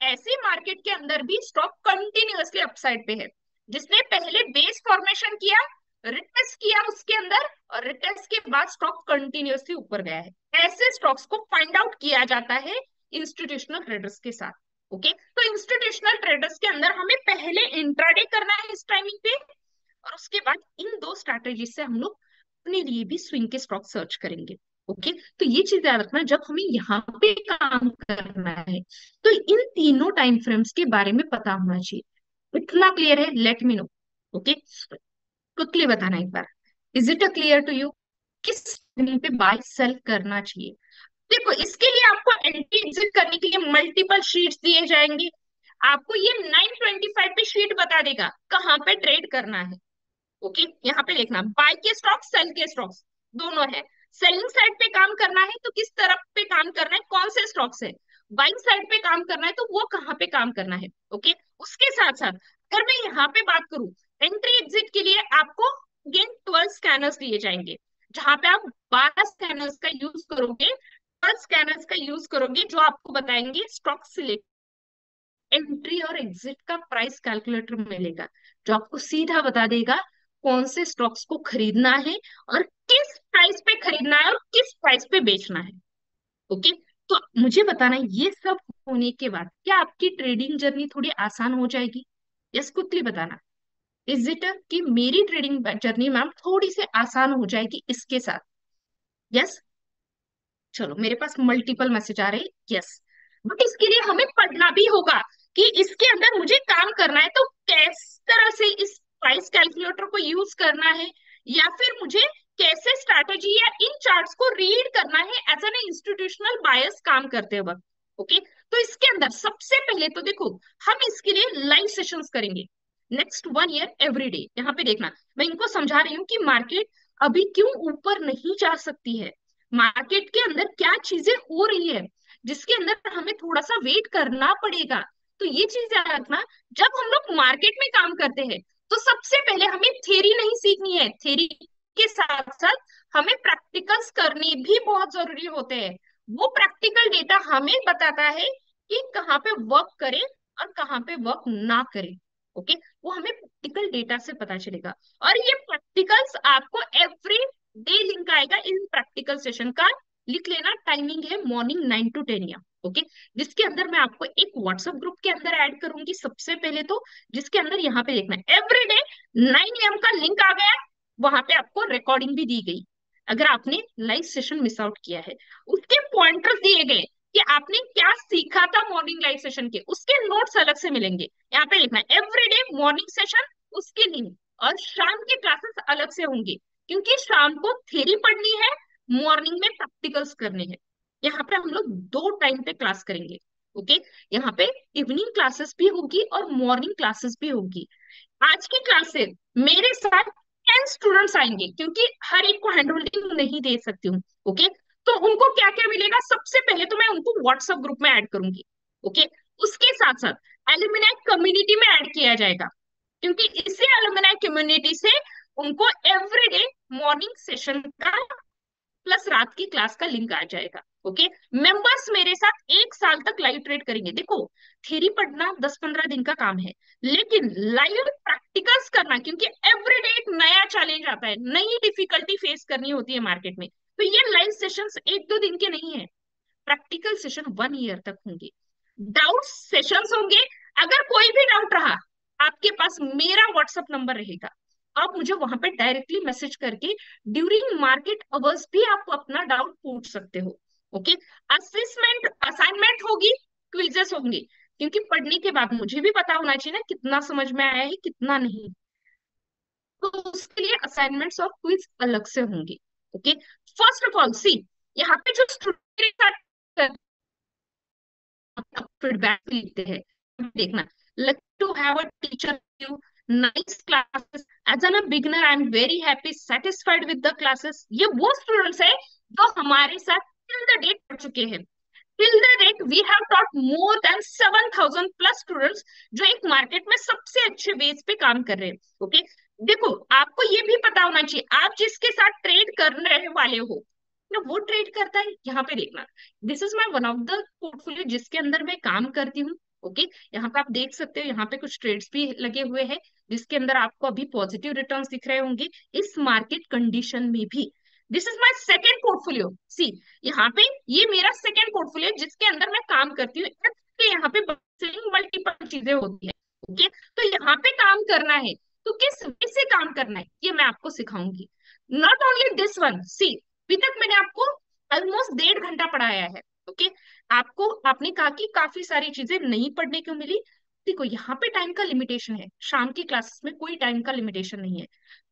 ऐसे मार्केट के अंदर भी स्टॉक कंटिन्यूअसली अपसाइड पे है, जिसने पहले बेस फॉर्मेशन किया, रिटेस्ट किया उसके अंदर, और रिटेस्ट के बाद स्टॉक कंटिन्यूअसली ऊपर गया है। ऐसे स्टॉक्स को फाइंड आउट किया जाता है इंस्टीट्यूशनल ट्रेडर्स के साथ। ओके, तो इंस्टीट्यूशनल ट्रेडर्स के अंदर हमें पहले इंट्राडे करना है इस टाइमिंग पे, और उसके बाद इन दो स्ट्रैटेजी से हम लोग अपने लिए भी स्विंग के स्टॉक सर्च करेंगे। ओके, तो ये चीज याद रखना जब हमें यहाँ पे काम करना है, तो इन तीनों टाइम फ्रेम्स के बारे में पता होना चाहिए। इतना क्लियर है? Let me know. Okay, quickly बताना एक बार, is it a clear to you? किस टाइम पे बाय सेल करना चाहिए? देखो, इसके लिए आपको एंट्री एग्जिट करने के लिए मल्टीपल शीट्स दिए जाएंगे। आपको ये 925 पे शीट बता देगा कहाँ पे ट्रेड करना है। ओके, यहाँ पे देखना, बाय के स्टॉक, सेल के स्टॉक्स दोनों है। सेलिंग साइड पे काम करना है तो किस तरफ पे काम करना है, कौन से स्टॉक्स है? बाइंग साइड पे काम करना है तो वो कहाँ पे काम करना है। ओके, उसके साथ साथ अगर मैं यहाँ पे बात करूं, एंट्री एग्जिट के लिए आपको अगेन 12 स्कैनर्स दिए जाएंगे, जहां पे आप 12 स्कैनर्स का यूज करोगे। 12 स्कैनर्स का यूज करोगे जो आपको बताएंगे स्टॉक सिलेक्ट, एंट्री और एग्जिट का प्राइस कैलकुलेटर मिलेगा, जो आपको सीधा बता देगा कौन से स्टॉक्स को खरीदना है, और किस प्राइस पे खरीदना है, और किस प्राइस पे बेचना है। ओके, तो मुझे बताना, ये सब होने के बाद क्या आपकी ट्रेडिंग जर्नी थोड़ी आसान हो जाएगी? यस, क्विकली बताना, इज इट कि मेरी ट्रेडिंग जर्नी मैम थोड़ी सी आसान हो जाएगी इसके साथ? यस, चलो, मेरे पास मल्टीपल मैसेज आ रहे हैं, यस। बट इसके लिए हमें पढ़ना भी होगा कि इसके अंदर मुझे काम करना है तो किस तरह से इस प्राइस कैलकुलेटर को यूज करना है, या फिर मुझे कैसे स्ट्रैटेजी या इन चार्ट्स को रीड करना है एज एन इंस्टीट्यूशनल बायर्स काम करते वक्त। ओके, तो इसके अंदर सबसे पहले तो देखो, हम इसके लिए लाइव सेशंस करेंगे नेक्स्ट 1 ईयर एवरी डे। यहाँ पे देखना, मैं इनको समझा रही हूँ कि मार्केट अभी क्यों ऊपर नहीं जा सकती है, मार्केट के अंदर क्या चीजें हो रही है, जिसके अंदर हमें थोड़ा सा वेट करना पड़ेगा। तो ये चीज याद रखना, जब हम लोग मार्केट में काम करते हैं, तो सबसे पहले हमें थ्योरी नहीं सीखनी है, थ्योरी के साथ साथ हमें प्रैक्टिकल्स करने भी बहुत जरूरी होते हैं। वो प्रैक्टिकल डेटा हमें बताता है कि कहाँ पे वर्क करे और कहाँ पे वर्क ना करे। ओके, वो हमें प्रैक्टिकल डेटा से पता चलेगा। और ये प्रैक्टिकल्स आपको एवरी डे लिंक आएगा इन प्रैक्टिकल सेशन का। लिख लेना, टाइमिंग है मॉर्निंग 9 to 10 AM। ओके, जिसके अंदर मैं आपको एक व्हाट्सएप ग्रुप के अंदर ऐड करूंगी सबसे पहले तो, जिसके अंदर यहाँ पे देखना एवरी डे 9 AM का लिंक आ गया, वहां पे आपको रिकॉर्डिंग भी दी गई। अगर आपने लाइव सेशन मिस आउट किया है, उसके पॉइंटर्स दिए गए कि आपने क्या सीखा था मॉर्निंग लाइव सेशन के, उसके नोट्स अलग से मिलेंगे। यहाँ पे लिखना है एवरीडे मॉर्निंग सेशन, उसके लिंक। और शाम के क्लासेस अलग से होंगे, क्योंकि शाम को थ्योरी पढ़नी है, मॉर्निंग में प्रैक्टिकल्स करने हैं। यहाँ पे हम लोग दो टाइम पे क्लास करेंगे। ओके, यहाँ पे इवनिंग क्लासेस भी होगी और मॉर्निंग क्लासेस भी होगी। आज की क्लास से मेरे साथ 10 स्टूडेंट्स आएंगे, क्योंकि हर एक को हैंड होल्डिंग नहीं दे सकती हूँ। ओके, तो उनको क्या क्या मिलेगा, सबसे पहले तो मैं उनको व्हाट्सएप ग्रुप में ऐड करूंगी। ओके, उसके साथ साथ एलुमनाई कम्युनिटी में ऐड किया जाएगा, क्योंकि इसी एलुमनाई कम्युनिटी से उनको एवरीडे मॉर्निंग सेशन का प्लस रात की क्लास का लिंक आ जाएगा। ओके, मेंबर्स मेरे साथ एक साल तक लाइव ट्रेड करेंगे। देखो, थ्योरी पढ़ना 10-15 दिन का काम है, लेकिन लाइव प्रैक्टिकल्स करना, क्योंकि एवरीडे एक नया चैलेंज आता है, नई डिफिकल्टी फेस करनी होती है मार्केट में, तो ये लाइव सेशंस 1-2 दिन के नहीं है, प्रैक्टिकल सेशन 1 ईयर तक होंगे। डाउट सेशंस होंगे। अगर कोई भी डाउट रहा, आपके पास मेरा व्हाट्सएप नंबर रहेगा, आप मुझे वहां पे डायरेक्टली मैसेज करके ड्यूरिंग मार्केट अवर्स भी आप अपना डाउट पूछ सकते हो। ओके, असेसमेंट असाइनमेंट होगी, क्विजेस होंगे, क्योंकि पढ़ने के बाद मुझे भी पता होना चाहिए ना कितना समझ में आया है कितना नहीं, तो उसके लिए असाइनमेंट्स और क्विज अलग से होंगे। Okay, first of all see, यहाँ पे जो स्टूडेंट फीडबैक लेते हैं, देखना, luck to have a teacher you, nice classes, as an a beginner I am very happy satisfied with the classes. ये वो स्टूडेंट्स है जो हमारे साथ टिल द डेट पढ़ चुके हैं। Till the date we have taught more than 7,000 plus students, जो एक मार्केट में सबसे अच्छे बेस पे काम कर रहे हैं। ओके, देखो, आपको ये भी पता होना चाहिए, आप जिसके साथ ट्रेड करने वाले हो ना, वो ट्रेड करता है। यहाँ पे देखना, this is my one of the portfolio जिसके अंदर मैं काम करती हूँ। ओके, यहाँ पे आप देख सकते हो, यहाँ पे कुछ ट्रेड्स भी लगे हुए हैं, जिसके अंदर आपको अभी पॉजिटिव रिटर्न्स दिख रहे होंगे इस मार्केट कंडीशन में भी। This is my second portfolio see, यहाँ पे ये मेरा सेकेंड पोर्टफोलियो जिसके अंदर मैं काम करती हूँ। यहाँ पे मल्टीपल चीजें होती है। ओके, तो यहाँ पे काम करना है, तो किस वे से काम करना है ये मैं आपको सिखाऊंगी। नॉट ओनली दिस वन सी, अभी तक मैंने आपको ऑलमोस्ट 1.5 घंटा पढ़ाया है। ओके, आपको आपने कहा कि काफी सारी चीजें नहीं पढ़ने को मिली। देखो, यहाँ पे टाइम का लिमिटेशन है, शाम की क्लासेस में कोई टाइम का लिमिटेशन नहीं है।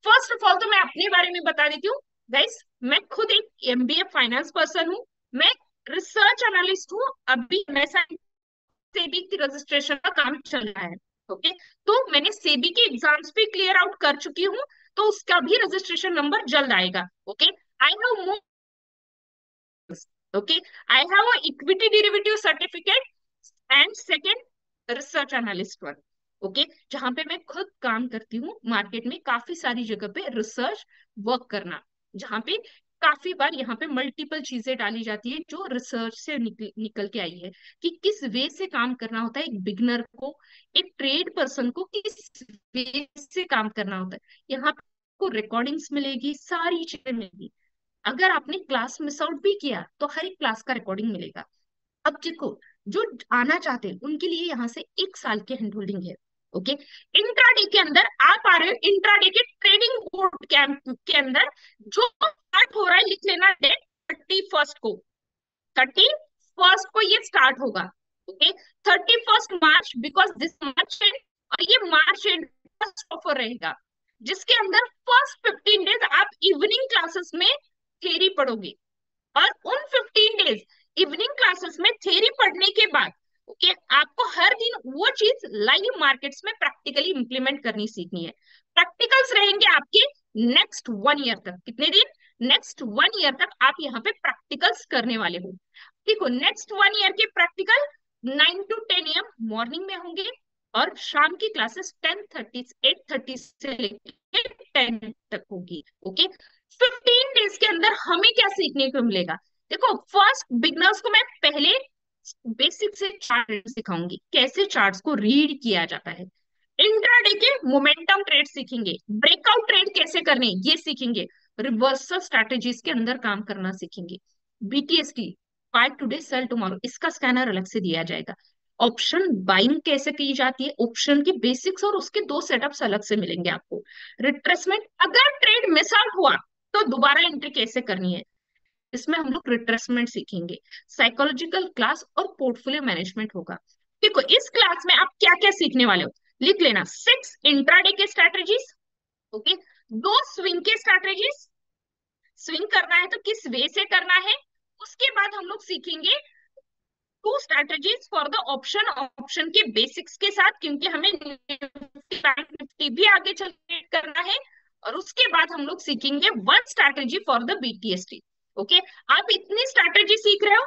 फर्स्ट ऑफ ऑल तो मैं अपने बारे में बता देती हूँ गाइस, मैं खुद एक एमबीए फाइनेंस पर्सन हूँ, मैं रिसर्च एनालिस्ट हूँ। अभी मैं सेबी की रजिस्ट्रेशन का काम चल रहा है। ओके, तो मैंने सेबी के एग्जाम्स भी क्लियर आउट कर चुकी हूँ, तो उसका भी रजिस्ट्रेशन नंबर जल्द आएगा। Okay, I have more, okay, I have a equity derivative certificate and second research analyst one. Okay, जहां पे मैं खुद काम करती हूँ मार्केट में, काफी सारी जगह पे रिसर्च वर्क करना, जहां पे काफी बार यहाँ पे मल्टीपल चीजें डाली जाती है जो रिसर्च से निकल के आई है, कि किस वे से काम करना होता है एक बिगनर को, एक ट्रेड पर्सन को किस वे से काम करना होता है। यहाँ पे आपको रिकॉर्डिंग्स मिलेगी, सारी चीजें मिलेगी। अगर आपने क्लास मिस आउट भी किया तो हर एक क्लास का रिकॉर्डिंग मिलेगा। अब देखो, जो आना चाहते हैं उनके लिए यहाँ से 1 साल की हैंड होल्डिंग है। ओके, इंट्राडे के अंदर आप आ रहे हो, इंट्राडे के ट्रेडिंग बोर्ड कैंप के अंदर जो स्टार्ट हो रहा है, लिख लेना डेट 31st को, 31st को ये स्टार्ट होगा। Okay, 31st March, because this March and, और ये मार्च एंड फर्स्ट ऑफर रहेगा, जिसके अंदर फर्स्ट 15 डेज आप इवनिंग क्लासेस में थ्योरी पढ़ोगे, और उन 15 डेज इवनिंग क्लासेस में थ्योरी पढ़ने के बाद ओके आपको हर दिन वो चीज लाइव मार्केट्स में प्रैक्टिकली इंप्लीमेंट करनी सीखनी है। प्रैक्टिकल्स रहेंगे आपके नेक्स्ट 1 ईयर तक। कितने दिन? नेक्स्ट 1 ईयर तक आप यहाँ पे प्रैक्टिकल्स करने वाले हो। देखो, नेक्स्ट 1 ईयर के प्रैक्टिकल 9 to 10 AM मॉर्निंग में होंगे, और शाम की क्लासेस 8:30 से लेकर 10 तक होगी। ओके, 15 डेज के अंदर हमें क्या सीखने को मिलेगा? देखो, फर्स्ट बिगनर्स को मैं पहले बेसिक से चार्ट सिखाऊंगी, कैसे चार्ट्स को रीड किया जाता है। इंट्राडे के मोमेंटम ट्रेड सीखेंगे, ब्रेकआउट ट्रेड कैसे करने ये सीखेंगे, रिवर्सल स्ट्रेटेजीज के अंदर काम करना सीखेंगे। BTST, buy today sell tomorrow, इसका स्कैनर अलग से दिया जाएगा। ऑप्शन बाइंग कैसे की जाती है, ऑप्शन की बेसिक्स और उसके 2 सेटअप्स अलग से मिलेंगे आपको। रिट्रेसमेंट, अगर ट्रेड मिस आउट हुआ तो दोबारा एंट्री कैसे करनी है, इसमें हम लोग रिट्रेसमेंट सीखेंगे, साइकोलॉजिकल क्लास और पोर्टफोलियो मैनेजमेंट होगा। देखो इस क्लास में आप क्या क्या सीखने वाले हो, लिख लेना। 6 इंट्राडे के स्ट्रैटेजीज, ओके, 2 स्विंग के स्ट्रैटेजीज, स्विंग करना है तो किस वे से करना है। उसके बाद हम लोग सीखेंगे 2 strategies for the option, option के बेसिक्स के साथ, क्योंकि हमें निफ्टी बैंक निफ्टी भी आगे चल ट्रेड करना है। और उसके बाद हम लोग सीखेंगे 1 strategy for the BTST. Okay, आप इतनी स्ट्रैटेजी सीख रहे हो,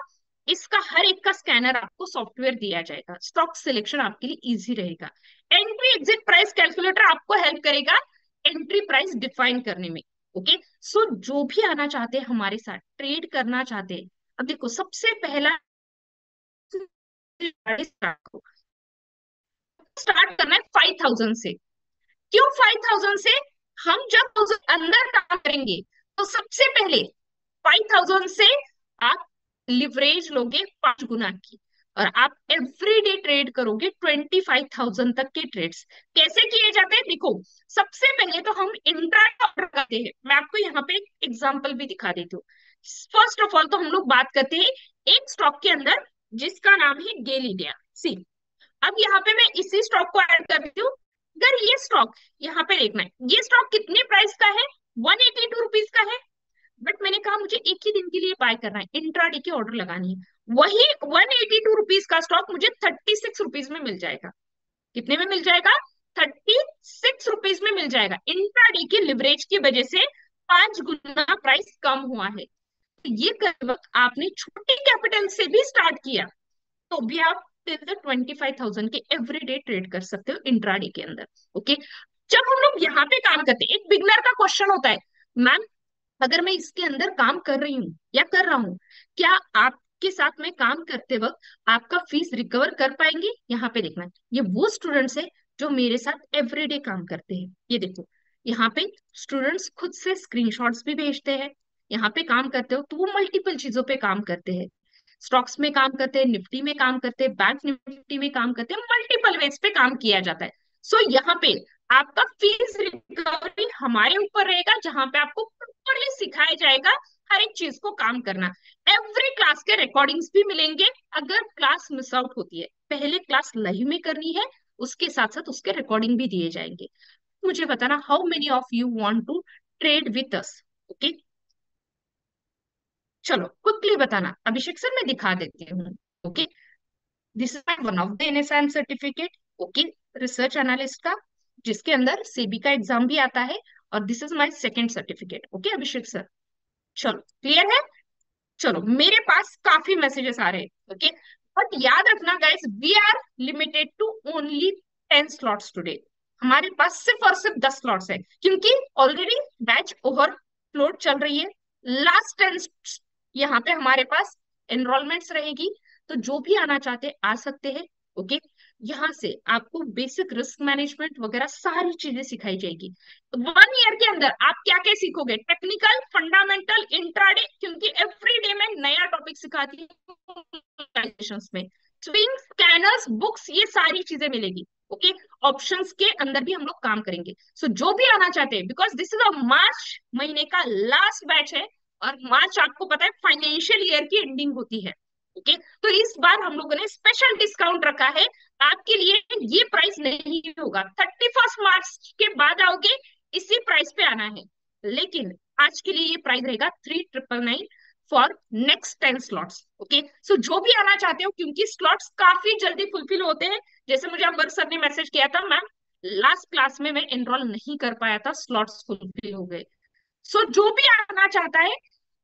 इसका हर एक का स्कैनर आपको सॉफ्टवेयर दिया जाएगा, स्टॉक सिलेक्शन आपके लिए इजी रहेगा। एंट्री एग्जिट प्राइस कैलकुलेटर आपको हेल्प करेगा एंट्री प्राइस डिफाइन करने में। ओके, सो जो भी आना चाहते हैं हमारे साथ ट्रेड करना चाहते हैं, अब देखो सबसे पहला स्टार्ट करना है 5000 से। क्यों 5000 से? हम जब उस अंदर काम करेंगे तो सबसे पहले 5000 से आप लिवरेज लोगे 5 गुना की, और आप एवरीडे ट्रेड करोगे 25,000 तक के ट्रेड्स। कैसे किए जाते हैं देखो, सबसे पहले तो हम इंट्रा ऑर्डर करते हैं। मैं आपको यहाँ पे एक एग्जांपल भी दिखा देती हूँ। फर्स्ट ऑफ ऑल तो हम लोग बात करते हैं एक स्टॉक के अंदर जिसका नाम है गेल इंडिया। सी, अब यहाँ पे मैं इसी स्टॉक को ऐड कर देती हूँ। अगर ये स्टॉक, यहाँ पे देखना है ये स्टॉक कितने प्राइस का है, 182 रुपीज का है। बट मैंने कहा मुझे एक ही दिन के लिए बाय करना है, इंट्राडे की ऑर्डर लगानी है। वही 182 रुपीज का स्टॉक मुझे 36 रुपीज में मिल जाएगा। कितने में मिल जाएगा? 36 रुपीज में मिल जाएगा। इंट्राडे की लिवरेज की वजह से 5 गुना प्राइस कम हुआ है। ये कर वक्त आपने छोटी कैपिटल से भी स्टार्ट किया तो भी आप टिल द 25,000 के एवरीडे ट्रेड कर सकते हो इंट्राडे के अंदर। ओके, जब हम लोग यहाँ पे काम करते हैं, एक बिगनर का क्वेश्चन होता है, मैम अगर मैं इसके अंदर काम कर रही हूँ या कर रहा हूँ, क्या आपके साथ में काम करते वक्त आपका फीस रिकवर कर पाएंगे? यहाँ पे देखना, ये वो स्टूडेंट्स है जो मेरे साथ एवरीडे काम करते हैं। ये देखो यहाँ पे स्टूडेंट्स खुद से स्क्रीनशॉट्स भी भेजते हैं। यहाँ पे काम करते हो तो वो मल्टीपल चीजों पे काम करते हैं, स्टॉक्स में काम करते हैं, निफ्टी में काम करते हैं, बैंक निफ्टी में काम करते हैं, मल्टीपल वेज पे काम किया जाता है। सो यहाँ पे आपका फीस रिकवरी हमारे ऊपर रहेगा, जहां पे आपको प्रॉपरली सिखाया जाएगा हर एक चीज को काम करना। एवरी क्लास के रिकॉर्डिंग्स भी मिलेंगे। अगर क्लास मिस आउट होती है, पहले क्लास लाइव में करनी है, उसके साथ साथ उसके रिकॉर्डिंग भी दिए जाएंगे। मुझे बताना how many of you want to trade with us. Okay, चलो क्विकली बताना। अभिषेक सर मैं दिखा देती हूँ। Okay, this is my one of the NSM certificate, okay, research analyst का, जिसके अंदर सेबी का एग्जाम भी आता है। और this is my second certificate. Okay Abhishek sir, चलो क्लियर है। चलो मेरे पास काफी मैसेजेस आ रहे हैं। ओके, बट याद रखना guys, we are limited to only 10 slots today. हमारे पास सिर्फ और सिर्फ 10 स्लॉट्स है, क्योंकि ऑलरेडी बैच ओवरफ्लोड चल रही है। लास्ट 10 यहाँ पे हमारे पास एनरोलमेंट्स रहेगी, तो जो भी आना चाहते आ सकते हैं। ओके, यहाँ से आपको बेसिक रिस्क मैनेजमेंट वगैरह सारी चीजें सिखाई जाएगी। 1 ईयर के अंदर आप क्या क्या सीखोगे, टेक्निकल, फंडामेंटल, इंट्राडे, क्योंकि एवरी डे में नया टॉपिक सिखाती हूँ में, स्विंग, स्कैनर्स, बुक्स, ये सारी चीजें मिलेगी। ओके, ऑप्शंस के अंदर भी हम लोग काम करेंगे। सो जो भी आना चाहते हैं, बिकॉज दिस इज अ मार्च महीने का लास्ट बैच है, और मार्च आपको पता है फाइनेंशियल ईयर की एंडिंग होती है। ओके, तो इस बार हम लोगों ने स्पेशल डिस्काउंट रखा है आपके लिए। ये प्राइस नहीं होगा, 31 मार्च के बाद आओगे इसी प्राइस पे आना है, लेकिन आज के लिए ये प्राइस रहेगा 3,999 फॉर नेक्स्ट 10 स्लॉट्स। ओके, सो जो भी आना चाहते हो, क्योंकि स्लॉट्स काफी जल्दी फुलफिल होते हैं। जैसे मुझे अम्बर सर ने मैसेज किया था, मैम लास्ट क्लास में मैं एनरोल नहीं कर पाया था, स्लॉट्स फुलफिल हो गए। सो जो भी आना चाहता है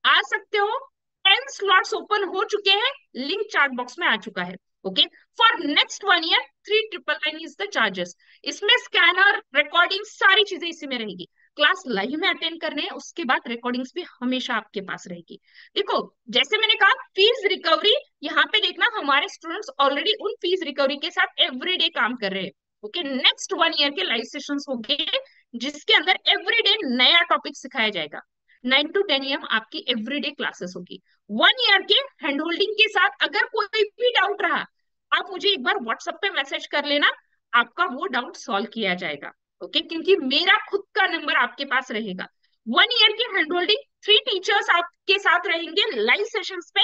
आ सकते हो। 10 स्लॉट्स ओपन हो चुके हैं, लिंक चार्ट बॉक्स में आ चुका है। Okay, for next 1 year 3,999 is the charges. इसमें स्कैनर, रिकॉर्डिंग, सारी चीजें इसी में रहेगी। क्लास लाइव में अटेंड करने हैं, उसके बाद रिकॉर्डिंग्स भी हमेशा आपके पास रहेगी। देखो जैसे मैंने कहा फीस रिकवरी, यहाँ पे देखना हमारे स्टूडेंट्स ऑलरेडी उन फीस रिकवरी के साथ एवरीडे काम कर रहे हैं। ओके, नेक्स्ट 1 ईयर के लाइव सेशंस होंगे, जिसके अंदर एवरीडे नया टॉपिक सिखाया जाएगा। 9 to 10 AM आपकी एवरीडे क्लासेस होगी। 1 ईयर के हैंड होल्डिंग के साथ अगर कोई भी डाउट रहा, आप मुझे एक बार व्हाट्सएप पे मैसेज कर लेना, आपका वो डाउट सॉल्व किया जाएगा। ओके, क्योंकि मेरा खुद का नंबर आपके पास रहेगा। 1 ईयर की हैंड होल्डिंग, 3 टीचर्स आपके साथ रहेंगे लाइव सेशंस पे।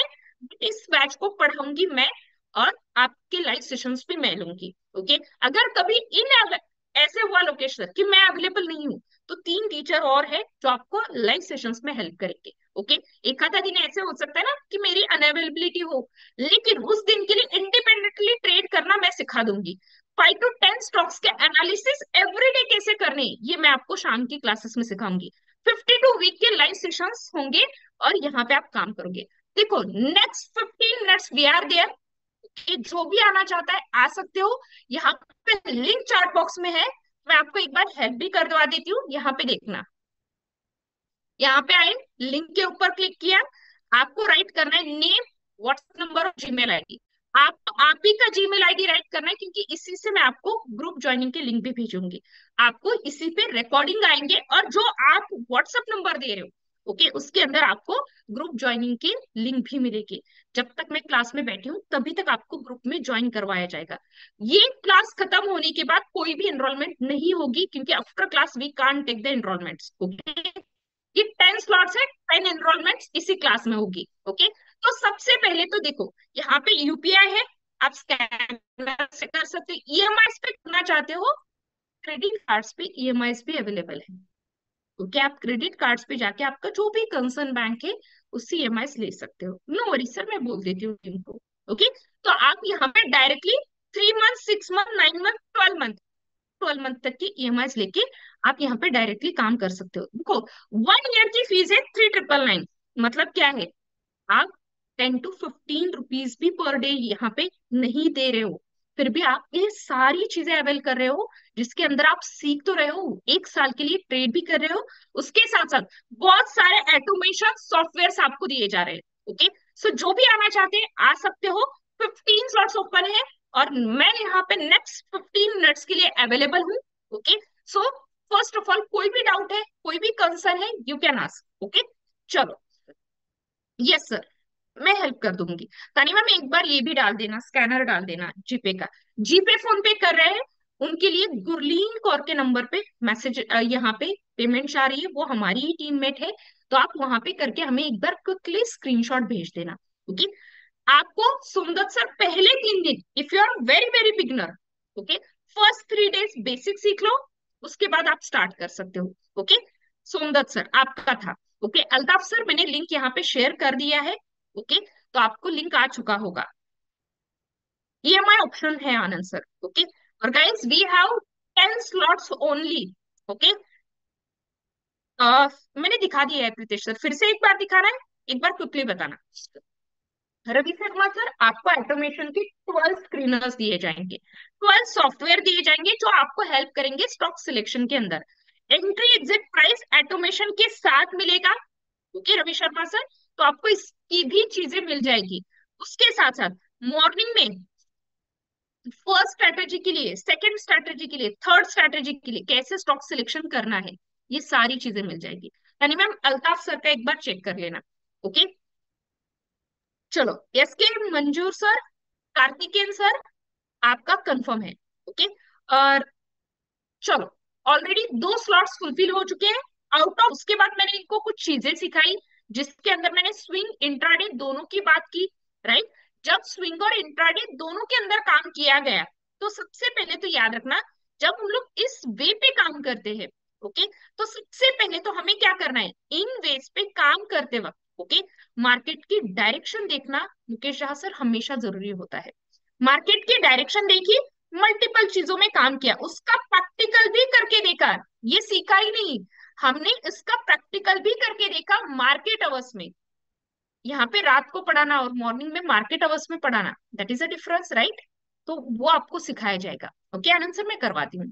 इस बैच को पढ़ाऊंगी मैं, और आपके लाइव सेशंस भी मैं लूंगी। ओके, अगर कभी इन ऐसे हुआ लोकेशन कि मैं अवेलेबल नहीं हूँ, तो 3 टीचर और है जो आपको लाइव सेशंस में हेल्प करेंगे। ओके, एक आधा दिन ऐसे हो सकता है ना कि मेरी अनअवेलेबिलिटी हो, लेकिन उस दिन के लिए इंडिपेंडेंटली ट्रेड करना मैं सिखा दूंगी। 5 to 10 स्टॉक्स के एनालिसिस एवरीडे कैसे करने, ये मैं आपको शाम की क्लासेस में सिखाऊंगी। 52 वीक के लाइव सेशंस होंगे, और यहाँ पे आप काम करोगे। देखो, next 15 minutes we are there, कि जो भी आना चाहता है आ सकते हो। यहाँ पे लिंक चार्ट बॉक्स में है, मैं आपको एक बार हेल्प भी कर दवा देती हूँ। यहाँ पे देखना, यहाँ पे आए, लिंक के ऊपर क्लिक किया, आपको राइट करना है नेम, व्हाट्सएप नंबर और जीमेल आईडी। आप ही का जीमेल आईडी राइट करना है, क्योंकि इसी से मैं आपको ग्रुप ज्वाइनिंग के लिंक भी भेजूंगी। आपको इसी पे रिकॉर्डिंग आएंगे, और जो आप व्हाट्सएप नंबर दे रहे हो, ओके, उसके अंदर आपको ग्रुप ज्वाइनिंग की लिंक भी मिलेगी। जब तक मैं क्लास में बैठी हूँ तभी तक आपको ग्रुप में ज्वाइन करवाया जाएगा। ये क्लास खत्म होने के बाद कोई भी एनरोलमेंट नहीं होगी, क्योंकि after class we can't take the enrollments. Okay, ये 10 स्लॉट्स है, 10 एनरोलमेंट इसी क्लास में होगी। ओके, तो सबसे पहले तो देखो, यहाँ पे यूपीआई है, आप स्कैनर से कर सकते हो। ईएमआई पे करना चाहते हो, क्रेडिट कार्ड्स पे ईएमआई भी अवेलेबल है। ओके, आप क्रेडिट कार्ड्स पे जाके आपका जो भी कंसर्न बैंक है उससे ईएमआई ले सकते हो। नो वरी सर, मैं बोल देती हूँ इनको। ओके, तो आप यहाँ पे directly 3 month, 6 month, 9 month, 12 month, 12 month तक की ईएमआई लेके आप यहाँ पे डायरेक्टली काम कर सकते हो। देखो, 1 ईयर की फीस है 3999। मतलब क्या है, आप 10 to 15 रुपीज भी पर डे यहाँ पे नहीं दे रहे हो, फिर भी आप ये सारी चीजें अवेल कर रहे हो, जिसके अंदर आप सीख तो रहे हो, 1 साल के लिए ट्रेड भी कर रहे हो, उसके साथ साथ बहुत सारे ऑटोमेशन सॉफ्टवेयर आपको दिए जा रहे हैं। ओके, सो जो भी आना चाहते हैं आ सकते हो। 15 स्लॉट्स ओपन है, और मैं यहाँ पे नेक्स्ट 15 मिनट्स के लिए अवेलेबल हूँ। Okay, so first of all, कोई भी डाउट है, कोई भी कंसर्न है, यू कैन आस्क। ओके, चलो। यस सर, मैं हेल्प कर दूंगी। तानिमा, में एक बार ये भी डाल देना, स्कैनर डाल देना जीपे का। जीपे फोन पे कर रहे हैं, उनके लिए गुरलीन कौर के नंबर पे मैसेज, यहाँ पे पेमेंट आ रही है, वो हमारी ही टीममेट है। तो आप वहां पे करके हमें एक बार क्विकली स्क्रीनशॉट भेज देना। ओके, आपको सोमदत्त सर पहले 3 दिन, if you are very very beginner, okay, first 3 days basic सीख लो, उसके बाद आप स्टार्ट कर सकते हो। ओके, सोमदत्त सर आपका था। ओके, अल्ताफ सर मैंने लिंक यहाँ पे शेयर कर दिया है। ओके, तो आपको लिंक आ चुका होगा। ईएमआई ऑप्शन है आनंद सर। ओके, और guys we have 10 slots only. Okay, मैंने दिखा दिया है प्रीतेश सर, फिर से एक बार दिखाना है, एक बार क्विकली बताना। रवि शर्मा सर, आपको ऑटोमेशन के 12 स्क्रीनर्स दिए जाएंगे, 12 सॉफ्टवेयर दिए जाएंगे जो आपको हेल्प करेंगे स्टॉक सिलेक्शन के अंदर। एंट्री एग्जिट प्राइस ऑटोमेशन के साथ मिलेगा। ओके रवि शर्मा सर, तो आपको इसकी भी चीजें मिल जाएगी। उसके साथ साथ मॉर्निंग में फर्स्ट स्ट्रेटेजी के लिए, सेकंड स्ट्रेटेजी के लिए, थर्ड स्ट्रेटेजी के लिए कैसे स्टॉक सिलेक्शन करना है, ये सारी चीजें मिल जाएगी। यानी मैम अल्ताफ सर का एक बार चेक कर लेना। ओके, चलो, एस के मंजूर सर, कार्तिकेयन सर, आपका कंफर्म है। ओके, और चलो, ऑलरेडी 2 स्लॉट्स फुलफिल हो चुके हैं। आउट ऑफ, उसके बाद मैंने इनको कुछ चीजें सिखाई, जिसके अंदर मैंने स्विंग इंट्राडे दोनों की बात की। राइट, जब स्विंग और इंट्राडे दोनों के अंदर काम किया गया, तो सबसे पहले तो याद रखना, जब हम लोग इस वे पे काम करते हैं, ओके, तो सबसे पहले तो हमें क्या करना है, इन वेज पे काम करते वक्त, ओके, मार्केट की डायरेक्शन देखना मुकेश झा सर हमेशा जरूरी होता है। मार्केट की डायरेक्शन देखी, मल्टीपल चीजों में काम किया, उसका प्रैक्टिकल भी करके देखा, ये सीखा ही नहीं, हमने इसका प्रैक्टिकल भी करके देखा मार्केट अवर्स में। यहाँ पे रात को पढ़ाना और मॉर्निंग में मार्केट अवर्स में पढ़ाना, that is a difference, right. तो वो आपको सिखाया जाएगा। ओके आनंद सर, मैं करवाती हूँ।